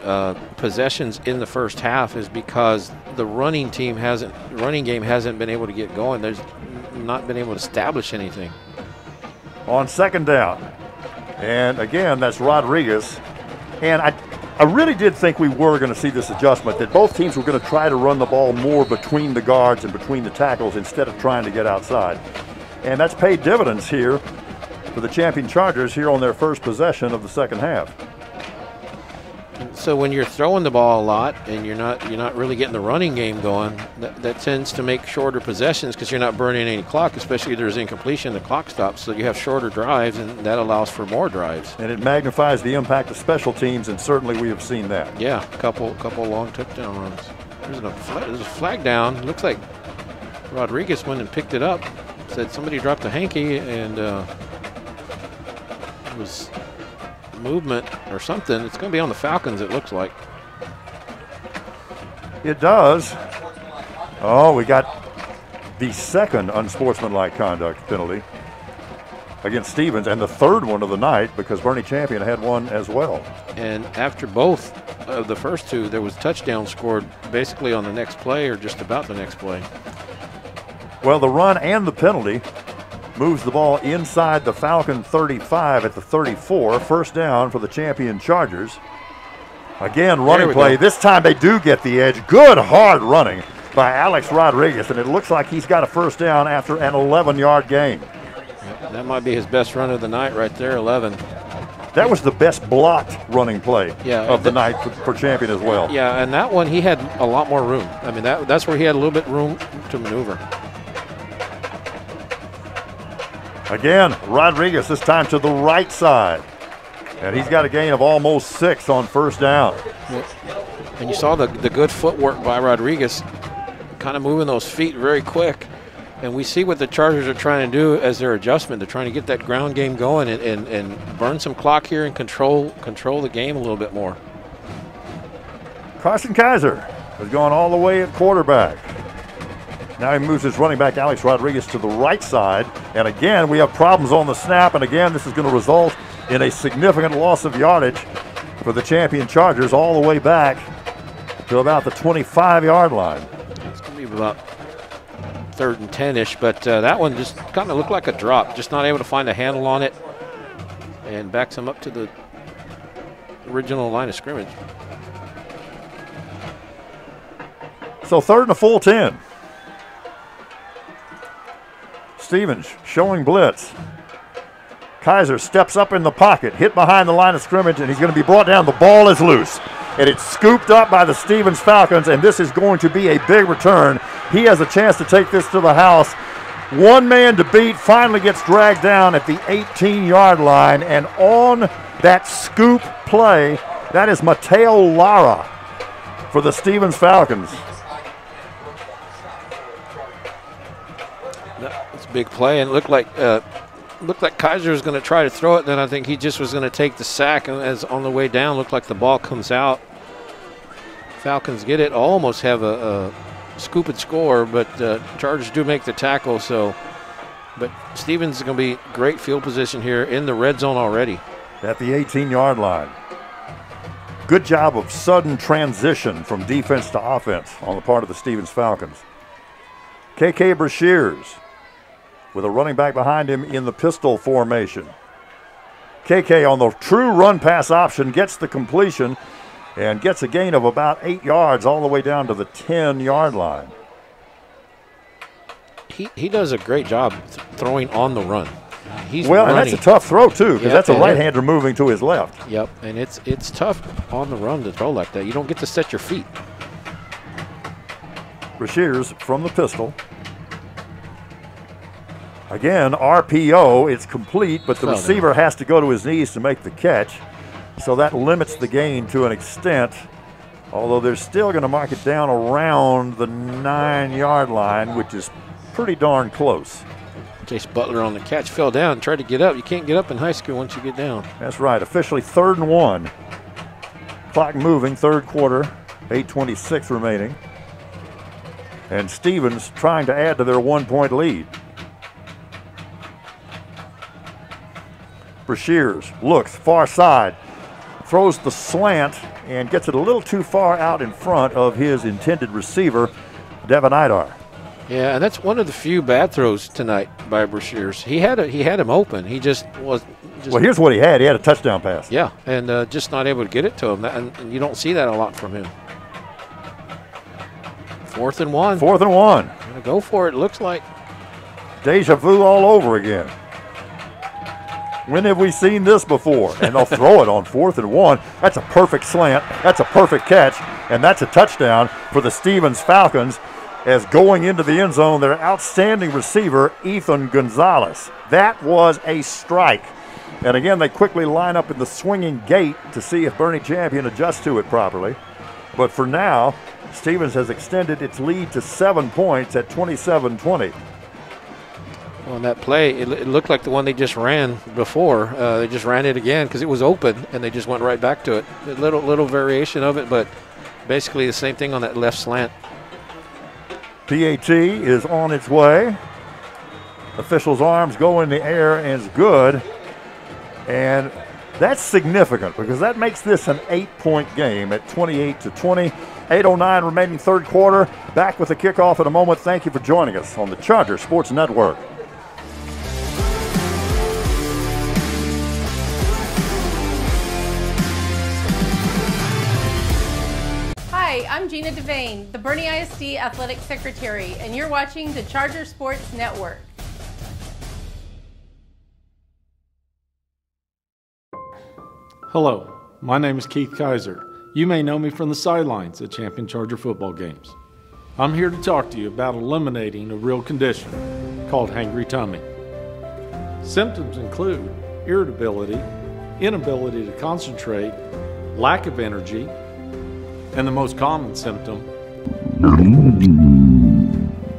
possessions in the first half is because the running game hasn't been able to get going. There's not been able to establish anything. On second down, and again, that's Rodriguez. And I really did think we were going to see this adjustment, that both teams were going to try to run the ball more between the guards and between the tackles instead of trying to get outside. And that's paid dividends here for the champion Chargers here on their first possession of the second half. So when you're throwing the ball a lot and you're not really getting the running game going, that tends to make shorter possessions, because you're not burning any clock, especially if there's incompletion, the clock stops, so you have shorter drives, and that allows for more drives. And it magnifies the impact of special teams, and certainly we have seen that. Yeah, a couple long touchdown runs. There's a flag down. Looks like Rodriguez went and picked it up. Said somebody dropped a hanky, and it was movement or something. It's going to be on the Falcons, it looks like. It does. Oh, we got the second unsportsmanlike conduct penalty against Stevens, and the third one of the night, because Boerne champion had one as well. And after both of the first two, there was touchdown scored basically on the next play, or just about the next play. Well, the run and the penalty moves the ball inside the Falcon 35 at the 34. First down for the champion Chargers. Again, running play. This time they do get the edge. Good hard running by Alex Rodriguez, and it looks like he's got a first down after an 11-yard gain. Yep, that might be his best run of the night right there, 11. That was the best blocked running play of the night for champion as well. Yeah, and that one he had a lot more room. I mean, that's where he had a little bit room to maneuver. Again, Rodriguez, this time to the right side. And he's got a gain of almost 6 on first down. And you saw the good footwork by Rodriguez, kind of moving those feet very quick. And we see what the Chargers are trying to do as their adjustment. They're trying to get that ground game going and burn some clock here and control the game a little bit more. Carson Kaiser has gone all the way at quarterback. Now he moves his running back, Alex Rodriguez, to the right side. And again, we have problems on the snap. And again, this is going to result in a significant loss of yardage for the champion Chargers all the way back to about the 25-yard line. It's going to be about 3rd and 10-ish, but that one just kind of looked like a drop. Just not able to find a handle on it, and backs him up to the original line of scrimmage. So 3rd and a full 10. Stevens showing blitz. Kaiser steps up in the pocket, hit behind the line of scrimmage, and he's going to be brought down. The ball is loose, and it's scooped up by the Stevens Falcons, and this is going to be a big return. He has a chance to take this to the house. One man to beat, finally gets dragged down at the 18-yard line, and on that scoop play, that is Mateo Lara for the Stevens Falcons. big play, and it looked like Kaiser was going to try to throw it. Then I think he just was going to take the sack, and as on the way down, looked like the ball comes out. Falcons get it, almost have a scoop and score, but Chargers do make the tackle. So, but Stevens is going to be great field position here in the red zone already. At the 18-yard line. Good job of sudden transition from defense to offense on the part of the Stevens Falcons. KK Brashears with a running back behind him in the pistol formation. KK on the true run-pass option gets the completion and gets a gain of about 8 yards all the way down to the 10-yard line. He does a great job throwing on the run. He's running. And that's a tough throw, too, because that's a right-hander moving to his left. Yep, and it's tough on the run to throw like that. You don't get to set your feet. Brashears from the pistol. Again, RPO, it's complete, but the receiver has to go to his knees to make the catch. So that limits the gain to an extent, although they're still going to mark it down around the 9-yard line, which is pretty darn close. Chase Butler on the catch, fell down, tried to get up. You can't get up in high school once you get down. That's right. Officially 3rd and 1. Clock moving, third quarter, 8:26 remaining. And Stevens trying to add to their 1-point lead. Brashears looks far side, throws the slant, and gets it a little too far out in front of his intended receiver, Devin Idar. Yeah, and that's one of the few bad throws tonight by Brashears. He had him open. He just was. Well, here's what he had. He had a touchdown pass. Yeah, and just not able to get it to him. And you don't see that a lot from him. 4th and 1. 4th and 1. Gonna go for it. Looks like deja vu all over again. When have we seen this before? And they'll throw it on 4th and 1. That's a perfect slant. That's a perfect catch. And that's a touchdown for the Stevens Falcons, as going into the end zone, their outstanding receiver, Ethan Gonzalez. That was a strike. And again, they quickly line up in the swinging gate to see if Bernie Champion adjusts to it properly. But for now, Stevens has extended its lead to 7 points at 27-20. On that play, it looked like the one they just ran before. They just ran it again because it was open, and they just went right back to it. A little variation of it, but basically the same thing on that left slant. PAT is on its way. Officials' arms go in the air and it's good. And that's significant because that makes this an 8-point game at 28-20. 8:09 remaining third quarter. Back with the kickoff in a moment. Thank you for joining us on the Charger Sports Network. Hi, I'm Gina Devane, the Bernie ISD Athletic Secretary, and you're watching the Charger Sports Network. Hello, my name is Keith Kaiser. You may know me from the sidelines at Champion Charger football games. I'm here to talk to you about eliminating a real condition called hangry tummy. Symptoms include irritability, inability to concentrate, lack of energy, and the most common symptom.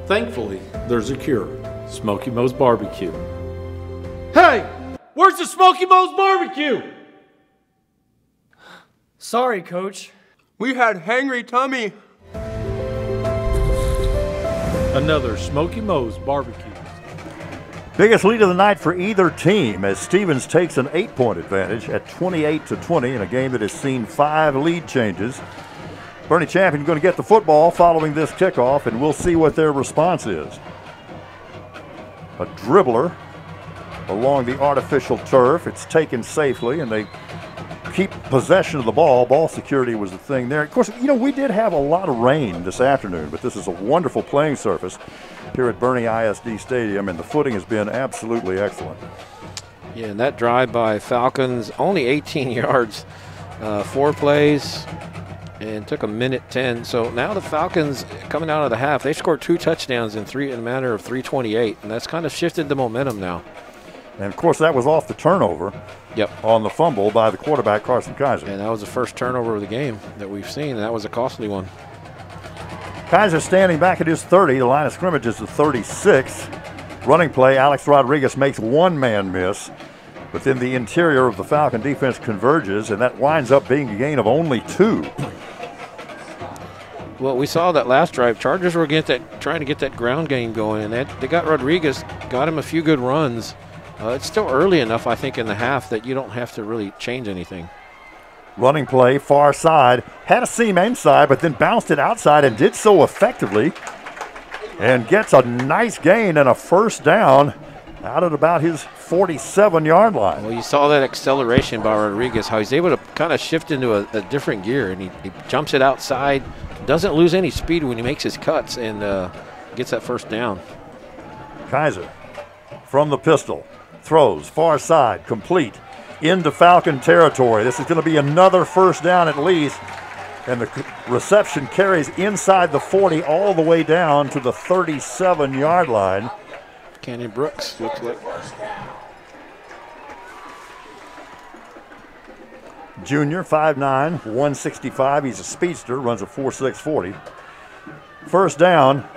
Thankfully, there's a cure, Smoky Moe's Barbecue. Hey, where's the Smoky Moe's Barbecue? Sorry, Coach. We had hangry tummy. Another Smoky Moe's Barbecue. Biggest lead of the night for either team as Stevens takes an 8-point advantage at 28-20 in a game that has seen 5 lead changes. Bernie Champion going to get the football following this kickoff, and we'll see what their response is. A dribbler along the artificial turf. It's taken safely, and they keep possession of the ball. Ball security was the thing there. Of course, you know, we did have a lot of rain this afternoon, but this is a wonderful playing surface here at Bernie ISD Stadium, and the footing has been absolutely excellent. Yeah, and that drive by Falcons, only 18 yards, 4 plays, and took a minute 10. So now the Falcons coming out of the half, they scored 2 touchdowns in a matter of 3:28, and that's kind of shifted the momentum now. And, of course, that was off the turnover. Yep. On the fumble by the quarterback, Carson Kaiser. And that was the first turnover of the game that we've seen, and that was a costly one. Kaiser standing back at his 30. The line of scrimmage is the 36. Running play, Alex Rodriguez makes one man miss, but then the interior of the Falcon defense converges, and that winds up being a gain of only 2. Well, we saw that last drive. Chargers were trying to get that ground game going, and they got Rodriguez, got him a few good runs. It's still early enough, I think, in the half that you don't have to really change anything. Running play, far side, had a seam inside, but then bounced it outside and did so effectively, and gets a nice gain and a first down out at about his 47-yard line. Well, you saw that acceleration by Rodriguez, how he's able to kind of shift into a different gear, and he jumps it outside, doesn't lose any speed when he makes his cuts, and gets that first down. Kaiser from the pistol, throws far side, complete, into Falcon territory. This is going to be another first down at least, and the reception carries inside the 40 all the way down to the 37-yard line. Kenny Brooks looks like. Junior, 5'9", 165. He's a speedster, runs a 4.6 40. First down,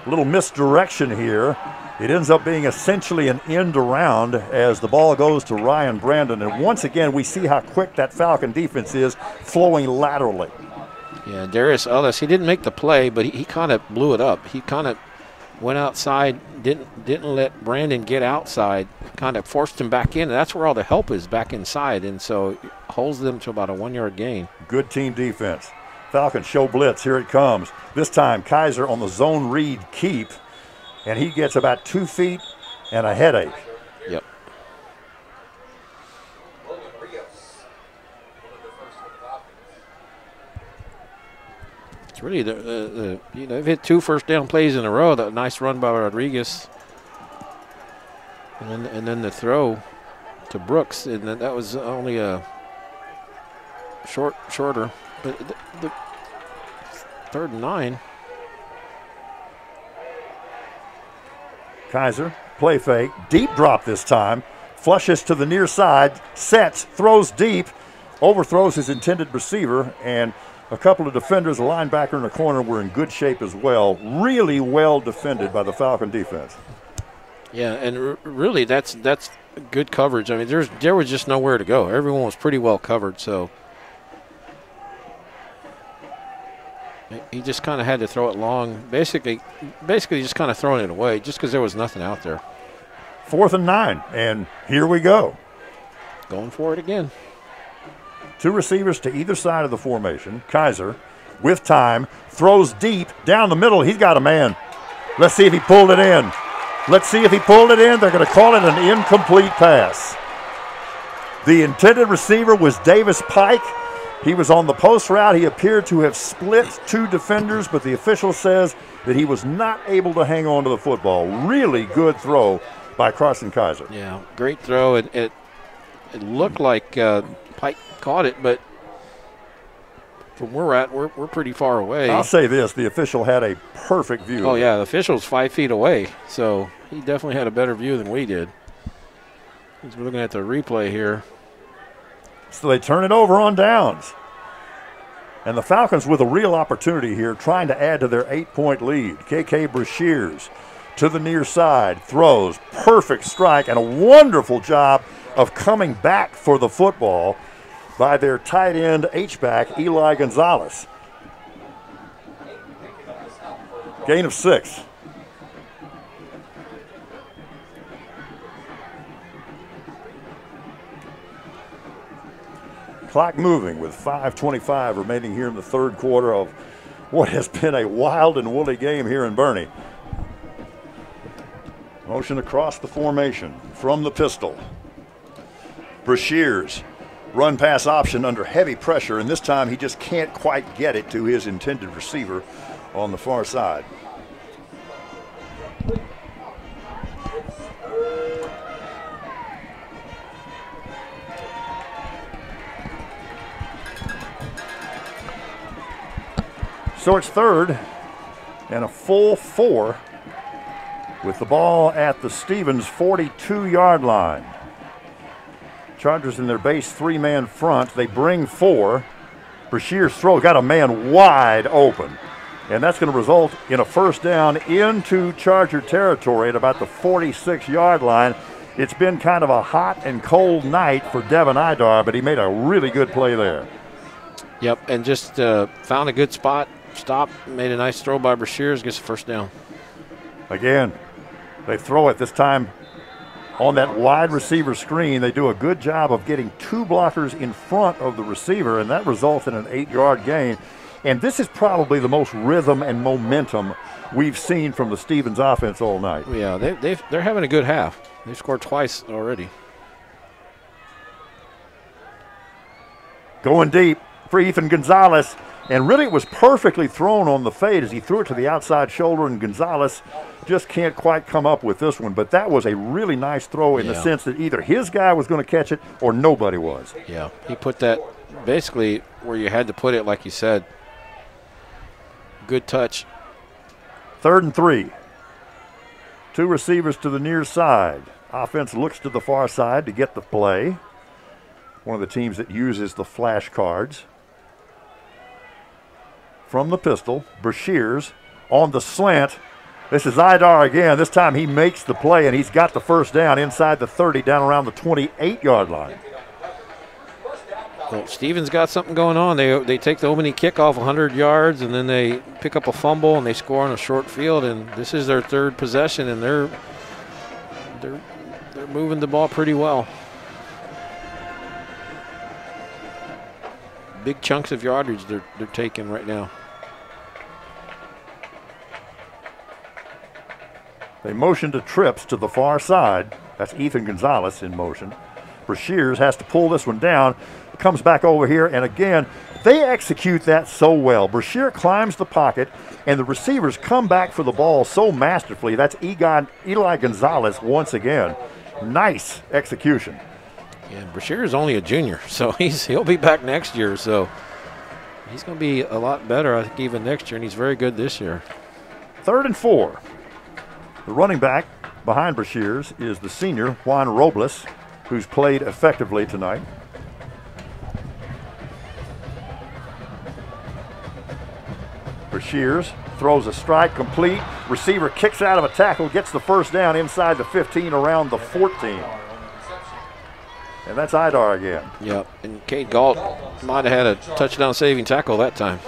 a little misdirection here. It ends up being essentially an end around as the ball goes to Ryan Brandon. And once again, we see how quick that Falcon defense is, flowing laterally. Yeah, Darius Ellis, he didn't make the play, but he kind of blew it up. He kind of went outside, didn't let Brandon get outside, kind of forced him back in. And that's where all the help is, back inside, and so it holds them to about a 1-yard gain. Good team defense. Falcons show blitz. Here it comes. This time Kaiser on the zone read keep, and he gets about 2 feet and a headache. Yep. It's really they've hit 2 first down plays in a row. That nice run by Rodriguez, and then the throw to Brooks, and then that was only a shorter. But the 3rd and 9. Kaiser, play fake, deep drop this time, flushes to the near side, sets, throws deep, overthrows his intended receiver, and a couple of defenders, a linebacker in the corner, were in good shape as well. Really well defended by the Falcon defense. Yeah, and really that's good coverage. I mean, there was just nowhere to go. Everyone was pretty well covered, so he just kind of had to throw it long. Basically just kind of throwing it away just because there was nothing out there. 4th and 9, and here we go. Going for it again. 2 receivers to either side of the formation. Kaiser, with time, throws deep down the middle. He's got a man. Let's see if he pulled it in. Let's see if he pulled it in. They're going to call it an incomplete pass. The intended receiver was Davis Pike. He was on the post route. He appeared to have split 2 defenders, but the official says that he was not able to hang on to the football. Really good throw by Carson Kaiser. Yeah, great throw. It looked like Pike caught it, but from where we're at, we're pretty far away. I'll say this, the official had a perfect view. Oh, yeah, the official's 5 feet away, so he definitely had a better view than we did. We're looking at the replay here. So they turn it over on downs. And the Falcons with a real opportunity here, trying to add to their 8-point lead. KK Brashears to the near side, throws, perfect strike, and a wonderful job of coming back for the football by their tight end H-back, Eli Gonzalez. Gain of 6. Clock moving with 5:25 remaining here in the 3rd quarter of what has been a wild and woolly game here in Boerne. Motion across the formation from the pistol. Brashears, run pass option under heavy pressure, and this time he just can't quite get it to his intended receiver on the far side. So it's 3rd and a full 4 with the ball at the Stevens 42-yard line. Chargers in their base 3-man front. They bring 4. Brashears throw, got a man wide open. And that's going to result in a first down into Charger territory at about the 46-yard line. It's been kind of a hot and cold night for Devin Idar, but he made a really good play there. Yep, and just found a good spot, stopped, made a nice throw by Brashears, gets the first down. Again, they throw it this time on that wide receiver screen. They do a good job of getting two blockers in front of the receiver, and that results in an 8-yard gain. And this is probably the most rhythm and momentum we've seen from the Stevens offense all night. Yeah, they're having a good half. They've scored twice already. Going deep for Ethan Gonzalez. And really it was perfectly thrown on the fade as he threw it to the outside shoulder, and Gonzalez just can't quite come up with this one. But that was a really nice throw in the sense that either his guy was going to catch it or nobody was. Yeah, he put that basically where you had to put it, like you said. Good touch. 3rd and 3. Two receivers to the near side. Offense looks to the far side to get the play. One of the teams that uses the flashcards. From the pistol, Brashears on the slant. This is Idar again. This time he makes the play, and he's got the first down inside the 30, down around the 28-yard line. Well, Stevens got something going on. They take the opening kickoff 100 yards, and then they pick up a fumble, and they score on a short field, and this is their 3rd possession, and they're moving the ball pretty well. Big chunks of yardage they're taking right now. They motion to trips to the far side. That's Ethan Gonzalez in motion. Brashears has to pull this one down. Comes back over here, and again, they execute that so well. Brashear climbs the pocket, and the receivers come back for the ball so masterfully. That's Eli Gonzalez once again. Nice execution. Yeah, Brashear is only a junior, so he'll be back next year. So he's going to be a lot better, I think, even next year, and he's very good this year. 3rd and 4. The running back behind Brashears is the senior, Juan Robles, who's played effectively tonight. Brashears throws a strike complete. Receiver kicks out of a tackle, gets the first down inside the 15 around the 14. And that's Idar again. Yep, and Cade Galt might have had a touchdown saving tackle that time.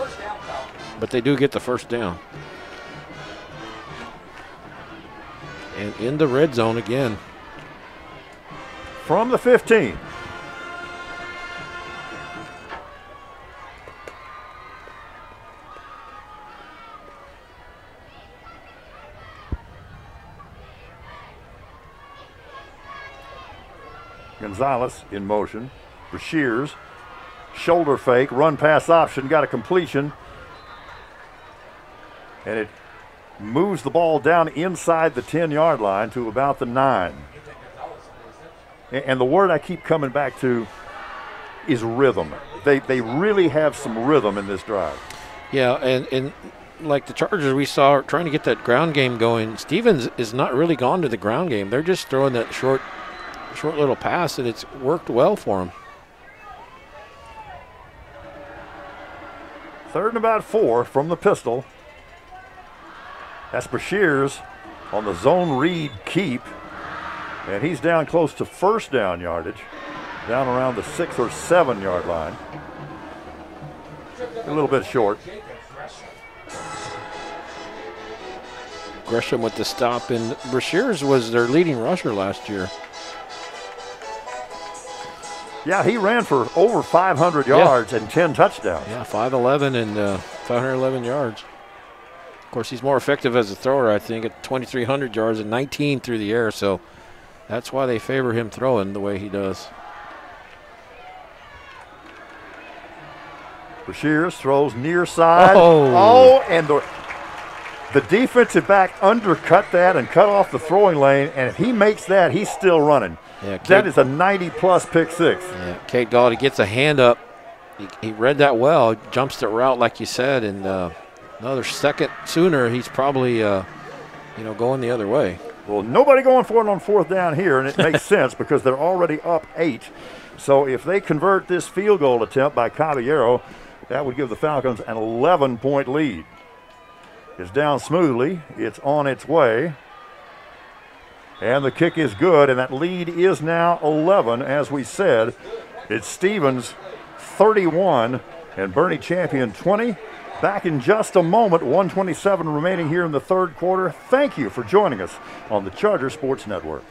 But they do get the first down. And in the red zone again. From the 15. Gonzalez in motion. Brashears, shoulder fake, run pass option, got a completion. And it moves the ball down inside the 10-yard line to about the 9. And the word I keep coming back to is rhythm. They really have some rhythm in this drive. Yeah, and like the Chargers we saw trying to get that ground game going, Stevens is not really gone to the ground game. They're just throwing that short little pass, and it's worked well for him. 3rd and about 4 from the pistol. That's Brashears on the zone read keep, and he's down close to first down yardage, down around the 6 or 7 yard line. A little bit short. Gresham with the stop, and Brashears was their leading rusher last year. Yeah, he ran for over 500 yards and 10 touchdowns. Yeah, 5'11" and 511 yards. Of course, he's more effective as a thrower, I think, at 2,300 yards and 19 through the air. So that's why they favor him throwing the way he does. Brashears throws near side. And the defensive back undercut that and cut off the throwing lane. And if he makes that, he's still running. Yeah, that is a 90-plus pick six. Yeah, Cade Galt, he gets a hand up. He read that well, jumps the route like you said, and another second sooner, he's probably going the other way. Well, nobody going for it on 4th down here, and it makes sense because they're already up 8. So if they convert this field goal attempt by Caballero, that would give the Falcons an 11-point lead. is down smoothly. It's on its way. And the kick is good, and that lead is now 11. As we said, it's Stevens 31 and Bernie Champion 20. Back in just a moment, 1:27 remaining here in the third quarter. Thank you for joining us on the Charger Sports Network.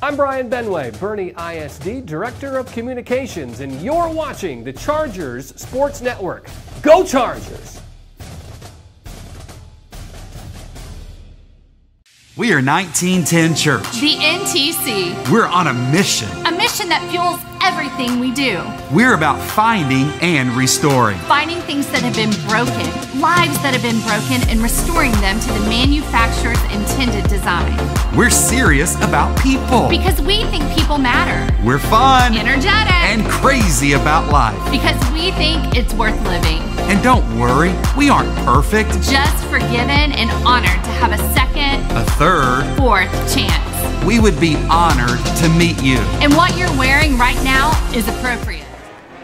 I'm Brian Benway, Bernie ISD Director of Communications, and you're watching the Chargers Sports Network. Go Chargers! We are 1910 Church. The NTC. We're on a mission. A mission that fuels everything we do. We're about finding and restoring. Finding things that have been broken, lives that have been broken, and restoring them to the manufacturer's intended design. We're serious about people. Because we think people matter. We're fun. Energetic. And crazy about life. Because we think it's worth living. And don't worry, we aren't perfect. Just forgiven and honored to have a second, a third, fourth chance. We would be honored to meet you. And what you're wearing right now is appropriate.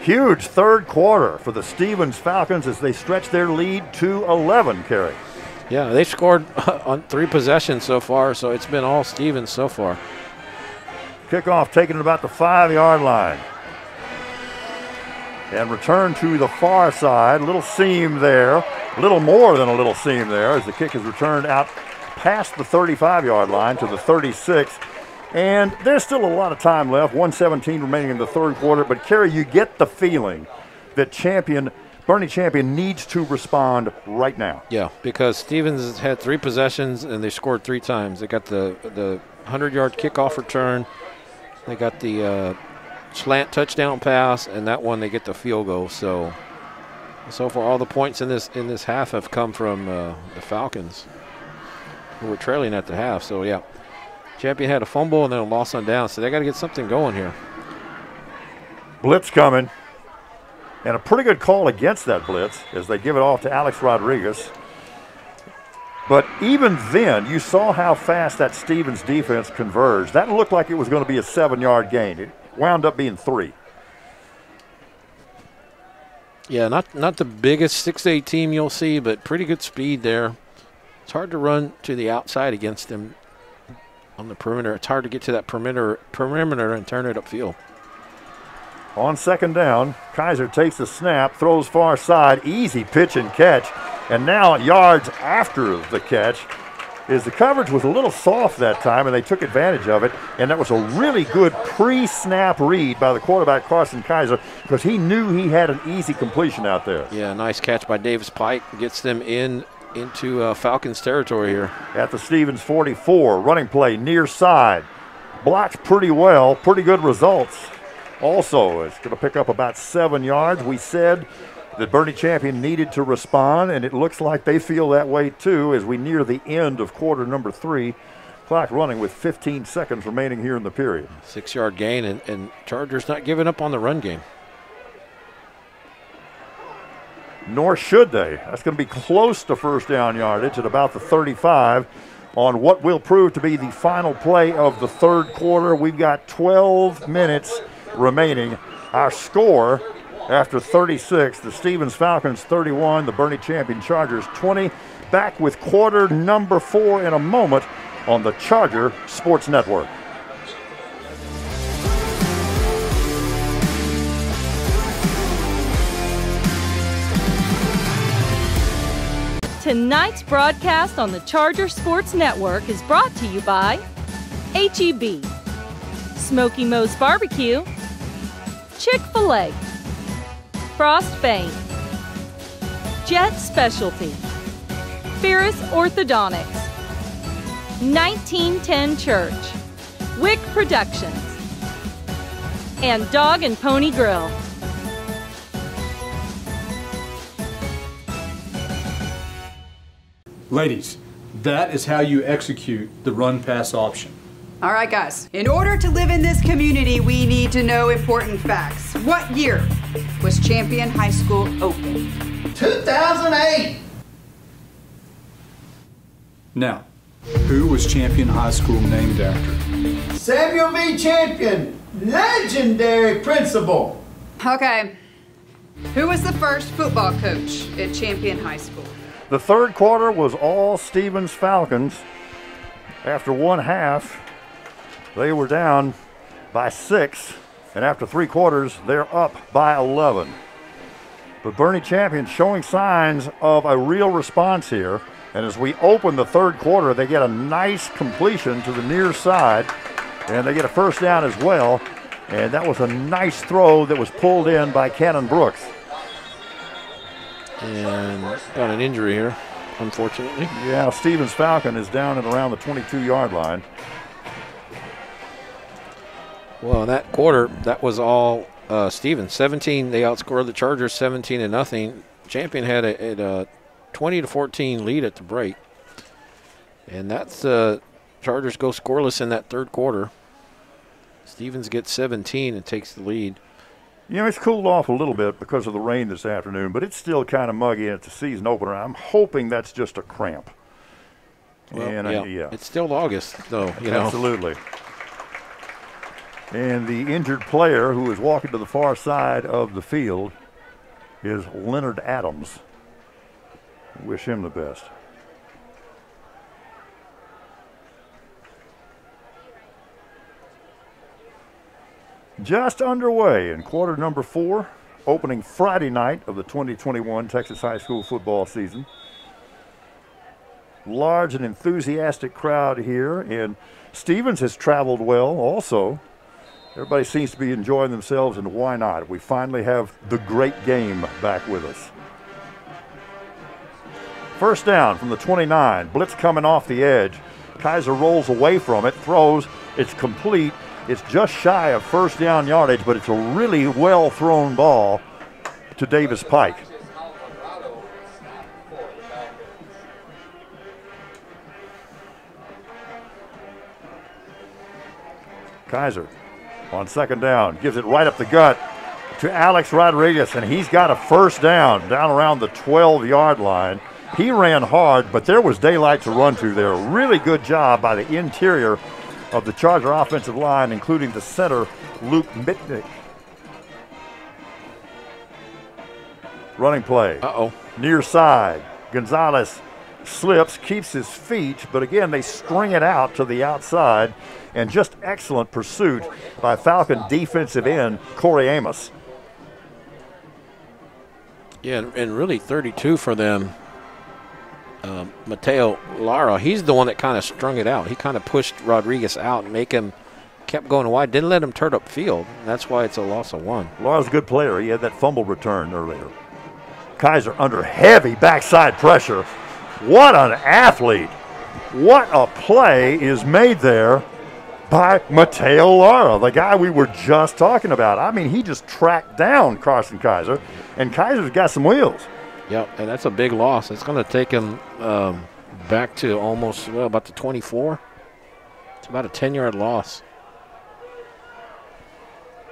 Huge third quarter for the Stevens Falcons as they stretch their lead to 11, Kerry. Yeah, they've scored on 3 possessions so far, so it's been all Stevens so far. Kickoff taken at about the 5-yard line. And return to the far side. Little seam there. A little more than a little seam there as the kick is returned out past the 35-yard line to the 36. And there's still a lot of time left. 1:17 remaining in the third quarter. But, Kerry, you get the feeling that Bernie Champion needs to respond right now. Yeah, because Stevens has had 3 possessions and they scored 3 times. They got the 100-yard kickoff return. They got the slant touchdown pass, and that one they get the field goal. So far, all the points in this half have come from the Falcons, who were trailing at the half. So yeah, Champion had a fumble and then a loss on down. So they got to get something going here. Blitz coming. And a pretty good call against that blitz as they give it off to Alex Rodriguez. But even then, you saw how fast that Stevens defense converged. That looked like it was going to be a 7-yard gain. It wound up being 3. Yeah, not the biggest 6'8" team you'll see, but pretty good speed there. It's hard to run to the outside against them on the perimeter. It's hard to get to that perimeter and turn it upfield. On second down, Kaiser takes the snap, throws far side, easy pitch and catch. And now yards after the catch is the coverage was a little soft that time, and they took advantage of it. And that was a really good pre-snap read by the quarterback, Carson Kaiser, because he knew he had an easy completion out there. Yeah, nice catch by Davis Pike. Gets them into Falcons territory here. At the Stevens 44, running play near side. Blocked pretty well, pretty good results. Also, it's going to pick up about 7 yards. We said that Bernie Champion needed to respond, and it looks like they feel that way too as we near the end of quarter number 3. Clock running with 15 seconds remaining here in the period. 6-yard gain, and Chargers not giving up on the run game. Nor should they. That's going to be close to first down yardage at about the 35 on what will prove to be the final play of the third quarter. We've got 12 minutes remaining. Our score after 36, the Stevens Falcons 31, the Bernie Champion Chargers 20. Back with quarter number 4 in a moment on the Charger Sports Network. Tonight's broadcast on the Charger Sports Network is brought to you by H-E-B, Smoky Moe's Barbecue, Chick-fil-A, Frost Bank, Jet Specialty, Ferris Orthodontics, 1910 Church, Wick Productions, and Dog and Pony Grill. Ladies, that is how you execute the run-pass option. All right, guys. In order to live in this community, we need to know important facts. What year was Champion High School open? 2008. Now, who was Champion High School named after? Samuel V. Champion, legendary principal. Okay. Who was the first football coach at Champion High School? The third quarter was all Stevens Falcons. After one half, they were down by 6, and after 3 quarters, they're up by 11. But Bernie Champion showing signs of a real response here. And as we open the third quarter, they get a nice completion to the near side, and they get a first down as well. And that was a nice throw that was pulled in by Cannon Brooks. And got an injury here, unfortunately. Yeah, Stevens Falcon is down at around the 22-yard line. Well, that quarter, that was all Stevens. 17, they outscored the Chargers 17-0. Champion had a 20-14 lead at the break. And that's Chargers go scoreless in that third quarter. Stevens gets 17 and takes the lead. You know, it's cooled off a little bit because of the rain this afternoon, but it's still kind of muggy, and it's a season opener. I'm hoping that's just a cramp. Well, and, yeah. It's still August, though, you know. Absolutely. And the injured player who is walking to the far side of the field is Leonard Adams. Wish him the best. Just underway in quarter number 4, opening Friday night of the 2021 Texas high school football season. Large and enthusiastic crowd here, and Stevens has traveled well also. Everybody seems to be enjoying themselves, and why not? We finally have the great game back with us. First down from the 29, blitz coming off the edge. Kaiser rolls away from it, throws, it's complete. It's just shy of first down yardage, but it's a really well thrown ball to Davis Pike. Kaiser on second down gives it right up the gut to Alex Rodriguez, and he's got a first down around the 12-yard line. He ran hard, but there was daylight to run to there. Really good job by the interior of the Charger offensive line, including the center, Luke Mitnick. Running play. Near side. Gonzalez slips, keeps his feet, but again, they string it out to the outside, and just excellent pursuit by Falcon defensive end Corey Amos. Yeah, and really 32 for them. Mateo Lara, he's the one that kind of strung it out. He kind of pushed Rodriguez out and kept going wide. Didn't let him turn upfield. That's why it's a loss of 1. Lara's a good player. He had that fumble return earlier. Kaiser under heavy backside pressure. What an athlete. What a play is made there by Mateo Lara, the guy we were just talking about. I mean, he just tracked down Carson Kaiser, and Kaiser's got some wheels. Yep, and that's a big loss. It's going to take him back to almost, about the 24. It's about a 10-yard loss.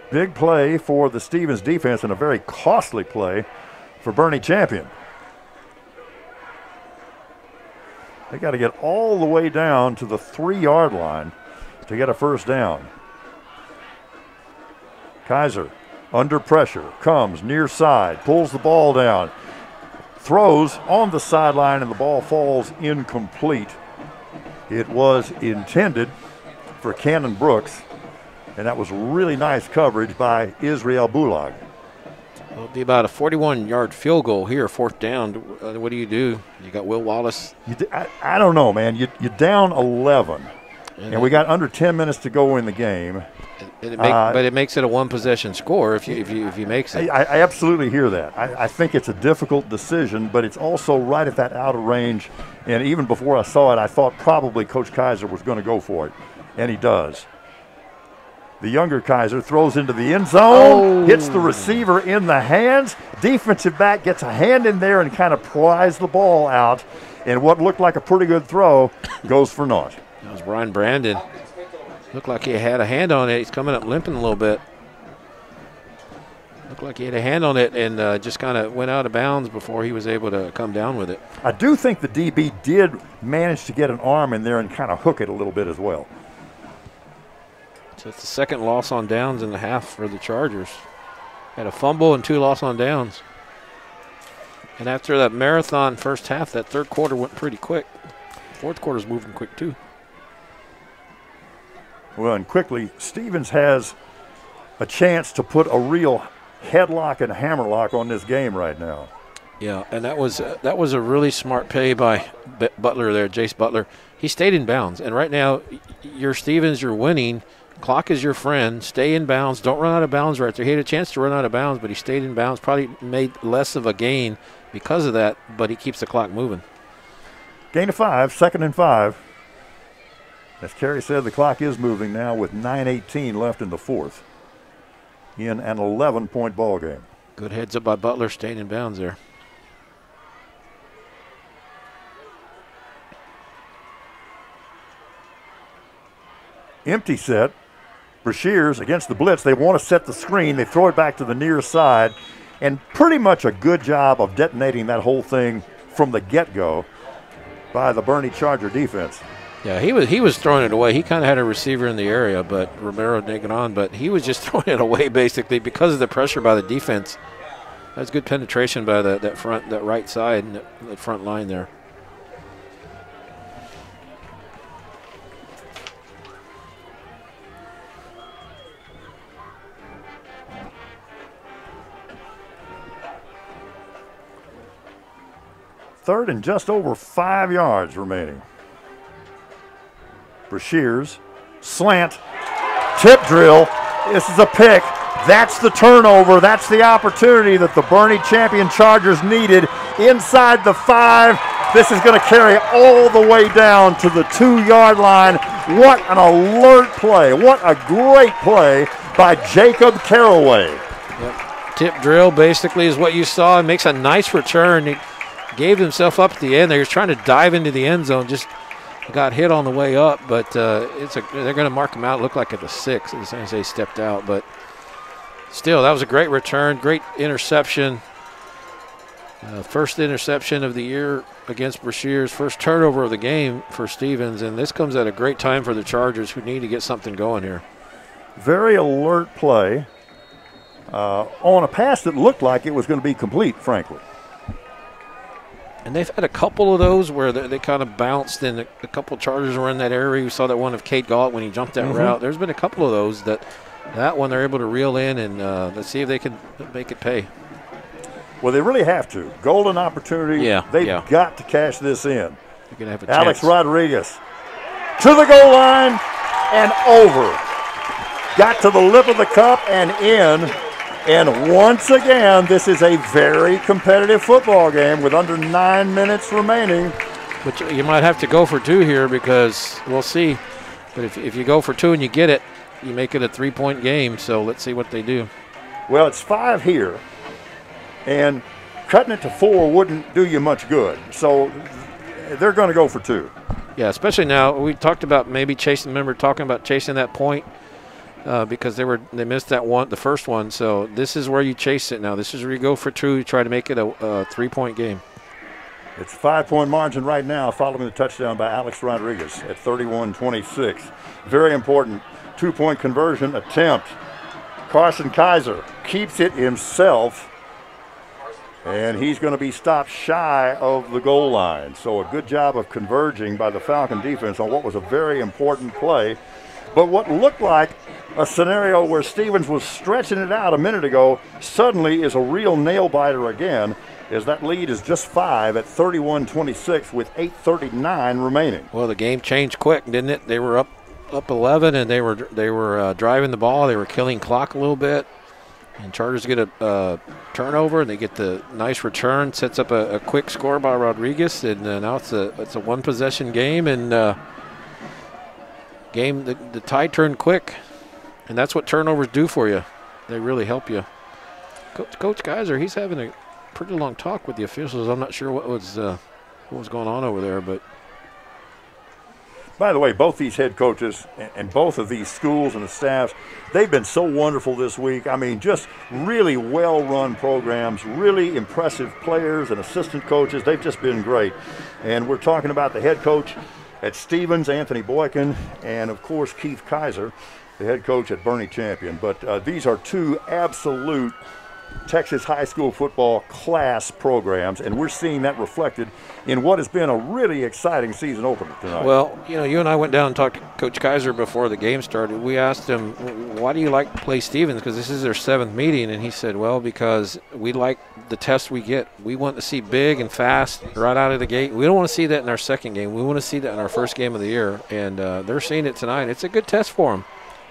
Big play for the Stevens defense and a very costly play for Bernie Champion. They got to get all the way down to the 3-yard line to get a first down. Kaiser under pressure, comes near side, pulls the ball down, throws on the sideline, and the ball falls incomplete. It was intended for Cannon Brooks, and that was really nice coverage by Israel Bulag. It'll be about a 41-yard field goal here, fourth down. What do? You got Will Wallace. I don't know, man. You're down 11, and we got under 10 minutes to go in the game. But it makes it a one-possession score if he makes it. I absolutely hear that. I think it's a difficult decision, but it's also right at that outer range. And even before I saw it, I thought probably Coach Kaiser was going to go for it, and he does. The younger Kaiser throws into the end zone, hits the receiver in the hands. Defensive back gets a hand in there and kind of pries the ball out. And what looked like a pretty good throw goes for naught. That was Brian Brandon. Looked like he had a hand on it. He's coming up limping a little bit. Looked like he had a hand on it and just kind of went out of bounds before he was able to come down with it. I do think the DB did manage to get an arm in there and kind of hook it a little bit as well. So it's the second loss on downs in the half for the Chargers. Had a fumble and 2 loss on downs. And after that marathon first half, that third quarter went pretty quick. Fourth quarter's moving quick too. Well, and quickly, Stevens has a chance to put a real headlock and hammerlock on this game right now. Yeah, and that was a really smart play by Butler there, Jace Butler. He stayed in bounds, and right now, you're Stevens, you're winning. Clock is your friend. Stay in bounds. Don't run out of bounds right there. He had a chance to run out of bounds, but he stayed in bounds. Probably made less of a gain because of that, but he keeps the clock moving. Gain of 5, 2nd and 5. As Kerry said, the clock is moving now with 9:18 left in the fourth in an 11-point ball game. Good heads up by Butler, staying in bounds there. Empty set. Brashears against the blitz. They want to set the screen. They throw it back to the near side. And pretty much a good job of detonating that whole thing from the get-go by the Bernie Charger defense. Yeah, he was throwing it away. He kind of had a receiver in the area, but Romero didn't get on. But he was just throwing it away basically because of the pressure by the defense. That's good penetration by that right side and that front line there. Third and just over 5 yards remaining. Brashears, slant, tip drill. This is a pick. That's the turnover. That's the opportunity that the Bernie champion Chargers needed inside the 5. This is going to carry all the way down to the 2-yard line. What an alert play. What a great play by Jacob Caraway. Yep. Tip drill basically is what you saw. It makes a nice return. He gave himself up at the end. They were trying to dive into the end zone, just got hit on the way up, but they're going to mark him out. Looked like at the 6 as soon as they stepped out, but still, that was a great return, great interception. First interception of the year against Brashears, first turnover of the game for Stevens, and this comes at a great time for the Chargers who need to get something going here. Very alert play on a pass that looked like it was going to be complete, frankly. And they've had a couple of those where they kind of bounced, and a couple of Chargers were in that area. We saw that one of Kate Galt when he jumped that route. There's been a couple of those that one they're able to reel in, and let's see if they can make it pay. Well, they really have to. Golden opportunity. Yeah, They've got to cash this in. You're going to have a Alex chance. Rodriguez to the goal line and over. Got to the lip of the cup and in. And once again, this is a very competitive football game with under 9 minutes remaining. But you might have to go for 2 here because we'll see. But if you go for 2 and you get it, you make it a 3-point game. So let's see what they do. Well, it's 5 here. And cutting it to 4 wouldn't do you much good. So they're going to go for 2. Yeah, especially now. We talked about maybe chasing. Remember talking about chasing that point. Because they missed that one, the first one. So this is where you chase it now. This is where you go for 2. You try to make it a 3-point game. It's a 5-point margin right now following the touchdown by Alex Rodriguez at 31-26. Very important 2-point conversion attempt. Carson Kaiser keeps it himself, and he's going to be stopped shy of the goal line. So a good job of converging by the Falcon defense on what was a very important play. But what looked like a scenario where Stevens was stretching it out a minute ago suddenly is a real nail-biter again, as that lead is just 5 at 31-26 with 8:39 remaining. Well, the game changed quick, didn't it? They were up 11, and they were driving the ball. They were killing clock a little bit. And Chargers get a turnover, and they get the nice return, sets up a quick score by Rodriguez, and now it's a one-possession game, and the tide turned quick, and that's what turnovers do for you. They really help you. Coach Kaiser, he's having a pretty long talk with the officials. I'm not sure what was going on over there, but. By the way, both these head coaches and both of these schools and the staffs, they've been so wonderful this week. I mean, just really well-run programs, really impressive players and assistant coaches. They've just been great. And we're talking about the head coach at Stevens, Anthony Boykin, and, of course, Keith Kaiser. the head coach at Bernie Champion. But these are two absolute Texas high school football class programs, and we're seeing that reflected in what has been a really exciting season opener tonight. Well, you know, you and I went down and talked to Coach Kaiser before the game started. We asked him, why do you like to play Stevens? Because this is their 7th meeting. And he said, well, because we like the test we get. We want to see big and fast right out of the gate. We don't want to see that in our second game. We want to see that in our first game of the year. And they're seeing it tonight. It's a good test for them.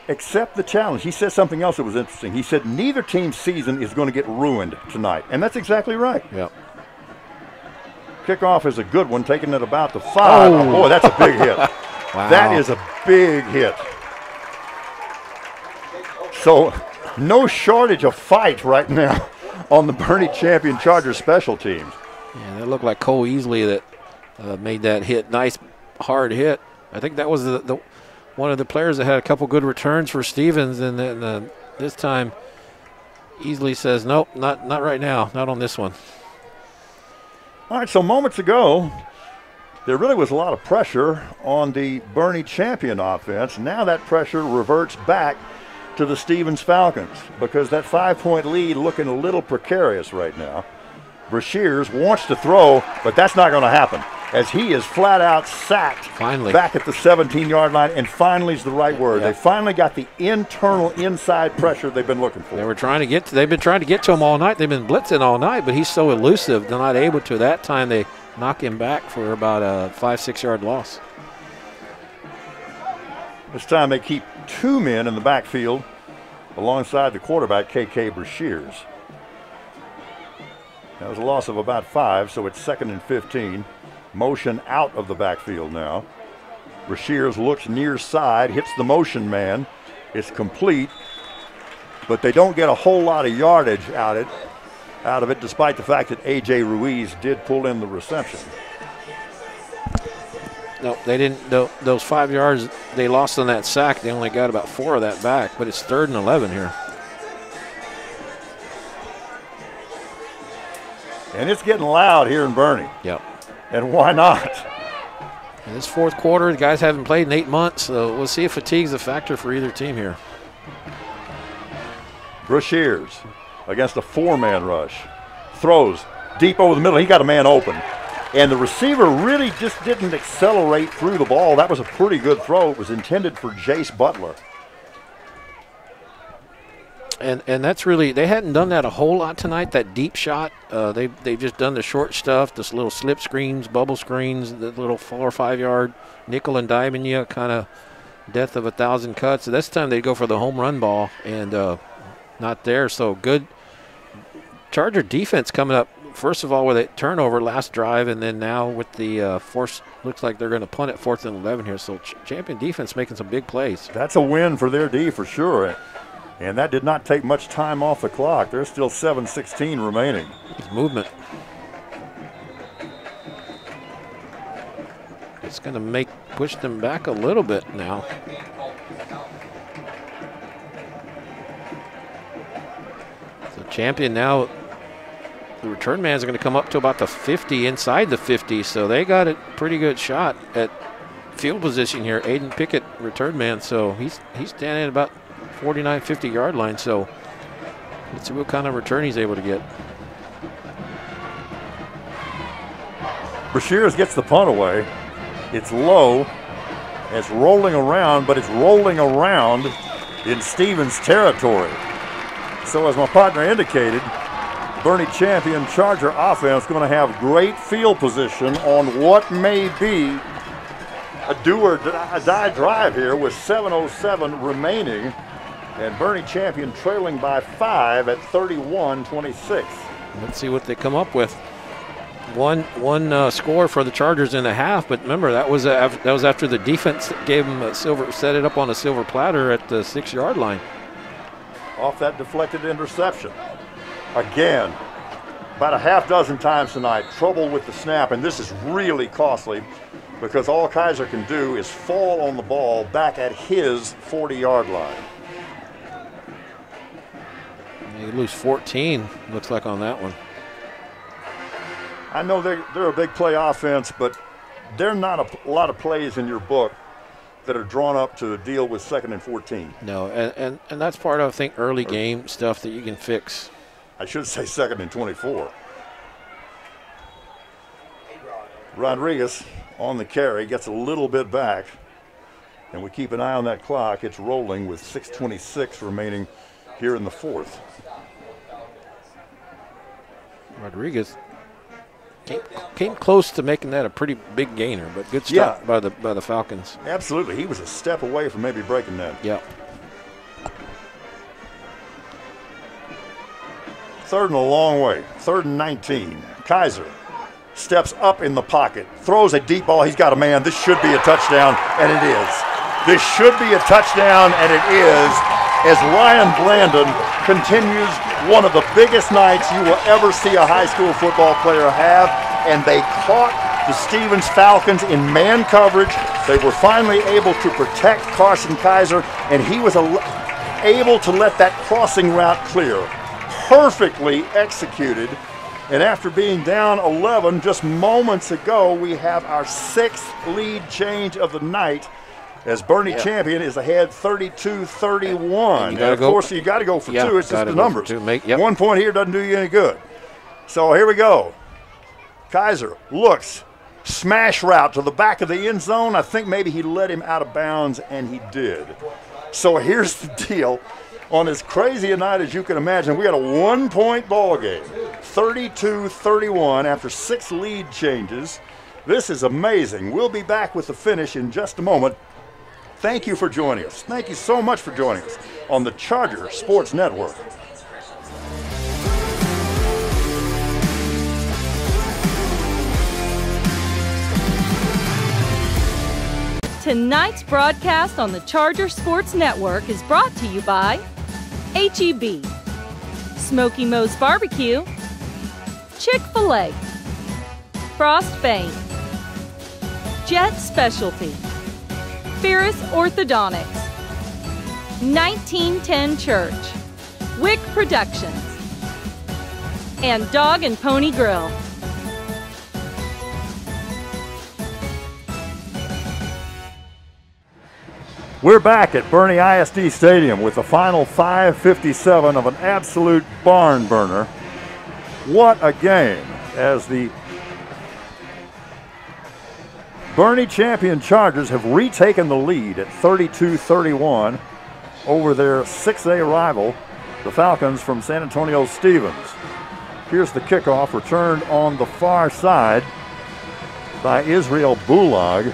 Accept the challenge. He said something else that was interesting. He said neither team's season is going to get ruined tonight. And that's exactly right. Yep. Kickoff is a good one, taking it about the 5. Oh, boy, that's a big hit. Wow. That is a big hit. So, no shortage of fight right now on the Bernie Champion Chargers special teams. Yeah, that looked like Cole Easley that made that hit. Nice, hard hit. I think that was the one of the players that had a couple good returns for Stevens, and then this time Easley says, nope, not right now, not on this one. All right, so moments ago, there really was a lot of pressure on the Bernie Champion offense. Now that pressure reverts back to the Stevens Falcons because that 5-point lead looking a little precarious right now. Brashears wants to throw, but that's not going to happen as he is flat out sacked back at the 17-yard line, and finally is the right word. They finally got the internal inside pressure they've been looking for. They've been trying to get to him all night. They've been blitzing all night, but he's so elusive, they're not able to. That time they knock him back for about a 5-6 yard loss. This time they keep 2 men in the backfield alongside the quarterback, KK Brashears. That was a loss of about 5, so it's 2nd and 15. Motion out of the backfield now. Brashears looks near side, hits the motion man. It's complete, but they don't get a whole lot of yardage out of it, despite the fact that A.J. Ruiz did pull in the reception. No, they didn't. Those 5 yards they lost on that sack, they only got about 4 of that back, but it's 3rd and 11 here. And it's getting loud here in Bernie. Yep. And why not? In this 4th quarter, the guys haven't played in 8 months, so we'll see if fatigue's a factor for either team here. Brashears against a 4-man rush. Throws deep over the middle. He got a man open. And the receiver really just didn't accelerate through the ball. That was a pretty good throw. It was intended for Jace Butler. And that's really, they hadn't done that a whole lot tonight, that deep shot. They've just done the short stuff, this little slip screens, bubble screens, the little 4 or 5 yard nickel and diming you, kind of death of 1,000 cuts. So this time they go for the home run ball, and not there. So good Charger defense coming up, first of all, with a turnover last drive, and then now with the force, looks like they're going to punt at 4th and 11 here. So Champion defense making some big plays. That's a win for their D for sure. And that did not take much time off the clock. There's still 7:16 remaining. It's movement. It's going to push them back a little bit now. So Champion now, the return man is going to come up to about the 50, inside the 50. So they got a pretty good shot at field position here. Aiden Pickett, return man. So he's standing at about 49, 50 yard line. So let's see what kind of return he's able to get. Brashears gets the punt away. It's low. It's rolling around, but it's rolling around in Stevens territory. So as my partner indicated, Bernie Champion Charger offense going to have great field position on what may be a do or die drive here with 7:07 remaining. And Bernie Champion trailing by 5 at 31-26. Let's see what they come up with. One score for the Chargers in the half, but remember that was after the defense gave them a set it up on a silver platter at the 6 yard line. Off that deflected interception. Again, about a half dozen times tonight, trouble with the snap, and this is really costly because all Kaiser can do is fall on the ball back at his 40-yard line. You lose 14, looks like, on that one. I know they're a big play offense, but they're not a lot of plays in your book that are drawn up to deal with 2nd and 14. No, and that's part of, I think, early game stuff that you can fix. I should say 2nd and 24. Rodriguez on the carry, gets a little bit back, and we keep an eye on that clock. It's rolling with 6:26 remaining here in the 4th. Rodriguez came close to making that a pretty big gainer, but good stop by the Falcons. Absolutely. He was a step away from maybe breaking that. Yeah. 3rd and a long way. 3rd and 19. Kaiser steps up in the pocket, throws a deep ball. He's got a man. This should be a touchdown, and it is. This should be a touchdown, and it is, as Ryan Blandon continues one of the biggest nights you will ever see a high school football player have, and they caught the Stevens Falcons in man coverage. They were finally able to protect Carson Kaiser, and he was able to let that crossing route clear. Perfectly executed. And after being down 11 just moments ago, we have our 6th lead change of the night as Bernie Champion is ahead 32-31. And of course, you got to go for 2. It's just the numbers. 1 point here doesn't do you any good. So here we go. Kaiser looks, smash route to the back of the end zone. I think maybe he let him out of bounds, and he did. So here's the deal. On as crazy a night as you can imagine, we got a 1-point ball game, 32-31 after 6 lead changes. This is amazing. We'll be back with the finish in just a moment. Thank you for joining us. Thank you so much for joining us on the Charger Sports Network. Tonight's broadcast on the Charger Sports Network is brought to you by H-E-B, Smoky Moe's Barbecue, Chick-fil-A, Frost Bank, Jet Specialty, Ferris Orthodontics, 1910 Church, Wick Productions, and Dog and Pony Grill. We're back at Bernie ISD Stadium with the final 5:57 of an absolute barn burner. What a game as the Bernie champion Chargers have retaken the lead at 32-31 over their 6A rival, the Falcons from San Antonio Stevens. Here's the kickoff, returned on the far side by Israel Bulag.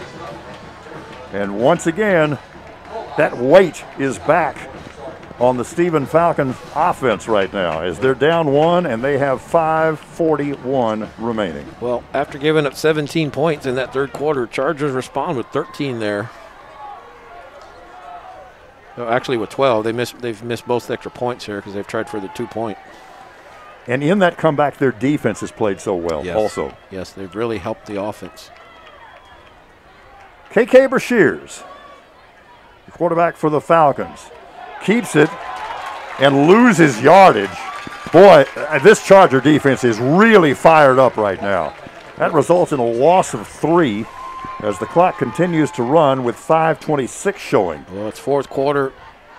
And once again, that weight is back on the Stevens Falcons offense right now as they're down 1 and they have 5:41 remaining. Well, after giving up 17 points in that 3rd quarter, Chargers respond with 13 there. No, actually with 12. They've missed both extra points here because they've tried for the 2-point. And in that comeback, their defense has played so well also. Yes, they've really helped the offense. KK Brashears, the quarterback for the Falcons, keeps it and loses yardage. Boy, this Charger defense is really fired up right now. That results in a loss of 3 as the clock continues to run with 5:26 showing. Well, it's 4th quarter.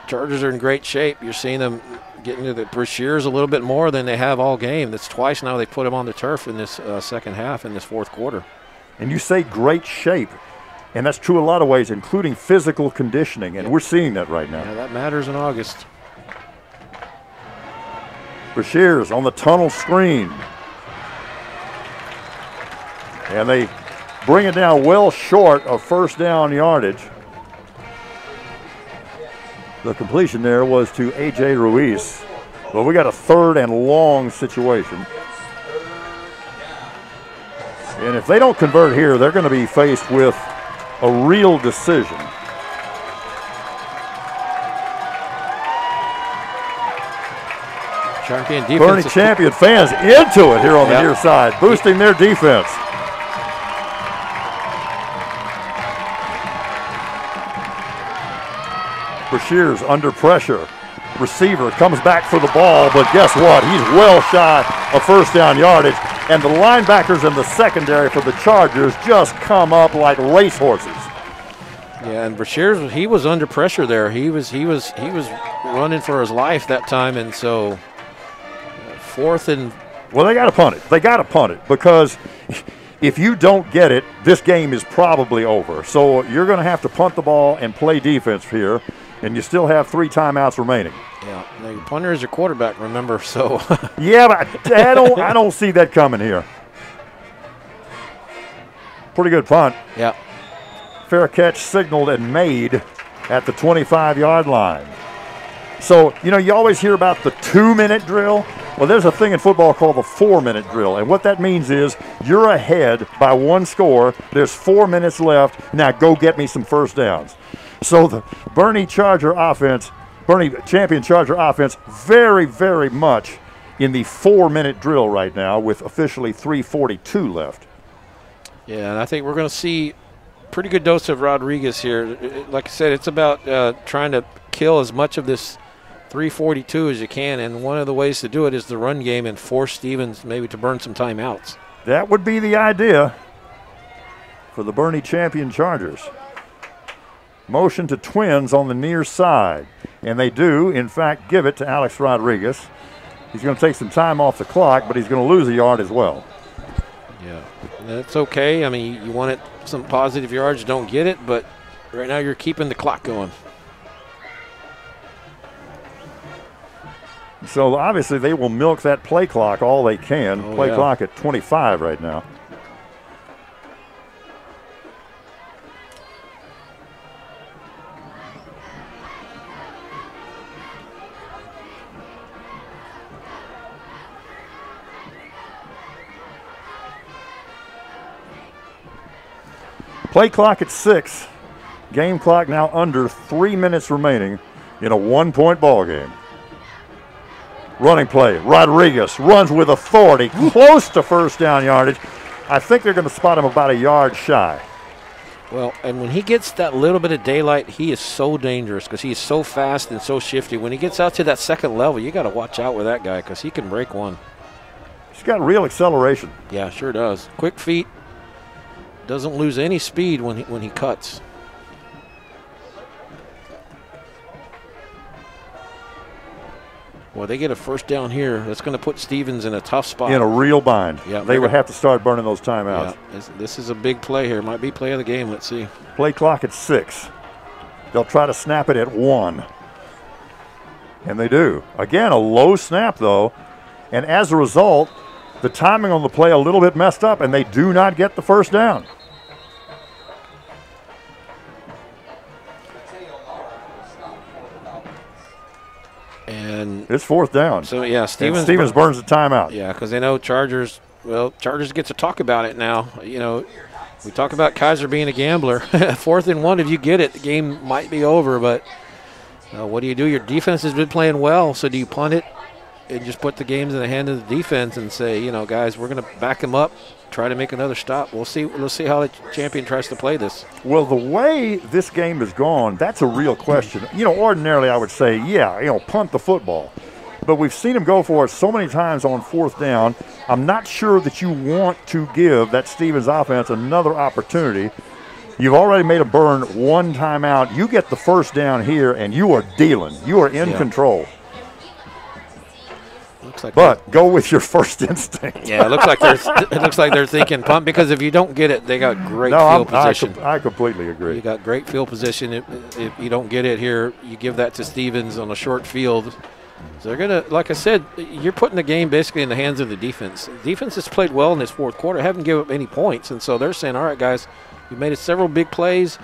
Chargers are in great shape. You're seeing them getting to the Brashears a little bit more than they have all game. That's twice now they put them on the turf in this second half in this 4th quarter. And you say great shape. And that's true in a lot of ways, including physical conditioning, and we're seeing that right now. Yeah, that matters in August. Brashears on the tunnel screen. And they bring it down well short of 1st down yardage. The completion there was to A.J. Ruiz. But we got a 3rd and long situation. And if they don't convert here, they're going to be faced with a real decision. Bernie champion fans into it here on the near side, boosting their defense. Brashears under pressure. Receiver comes back for the ball, but guess what? He's well shy of 1st down yardage. And the linebackers in the secondary for the Chargers just come up like racehorses. Yeah, and Brashears, he was under pressure there. He was running for his life that time, and so 4th and. Well, they got to punt it. They got to punt it because if you don't get it, this game is probably over. So you're going to have to punt the ball and play defense here, and you still have 3 timeouts remaining. Yeah, the punter is your quarterback, remember? So. Yeah, but I don't see that coming here. Pretty good punt. Yeah. Fair catch signaled and made at the 25-yard line. So, you always hear about the 2-minute drill. Well, there's a thing in football called the 4-minute drill. And what that means is you're ahead by 1 score. There's 4 minutes left. Now go get me some first downs. So the Bernie Champion Charger offense very, very much in the 4-minute drill right now with officially 3:42 left. Yeah, and I think we're going to see pretty good dose of Rodriguez here. Like I said, it's about trying to kill as much of this 3:42 as you can, and one of the ways to do it is the run game and force Stevens maybe to burn some timeouts. That would be the idea for the Bernie Champion Chargers. Motion to twins on the near side, and they do, in fact, give it to Alex Rodriguez. He's going to take some time off the clock, but he's going to lose a yard as well. Yeah, that's okay. I mean, you want some positive yards, don't get it, but right now you're keeping the clock going. So obviously they will milk that play clock all they can. Play clock at 25 right now. Play clock at 6. Game clock now under 3 minutes remaining in a 1-point ball game. Running play. Rodriguez runs with authority, close to first down yardage. I think they're going to spot him about a yard shy. Well, and when he gets that little bit of daylight, he is so dangerous because he is so fast and so shifty. When he gets out to that second level, you got to watch out with that guy because he can break one. He's got real acceleration. Yeah, sure does. Quick feet. Doesn't lose any speed when he cuts. Well, they get a first down here. That's going to put Stevens in a tough spot. In a real bind. Yeah, they would have to start burning those timeouts. Yeah, this is a big play here. Might be play of the game. Let's see. Play clock at 6. They'll try to snap it at 1. And they do. Again, a low snap, though. And as a result, the timing on the play a little bit messed up, and they do not get the first down. And it's 4th down. So, yeah, Stevens burns the timeout. Yeah, because they know Chargers get to talk about it now. We talk about Kaiser being a gambler. 4th and 1, if you get it, the game might be over. But what do? Your defense has been playing well, so do you punt it and just put the games in the hand of the defense and say, guys, we're going to back them up, try to make another stop. We'll see how the champion tries to play this. Well, the way this game has gone, that's a real question. Ordinarily I would say, punt the football. But we've seen him go for it so many times on 4th down. I'm not sure that you want to give that Stevens offense another opportunity. You've already made a burn 1 timeout. You get the first down here, and you are dealing. You are in control. But go with your first instinct. Yeah, it looks like they're thinking punt, because if you don't get it, they got great field position. I completely agree. You got great field position. If you don't get it here, you give that to Stevens on a short field. So they're gonna, like I said, you're putting the game basically in the hands of the defense. The defense has played well in this 4th quarter, haven't given up any points, and so they're saying, all right, guys, you made it several big plays.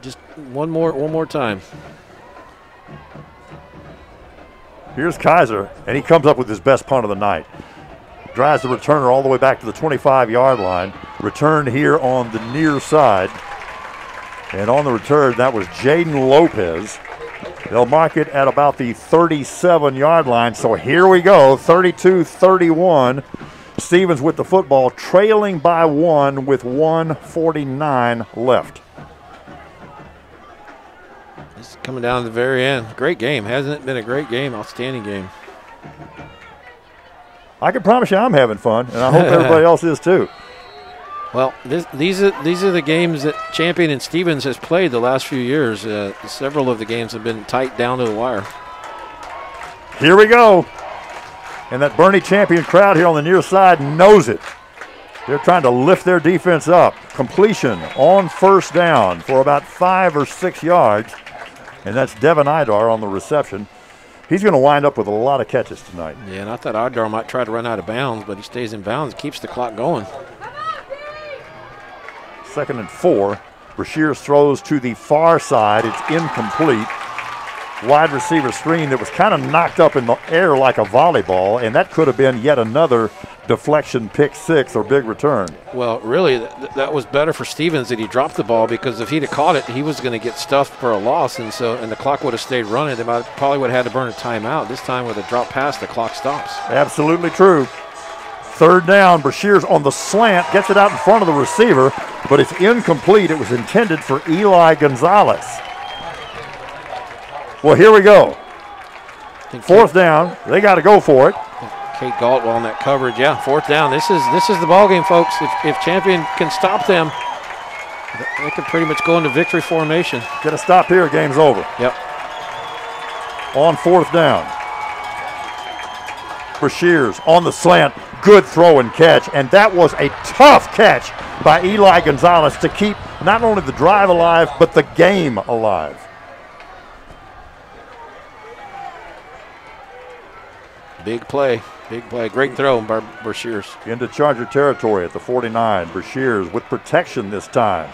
Just one more time. Here's Kaiser, and he comes up with his best punt of the night. Drives the returner all the way back to the 25-yard line. Return here on the near side. And on the return, that was Jaden Lopez. They'll mark it at about the 37-yard line. So here we go, 32-31. Stevens with the football, trailing by 1 with 1:49 left. It's coming down to the very end. Great game. Hasn't it been a great game? Outstanding game. I can promise you I'm having fun, and I hope everybody else is too. Well, these are the games that Champion and Stevens has played the last few years. Several of the games have been tight down to the wire. Here we go. And that Bernie Champion crowd here on the near side knows it. They're trying to lift their defense up. Completion on first down for about 5 or 6 yards. And that's Devin Idar on the reception. He's going to wind up with a lot of catches tonight. Yeah, and I thought Idar might try to run out of bounds, but he stays in bounds, keeps the clock going. 2nd and 4. Brashears throws to the far side. It's incomplete. Wide receiver screen that was kind of knocked up in the air like a volleyball, and that could have been yet another deflection pick 6 or big return. Well, really, that was better for Stevens that he dropped the ball, because if he'd have caught it, he was going to get stuffed for a loss, and the clock would have stayed running. They probably would have had to burn a timeout. This time with a drop pass, the clock stops. Absolutely true. 3rd down, Brashears on the slant, gets it out in front of the receiver, but it's incomplete. It was intended for Eli Gonzalez. Well, here we go. 4th down, they got to go for it. Kate Galtwell on that coverage, yeah. 4th down. This is the ball game, folks. If Champion can stop them, they can pretty much go into victory formation. Get a stop here, game's over. Yep. On 4th down, Brashears on the slant, good throw and catch, and that was a tough catch by Eli Gonzalez to keep not only the drive alive, but the game alive. Big play, great throw by Brashears. Into Charger territory at the 49. Brashears with protection this time.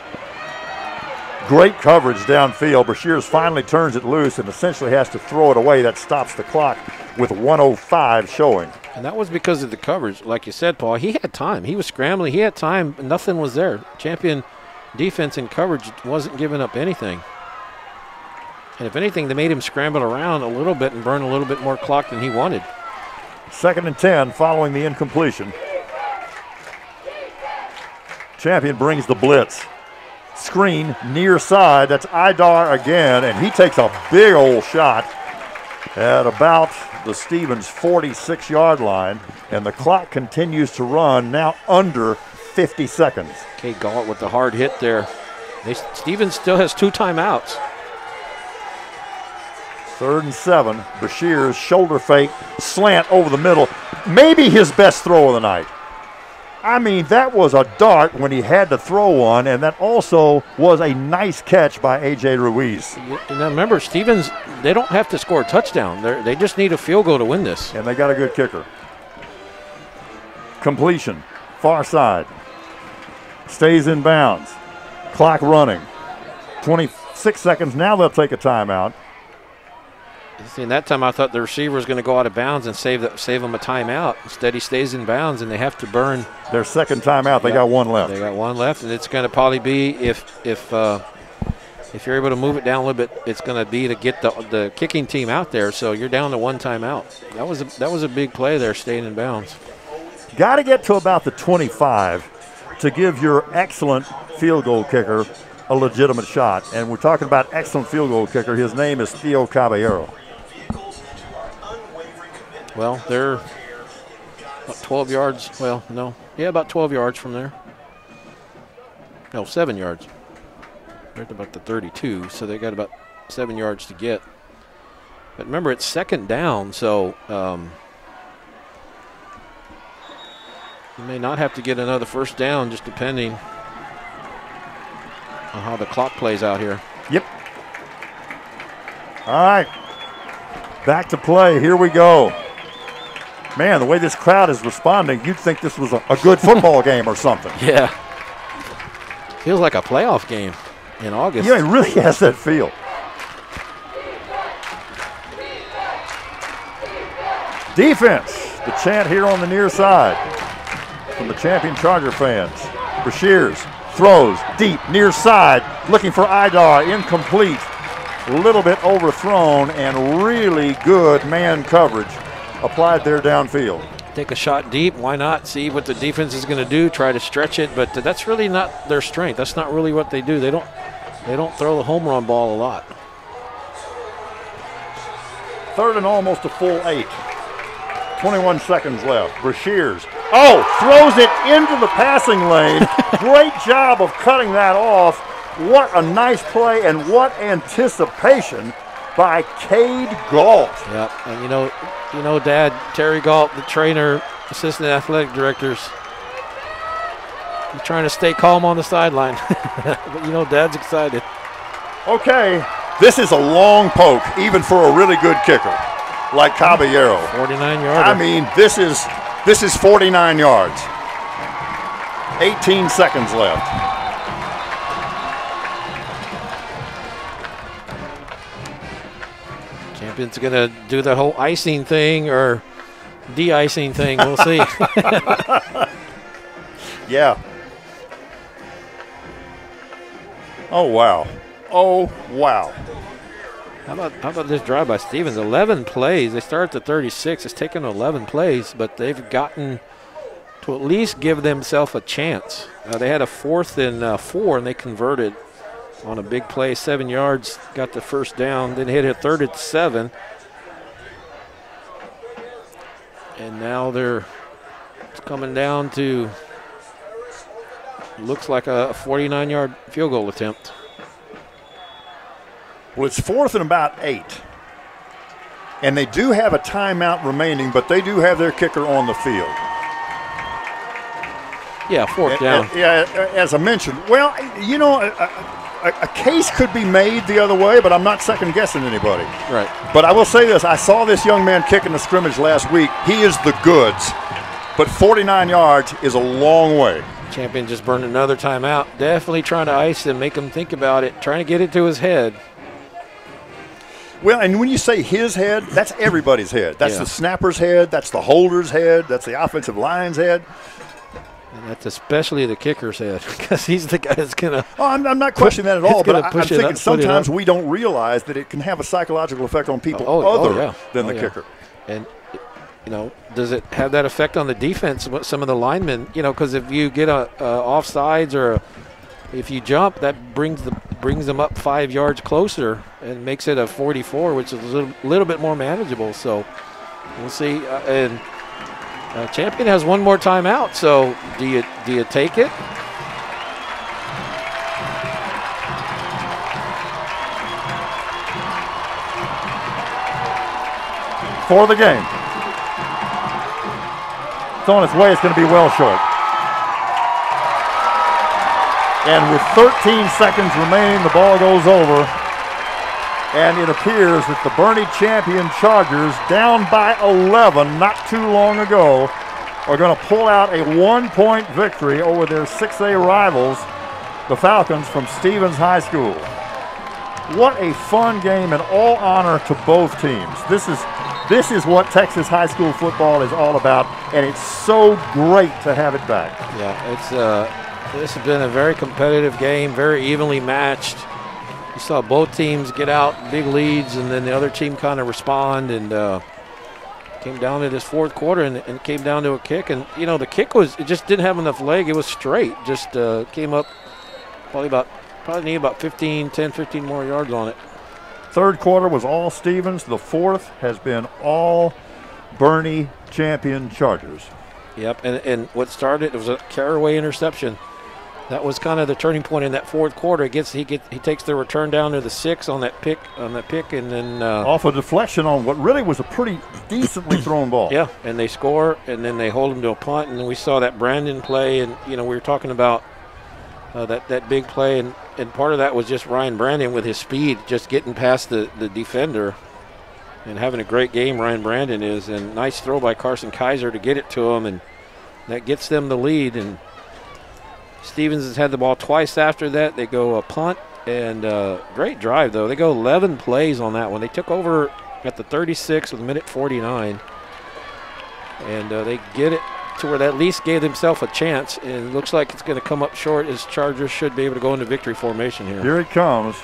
Great coverage downfield. Brashears finally turns it loose and essentially has to throw it away. That stops the clock with 1:05 showing. And that was because of the coverage. Like you said, Paul, he had time. He was scrambling. He had time. Nothing was there. Champion defense and coverage wasn't giving up anything. And if anything, they made him scramble around a little bit and burn a little bit more clock than he wanted. 2nd and 10 following the incompletion. Champion brings the blitz. Screen near side. That's Idar again, and he takes a big old shot at about the Stevens 46-yard line, and the clock continues to run, now under 50 seconds. Kate Galt with the hard hit there. Stevens still has 2 timeouts. 3rd and 7. Brashears shoulder fake, slant over the middle. Maybe his best throw of the night. I mean, that was a dart when he had to throw one, and that also was a nice catch by A.J. Ruiz. Now remember, Stevens, they don't have to score a touchdown. They just need a field goal to win this. And they got a good kicker. Completion, far side. Stays in bounds. Clock running. 26 seconds. Now they'll take a timeout. See, and that time I thought the receiver was going to go out of bounds and save them a timeout. Instead, he stays in bounds, and they have to burn their 2nd timeout. They got 1 left. They got 1 left, and it's going to probably be if you're able to move it down a little bit, it's going to be to get the kicking team out there. So you're down to 1 timeout. That was a big play there, staying in bounds. Got to get to about the 25 to give your excellent field goal kicker a legitimate shot. And we're talking about excellent field goal kicker. His name is Theo Caballero. Well, they're about 12 yards. Well, no. Yeah, about 12 yards from there. No, 7 yards. They're at about the 32, so they got about 7 yards to get. But remember, it's 2nd down, so you may not have to get another 1st down, just depending on how the clock plays out here. Yep. All right. Back to play. Here we go. Man, the way this crowd is responding, you'd think this was a good football game or something. Yeah. Feels like a playoff game in August. Yeah, it really has that feel. Defense, the chant here on the near side from the Champion Charger fans. Brashears throws deep near side, looking for Idar, incomplete. A little bit overthrown, and really good man coverage applied there downfield. Take a shot deep, why not? See what the defense is going to do, try to stretch it, but that's really not their strength. That's not really what they do. They don't throw the home run ball a lot. 3rd and almost a full 8. 21 seconds left. Brashears Oh, throws it into the passing lane. Great job of cutting that off. What a nice play and what anticipation by Cade Galt. Yep, and you know, Dad, Terry Galt, the trainer, assistant athletic directors, he's trying to stay calm on the sideline. But you know, Dad's excited. Okay, this is a long poke, even for a really good kicker like Caballero. 49-yarder. I mean, this is 49 yards. 18 seconds left. Champion's gonna do the whole icing thing or de-icing thing. We'll see. Yeah. Oh wow. Oh wow. How about this drive by Stevens? 11 plays. They start at the 36. It's taken 11 plays, but they've gotten to at least give themselves a chance. They had a 4th and 4, and they converted on a big play, 7 yards, got the first down, then hit a 3rd and 7. And now they're coming down to, looks like a 49-yard field goal attempt. Well, it's 4th and about 8. And they do have a timeout remaining, but they do have their kicker on the field. Yeah, 4th down. Yeah, as I mentioned, well, you know, a case could be made the other way, but I'm not second-guessing anybody. Right. But I will say this. I saw this young man kicking the scrimmage last week. He is the goods, but 49 yards is a long way. Champion just burned another timeout. Definitely trying to ice him, make him think about it, trying to get it to his head. Well, and when you say his head, that's everybody's head. That's the snapper's head. That's the holder's head. That's the offensive line's head. And that's especially the kicker's head, because he's the guy that's going to. Oh, I'm not questioning that at all, but I'm thinking sometimes we don't realize that it can have a psychological effect on people other than the kicker. And, you know, does it have that effect on the defense? Some of the linemen, you know, because if you get a offsides or if you jump, that brings them up 5 yards closer and makes it a 44, which is a little bit more manageable. So we'll see. And Champion has one more timeout. So do you take it? For the game. It's on its way. It's going to be well short. And with 13 seconds remaining, the ball goes over. And it appears that the Bernie Champion Chargers, down by 11 not too long ago, are going to pull out a 1-point victory over their 6A rivals, the Falcons from Stevens High School. What a fun game, and all honor to both teams. This is what Texas high school football is all about, and it's so great to have it back. Yeah, this has been a very competitive game, very evenly matched. You saw both teams get out big leads, and then the other team kind of respond, and came down to this fourth quarter, and it came down to a kick. And, you know, the kick it just didn't have enough leg. It was straight, just came up probably need about 10, 15 more yards on it. Third quarter was all Stevens. The fourth has been all Bernie Champion Chargers. Yep, and what started, it was a Caraway interception. That was kind of the turning point in that fourth quarter. He takes the return down to the 6 on that pick, and then off a deflection on what really was a pretty decently thrown ball. Yeah, and they score, and then they hold him to a punt, and then we saw that Brandon play, and you know we were talking about that big play, and part of that was just Ryan Brandon with his speed, just getting past the defender, and having a great game. Ryan Brandon is, and nice throw by Carson Kaiser to get it to him, and that gets them the lead. And Stevens has had the ball twice after that. They go a punt, and great drive, though. They go 11 plays on that one. They took over at the 36 with a minute 49, and they get it to where they at least gave themselves a chance, and it looks like it's going to come up short, as Chargers should be able to go into victory formation here. Here it comes.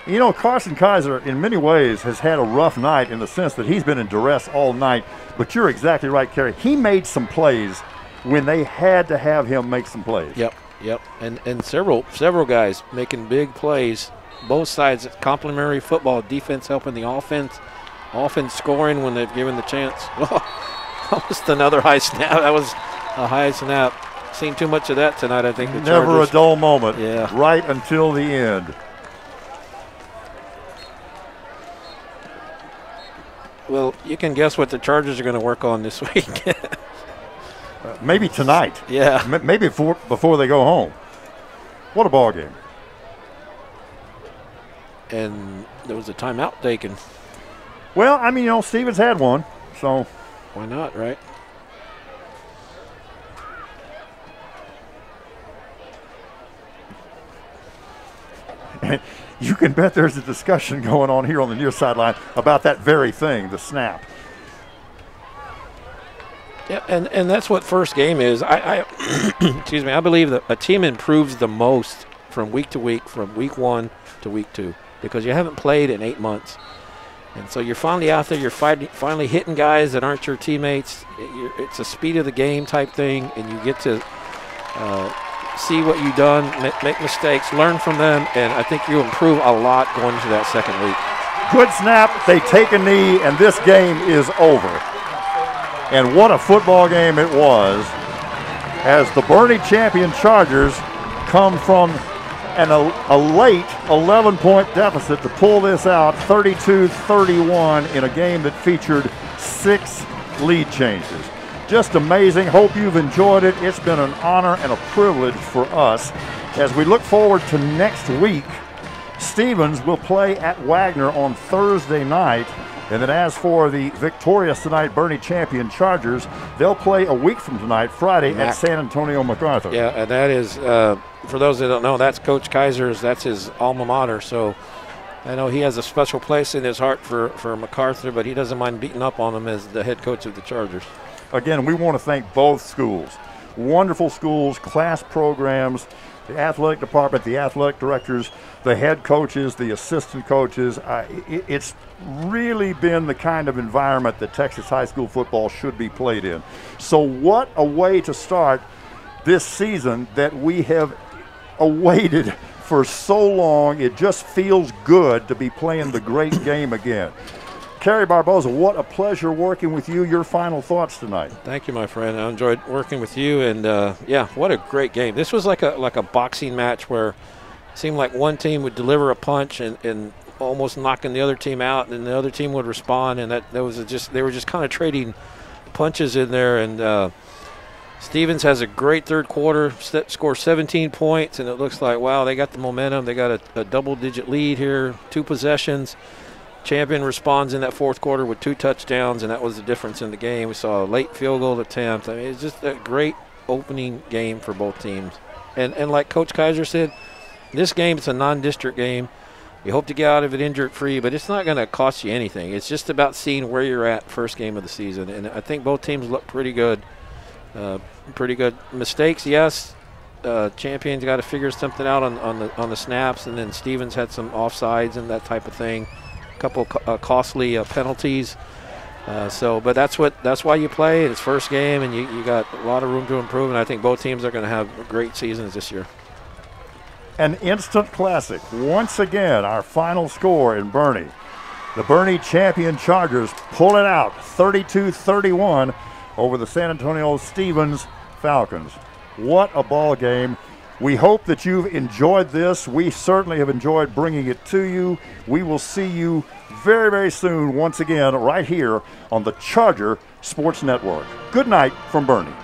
You know, Carson Kaiser, in many ways, has had a rough night in the sense that he's been in duress all night, but you're exactly right, Kerry. He made some plays when they had to have him make some plays. Yep. And several guys making big plays. Both sides, complementary football, defense helping the offense scoring when they've given the chance. Almost another high snap. That was a high snap. Seen too much of that tonight, I think. The Never Chargers. a dull moment. Yeah. Right until the end. Well, you can guess what the Chargers are going to work on this week. Maybe tonight. Yeah. Maybe before they go home. What a ball game. And there was a timeout taken. Well, I mean, Stevens had one, so. Why not, right? You can bet there's a discussion going on here on the near sideline about that very thing, the snap. Yeah, and that's what first game is. I excuse me. I believe that a team improves the most from week to week, from week 1 to week 2, because you haven't played in 8 months, and so you're finally out there. You're finally hitting guys that aren't your teammates. It's a speed of the game type thing, and you get to see what you've done, make mistakes, learn from them, and I think you improve a lot going into that second week. Good snap. They take a knee, and this game is over. And what a football game it was, as the Bernie champion Chargers come from a late 11-point deficit to pull this out 32-31 in a game that featured 6 lead changes. Just amazing. Hope you've enjoyed it. It's been an honor and a privilege for us. As we look forward to next week, Stevens will play at Wagner on Thursday night. And then as for the victorious tonight Bernie champion Chargers, they'll play a week from tonight, Friday, at San Antonio MacArthur. Yeah, and that is, for those that don't know, that's Coach Kaiser's, that's his alma mater. So I know he has a special place in his heart for MacArthur, but he doesn't mind beating up on them as the head coach of the Chargers. Again, we want to thank both schools. Wonderful schools, class programs, the athletic department, the athletic directors, the head coaches, the assistant coaches. It's really been the kind of environment that Texas high school football should be played in. So what a way to start this season that we have awaited for so long. It just feels good to be playing the great game again. Kerry Barboza, what a pleasure working with you. Your final thoughts tonight. Thank you, my friend. I enjoyed working with you, and yeah, what a great game. This was like a boxing match where it seemed like one team would deliver a punch and almost knocking the other team out, and the other team would respond, and they were just kind of trading punches in there. And Stevens has a great third quarter, scores 17 points, and it looks like, wow, they got the momentum. They got a double-digit lead here, 2 possessions. Champion responds in that fourth quarter with 2 touchdowns, and that was the difference in the game. We saw a late field goal attempt. I mean, it's just a great opening game for both teams. And like Coach Kaiser said, this game is a non-district game. You hope to get out of it injury-free, but it's not going to cost you anything. It's just about seeing where you're at first game of the season, and I think both teams look pretty good. Mistakes, yes. Champion's got to figure something out on the snaps, and then Stevens had some offsides and that type of thing. Couple costly penalties, but that's why you play. It's first game, and you got a lot of room to improve, and I think both teams are going to have great seasons this year. An instant classic. Once again, our final score in Bernie. The Bernie champion Chargers pull it out 32-31 over the San Antonio Stevens Falcons. What a ball game. We hope that you've enjoyed this. We certainly have enjoyed bringing it to you. We will see you very, very soon once again right here on the Charger Sports Network. Good night from Bernie.